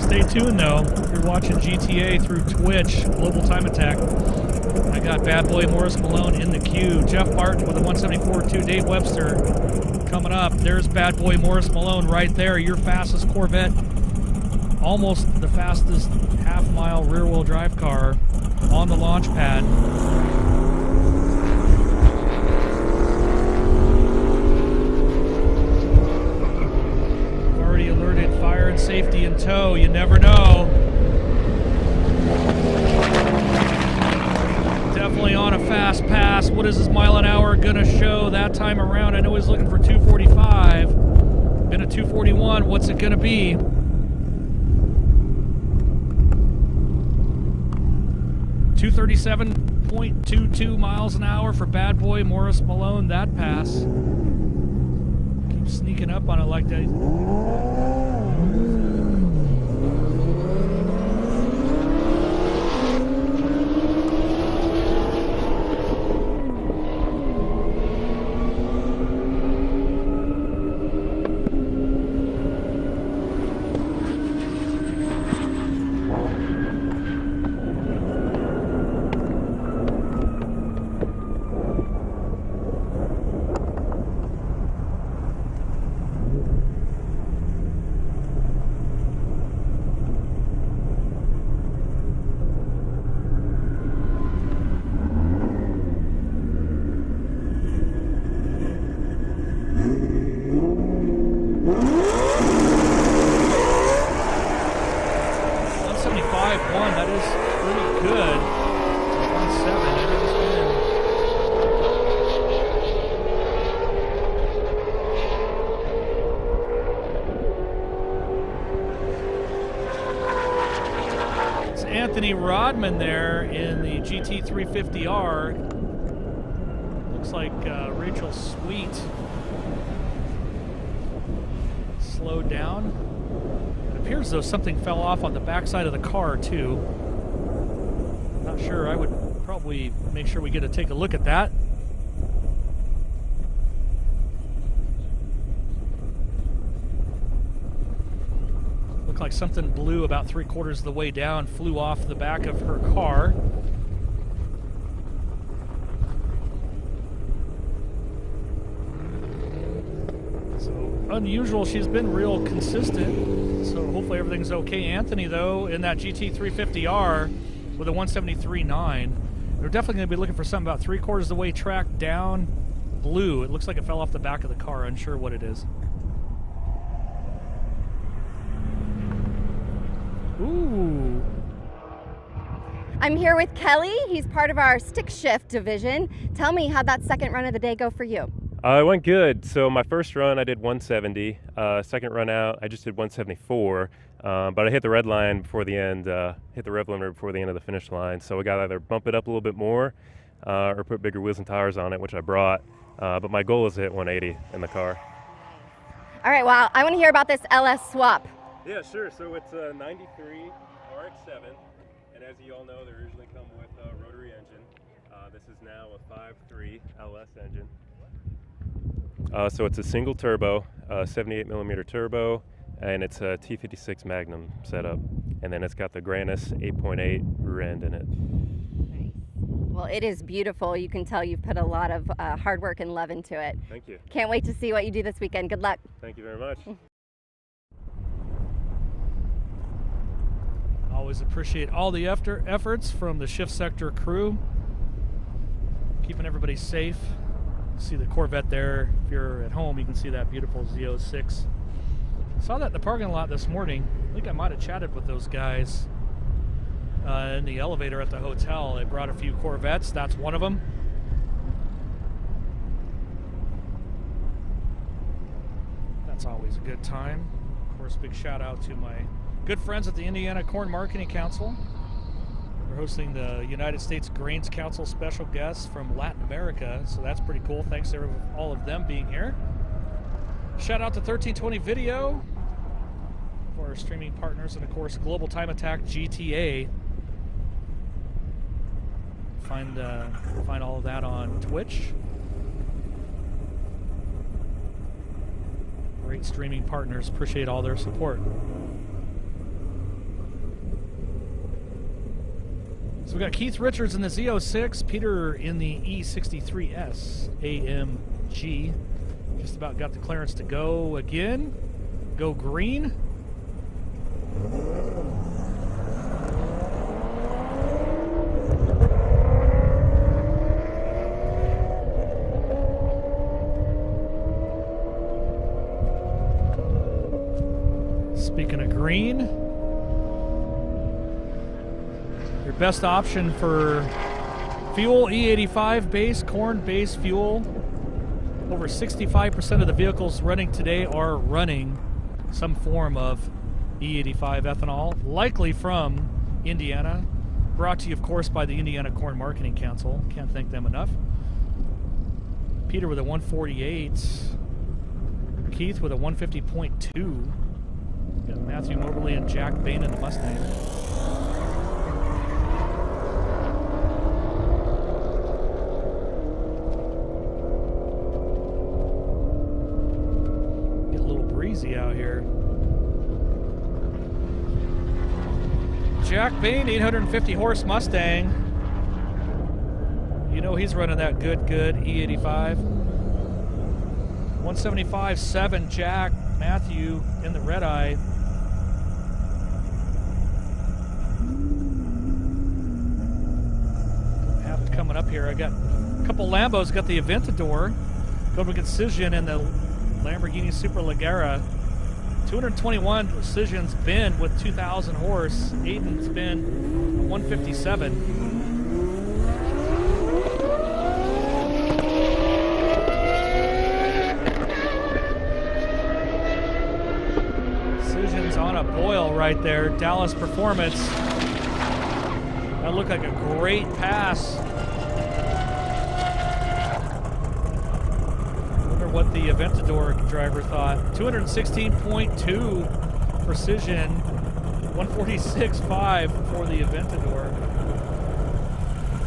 Stay tuned though, if you're watching GTA through Twitch, Global Time Attack. I got Bad Boy Morris Malone in the queue. Jeff Barton with a 174.2. Dave Webster coming up. There's Bad Boy Morris Malone right there, your fastest Corvette. Almost the fastest half-mile rear-wheel drive car on the launch pad. Already alerted fire and safety in tow. You never know. Definitely on a fast pass. What is his mile an hour gonna show that time around? I know he's looking for 245. Been a 241. What's it gonna be? .237.22 miles an hour for Bad Boy Morris Malone. That pass. Keep sneaking up on it like that. That is pretty good. 1.7. It's Anthony Rodman there in the GT350R. Looks like Rachel Sweet slowed down. It appears as though something fell off on the backside of the car too. Not sure. I would probably make sure we get to take a look at that. Looked like something blew about 3/4 of the way down, flew off the back of her car. unusual. She's been real consistent, so hopefully everything's okay. Anthony, though, in that GT350R with a 173.9. They're definitely going to be looking for something about 3/4 of the way track down. Blue. It looks like it fell off the back of the car. Unsure what it is. Ooh. I'm here with Kelly. He's part of our stick shift division. Tell me, how'd that second run of the day go for you? It went good. So my first run I did 170. Second run out I just did 174. But I hit the red line before the end, hit the rev limiter before the end of the finish line. So we got to either bump it up a little bit more or put bigger wheels and tires on it, which I brought. But my goal is to hit 180 in the car. All right, well, I want to hear about this LS swap. Yeah, sure. So it's a 93 RX-7. And as you all know, they usually come with a rotary engine. This is now a 5.3 LS engine. So it's a single turbo, 78 millimeter turbo, and it's a T56 Magnum setup. And then it's got the Granus 8.8 rear end in it. Nice. Well, it is beautiful. You can tell you've put a lot of hard work and love into it. Thank you. Can't wait to see what you do this weekend. Good luck. Thank you very much. Always appreciate all the efforts from the shift sector crew, keeping everybody safe. See the Corvette there. If you're at home, you can see that beautiful Z06. Saw that in the parking lot this morning. I think I might have chatted with those guys in the elevator at the hotel. They brought a few Corvettes. That's one of them. That's always a good time. Of course, big shout out to my good friends at the Indiana Corn Marketing Council. We're hosting the United States Grains Council special guests from Latin America, so that's pretty cool. Thanks to all of them being here. Shout out to 1320 Video for our streaming partners, and of course Global Time Attack GTA. Find all of that on Twitch. Great streaming partners. Appreciate all their support. So we got Keith Richards in the Z06, Peter in the E63S AMG. Just about got the clearance to go again. Go green. Speaking of green, your best option for fuel, E85 base, corn base fuel. Over 65% of the vehicles running today are running some form of E85 ethanol, likely from Indiana. Brought to you, of course, by the Indiana Corn Marketing Council. Can't thank them enough. Peter with a 148. Keith with a 150.2. Got Matthew Moberly and Jack Bain in the Mustang. Get a little breezy out here. Jack Bain, 850 horse Mustang. You know he's running that good E85. 175.7 Jack, Matthew in the red eye. Have it coming up here. I got a couple Lambos, got the Aventador. Go to Cision and the Lamborghini Superleggera. 221 Cision's been with 2,000 horse. Aiden's been 157. On a boil right there. Dallas Performance. That looked like a great pass. Wonder what the Aventador driver thought. 216.2 precision. 146.5 for the Aventador.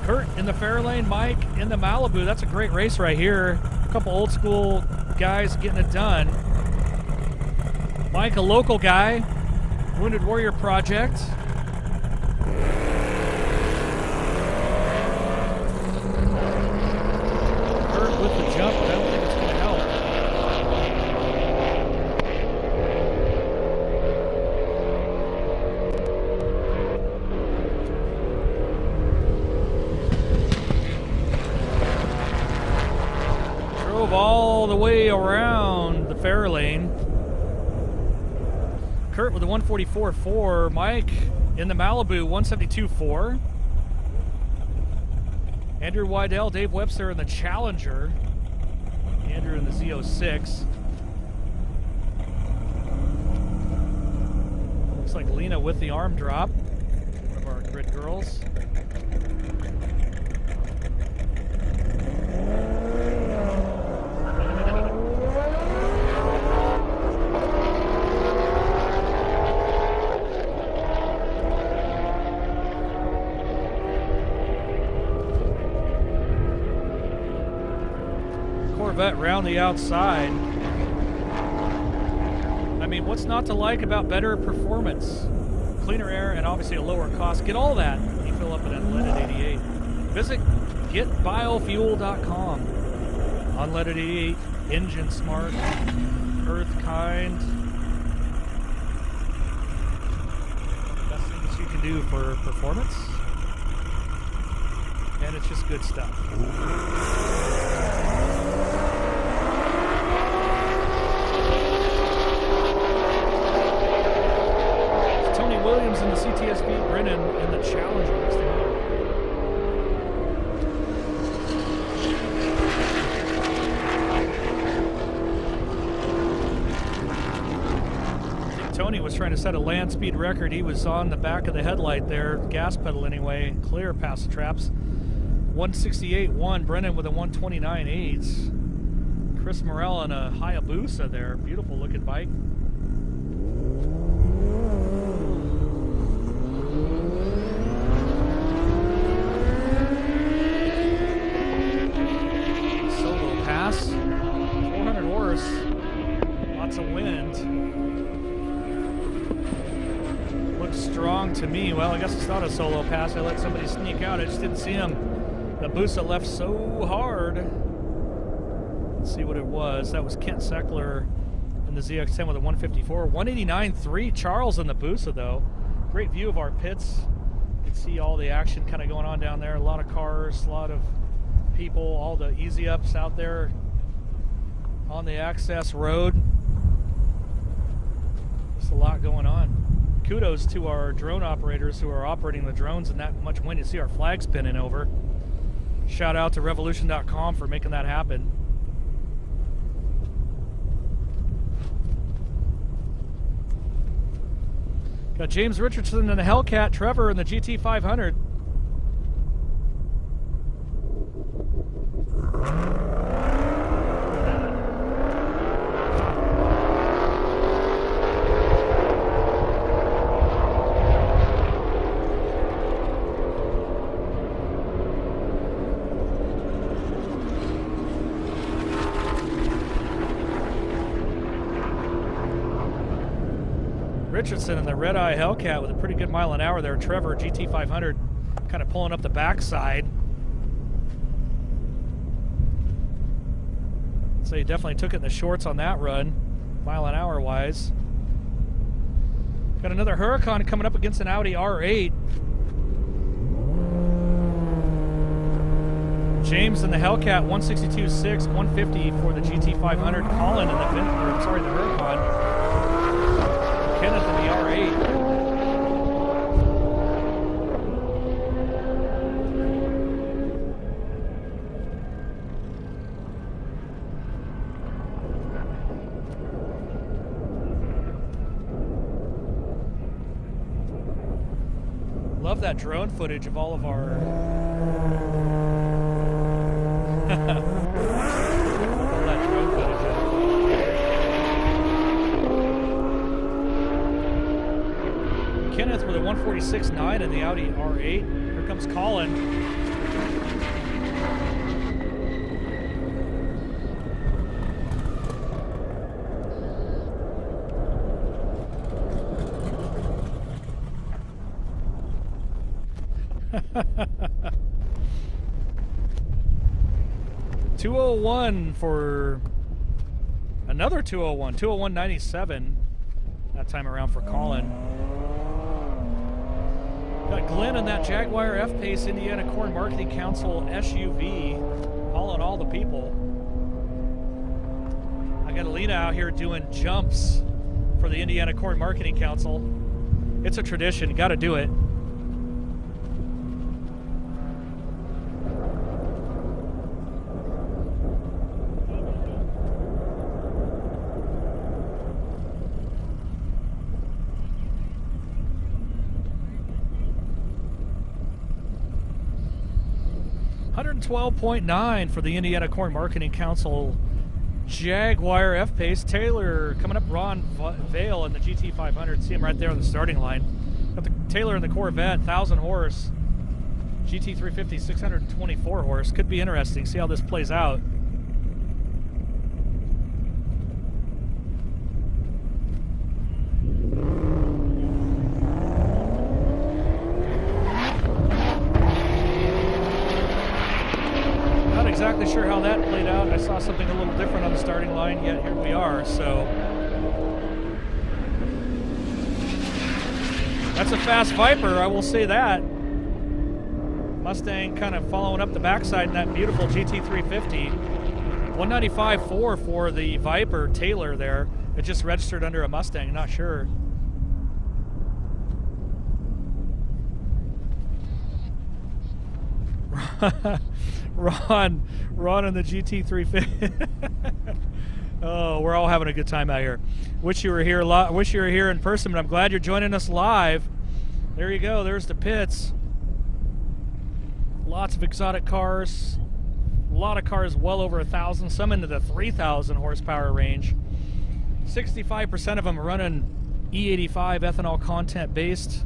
Kurt in the Fairlane, Mike in the Malibu. That's a great race right here. A couple old school guys getting it done. Mike, a local guy, Wounded Warrior Project. Kurt with the jump, but I don't think it's going to help. around the fair lane. Kurt with a 144.4. Mike in the Malibu 172.4. Andrew Wydell, Dave Webster in the Challenger. Andrew in the Z06. Looks like Lena with the arm drop. One of our grid girls. Corvette round the outside. I mean, what's not to like about better performance? Cleaner air and obviously a lower cost. Get all that when you fill up at Unleaded 88. Visit getbiofuel.com. Unleaded 88, engine smart, earth kind. Best things you can do for performance. And it's just good stuff. Williams in the CTSV, Brennan in the Challenger. I think Tony was trying to set a land speed record. He was on the back of the headlight there, gas pedal anyway, clear past the traps. 168.1, Brennan with a 129.8. Chris Morell in a Hayabusa there, beautiful looking bike. Pass, 400 horse, lots of wind. Looks strong to me. Well, I guess it's not a solo pass. I let somebody sneak out. I just didn't see him. The Busa left so hard. Let's see what it was. That was Kent Seckler in the ZX10 with a 154. 189.3. Charles in the Busa, though. Great view of our pits. You can see all the action kind of going on down there. A lot of cars, a lot of people, all the easy ups out there on the access road. Just a lot going on. Kudos to our drone operators who are operating the drones in that much wind. You see our flag spinning over. Shout out to revolution.com for making that happen. Got James Richardson in the Hellcat, Trevor in the GT500. Richardson in the Red Eye Hellcat with a pretty good mile an hour there. Trevor, GT500, kind of pulling up the backside. So he definitely took it in the shorts on that run, mile an hour wise. Got another Huracan coming up against an Audi R8. James in the Hellcat, 162.6, 150 for the GT500. Colin in the the Huracan. Kenneth in the R8. Love that drone footage of all of our all that drone footage. Kenneth with a 146.9 in the Audi R8. Here comes Colin. .201 for another 201. 201.97 that time around for Colin. Got Glenn in that Jaguar F-Pace Indiana Corn Marketing Council SUV, hauling all the people. I got Alina out here doing jumps for the Indiana Corn Marketing Council. It's a tradition, got to do it. $112.9 for the Indiana Corn Marketing Council Jaguar F-Pace. Taylor coming up, Ron Vale in the GT500. See him right there on the starting line. Got the Taylor in the Corvette, 1,000 horse. GT350, 624 horse. Could be interesting. See how this plays out. Not exactly sure how that played out. I saw something a little different on the starting line, yet here we are. So that's a fast Viper, I will say that. Mustang kind of following up the backside in that beautiful GT350. 195.4 for the Viper Taylor there. It just registered under a Mustang, not sure. Ron in the GT350. Oh, we're all having a good time out here. Wish you were here in person, but I'm glad you're joining us live. There you go. There's the pits. Lots of exotic cars. A lot of cars well over 1,000. Some into the 3,000 horsepower range. 65% of them running E85 ethanol content based.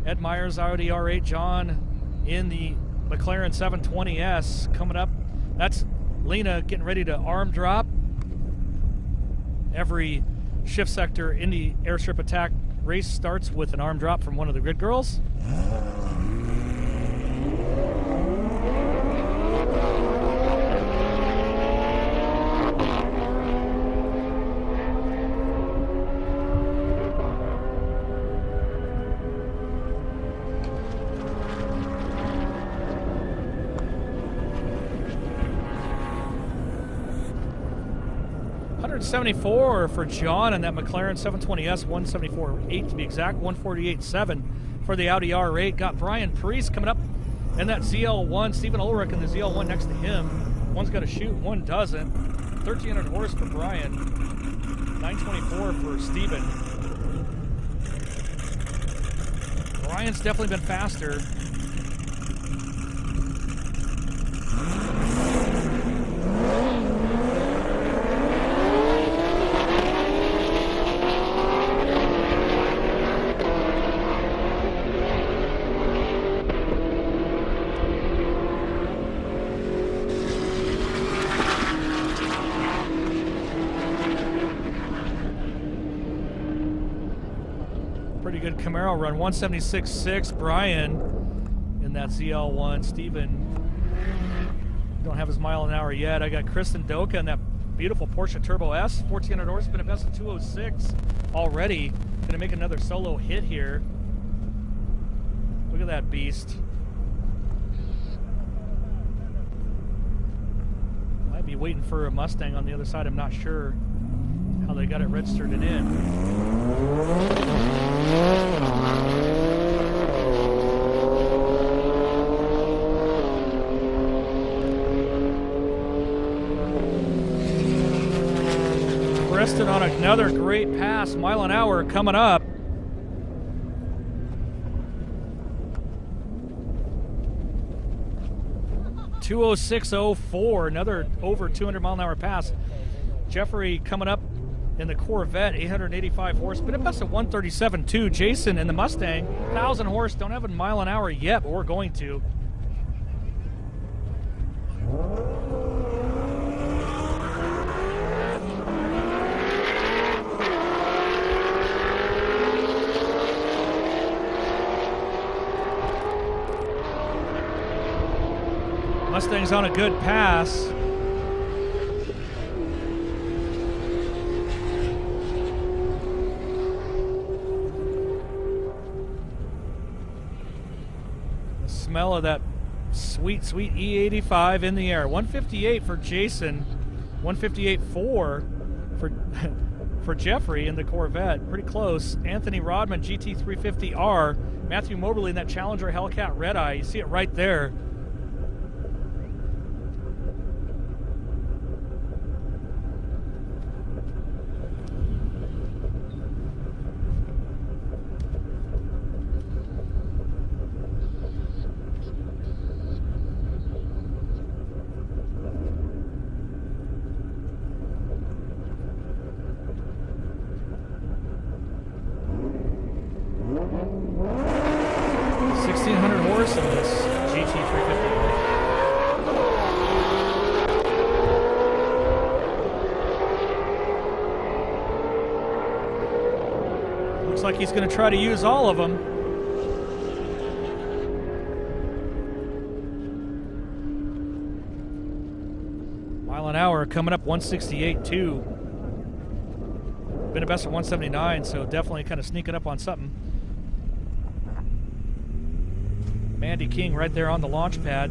Ed Myers, Audi R8, John in the McLaren 720S coming up. That's Lena getting ready to arm drop. Every shift sector Indy Airstrip attack race starts with an arm drop from one of the grid girls. $174 for John and that McLaren 720S, 174.8 to be exact, 148.7 for the Audi R8. Got Brian Priest coming up and that ZL1, Stephen Ulrich and the ZL1 next to him. One's got to shoot, one doesn't. 1,300 horse for Brian, 924 for Stephen. Brian's definitely been faster. Pretty good Camaro run, 176.6. Brian in that ZL1. Steven don't have his mile an hour yet. I got Kristen Doka in that beautiful Porsche Turbo S, 1,400 horse, been a best of 206 already. Gonna make another solo hit here. Look at that beast. Might be waiting for a Mustang on the other side. I'm not sure how they got it registered and in. Preston on another great pass, mile an hour coming up. .206.04, another over 200 mile an hour pass. Jeffrey coming up in the Corvette, 885 horse, but it best at 137.2. Jason in the Mustang, 1,000 horse, don't have a mile an hour yet, but we're going to. Mustang's on a good pass. The smell of that sweet, sweet E85 in the air. 158 for Jason, 158.4 for for Jeffrey in the Corvette. Pretty close. Anthony Rodman, GT350R. Matthew Moberly in that Challenger Hellcat Red Eye. You see it right there. In this GT350. Looks like he's going to try to use all of them. Mile an hour coming up 168.2. Been a best of 179, so definitely kind of sneaking up on something. Andy King right there on the launch pad.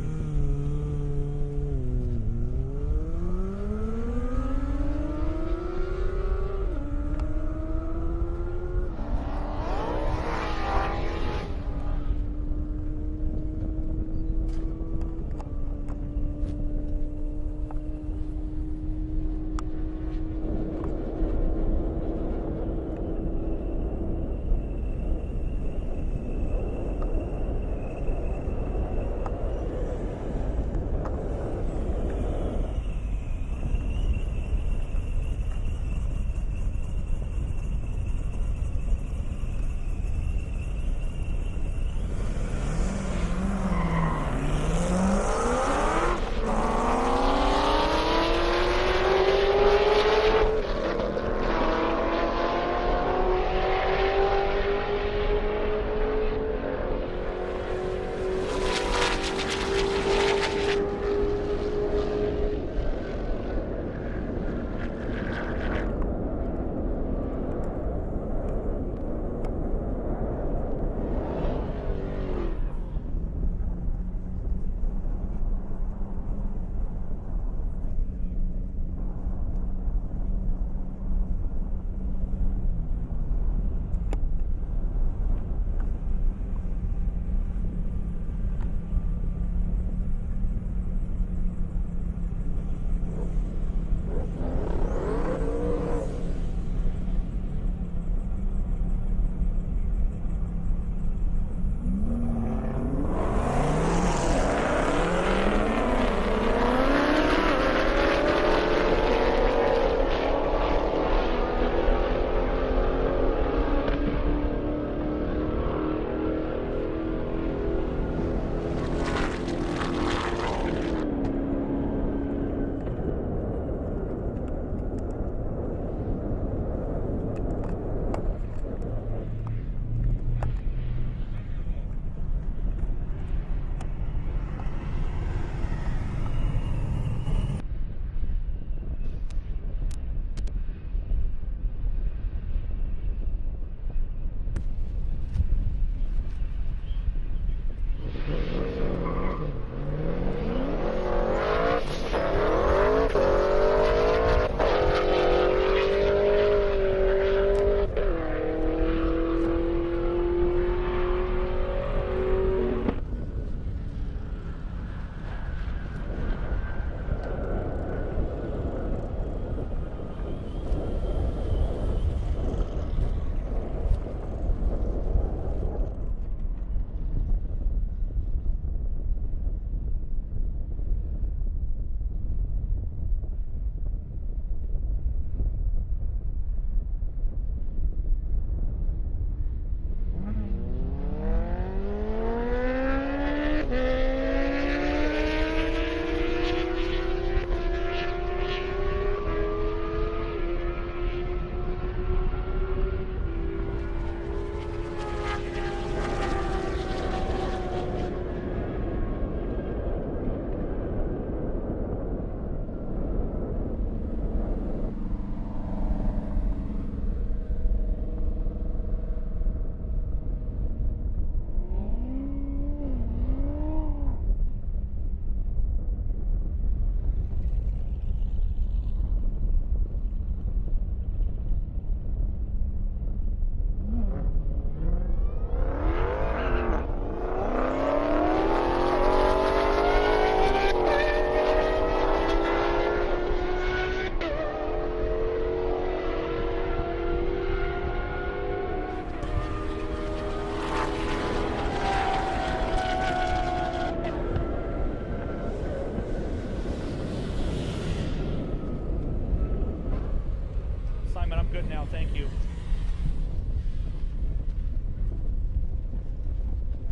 Thank you.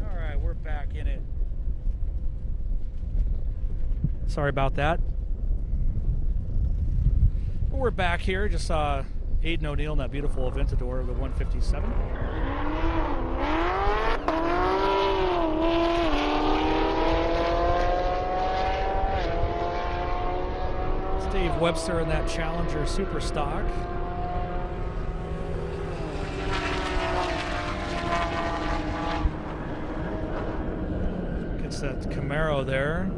All right, we're back in it. Sorry about that. We're back here. Just saw Aiden O'Neill in that beautiful Aventador of the 157. Dave Webster in that Challenger Super Stock. Gets that Camaro there.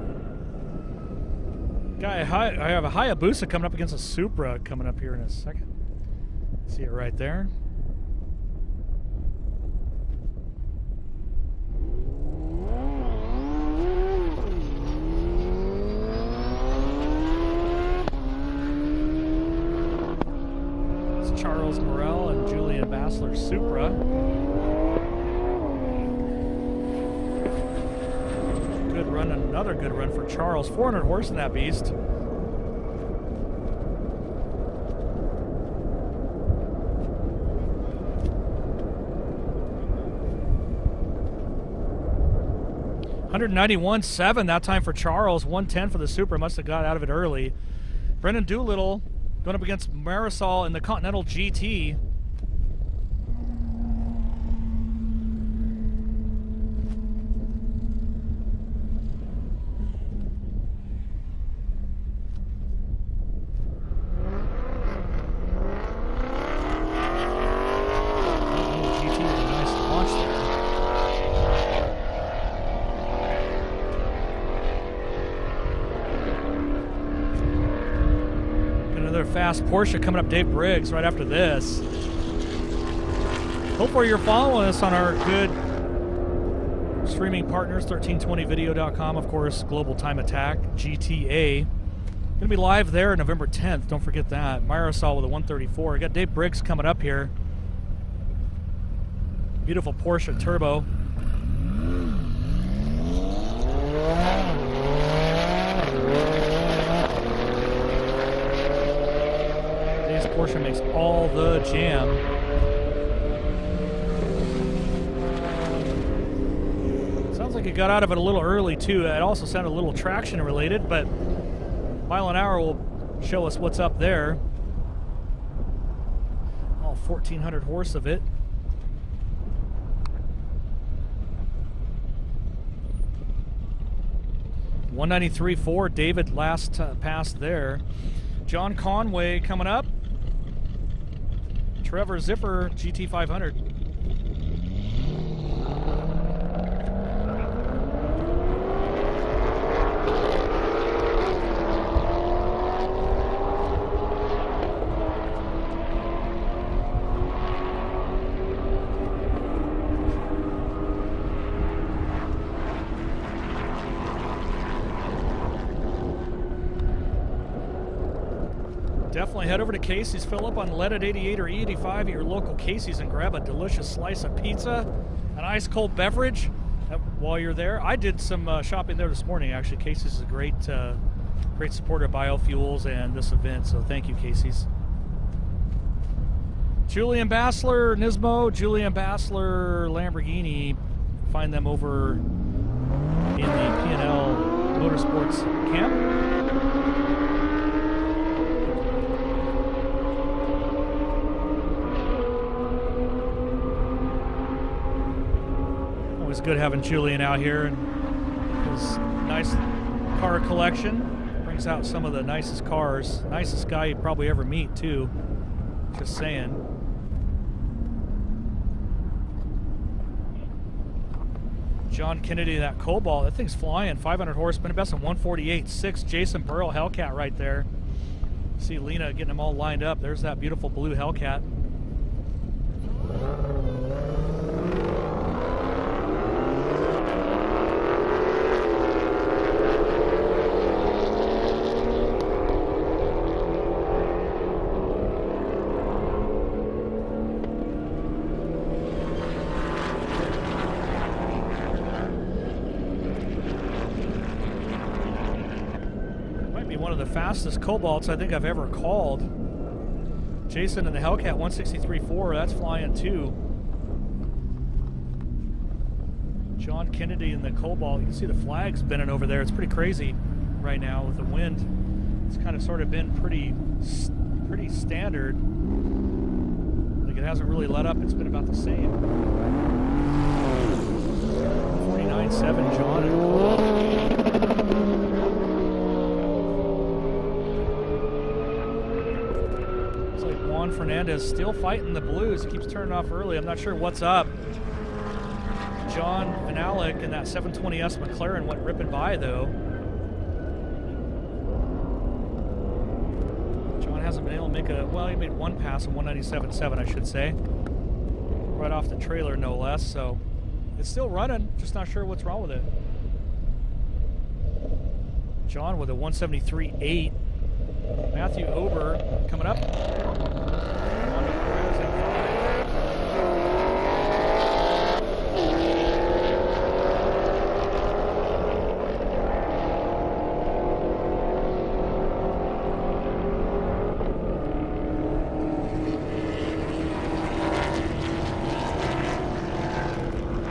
I have a Hayabusa coming up against a Supra coming up here in a second. See it right there. Charles Morrell and Julian Bassler Supra. Good run, another good run for Charles. 400 horse in that beast. $191.7 that time for Charles. 110 for the Supra. Must have got out of it early. Brendan Doolittle going up against Marisol in the Continental GT. GT with a nice launch there. Another fast Porsche coming up, Dave Briggs, right after this. Hopefully you're following us on our good streaming partners, 1320video.com, of course, Global Time Attack, GTA. Going to be live there November 10th, don't forget that. Marisol with a 134. We got Dave Briggs coming up here. Beautiful Porsche Turbo. Porsche makes all the jam. Sounds like it got out of it a little early too. It also sounded a little traction related, but mile an hour will show us what's up there. All 1,400 horse of it. $193.4. David last pass there. John Conway coming up. Trevor Zipper, GT500. Definitely head over to Casey's, fill up on lead at 88 or E85 at your local Casey's and grab a delicious slice of pizza, an ice cold beverage while you're there. I did some shopping there this morning, actually. Casey's is a great supporter of biofuels and this event, so thank you, Casey's. Julian Bassler, Nismo, Julian Bassler, Lamborghini. Find them over in the P&L Motorsports camp. Always good having Julian out here and his nice car collection. Brings out some of the nicest cars. Nicest guy you'd probably ever meet, too. Just saying. John Kennedy, that Cobalt, that thing's flying. 500 horse, been best in 148.6. Jason Burrow Hellcat right there. See Lena getting them all lined up. There's that beautiful blue Hellcat. One of the fastest Cobalts I think I've ever called. Jason and the Hellcat 163.4, that's flying too. John Kennedy in the Cobalt. You can see the flags bending over there. It's pretty crazy right now with the wind. It's kind of sort of been pretty standard. Like it hasn't really let up. It's been about the same. 49.7 John and looks like Juan Fernandez still fighting the blues. He keeps turning off early. I'm not sure what's up. John and Alec in that 720S McLaren went ripping by though. John hasn't been able to make he made one pass on 197.7, I should say. Right off the trailer, no less, so it's still running, just not sure what's wrong with it. John with a 173.8. Matthew Ober coming up.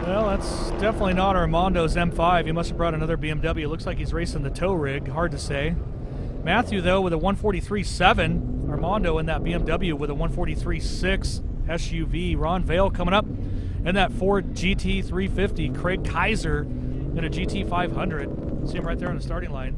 Well, that's definitely not Armando's M5. He must have brought another BMW. Looks like he's racing the tow rig. Hard to say. Matthew, though, with a 143.7. Armando in that BMW with a 143.6 SUV. Ron Vale coming up in that Ford GT350. Craig Kaiser in a GT500. See him right there on the starting line.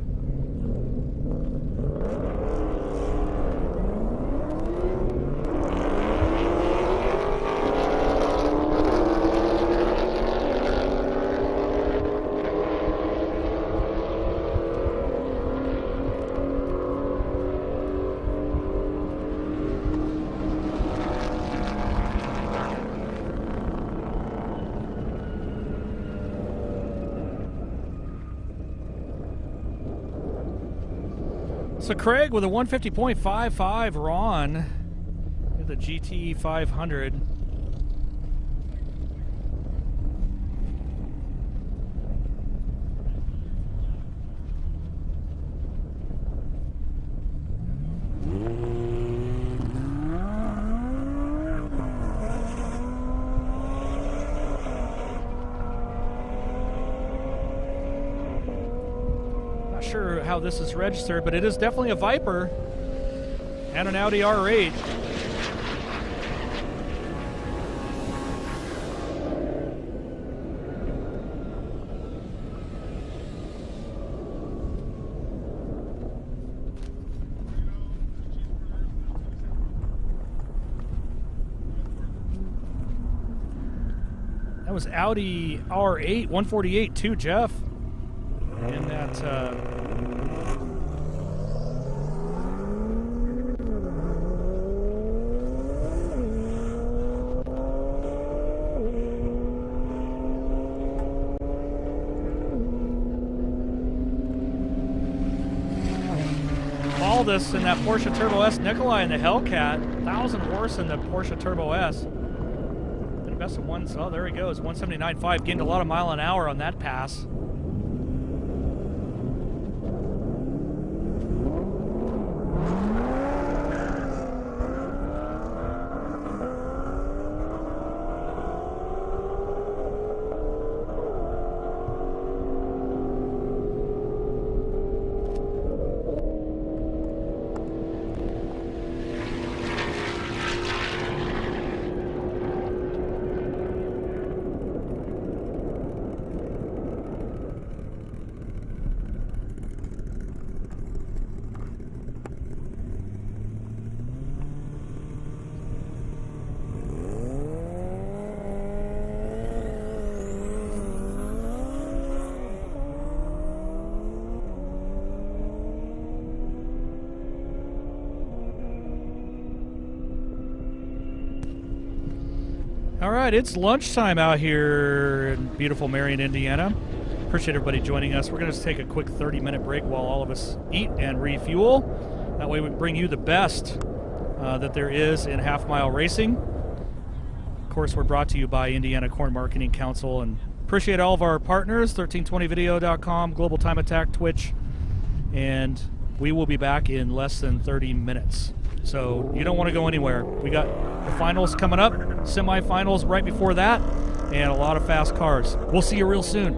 So Craig with a 150.55, Ron with a GT 500. Sure how this is registered, but it is definitely a Viper and an Audi R8. That was Audi R8 148 too, Jeff. In that Baldus in that Porsche Turbo S, Nikolai in the Hellcat, 1,000 horse in the Porsche Turbo S. And best of ones. Oh, there he goes, 179.5. Gained a lot of mile an hour on that pass. All right, it's lunchtime out here in beautiful Marion, Indiana. Appreciate everybody joining us. We're going to take a quick 30-minute break while all of us eat and refuel. That way we bring you the best that there is in half-mile racing. Of course, we're brought to you by Indiana Corn Marketing Council, and appreciate all of our partners, 1320video.com, Global Time Attack, Twitch, and we will be back in less than 30 minutes. So you don't want to go anywhere. We got the finals coming up, semifinals right before that, and a lot of fast cars. We'll see you real soon.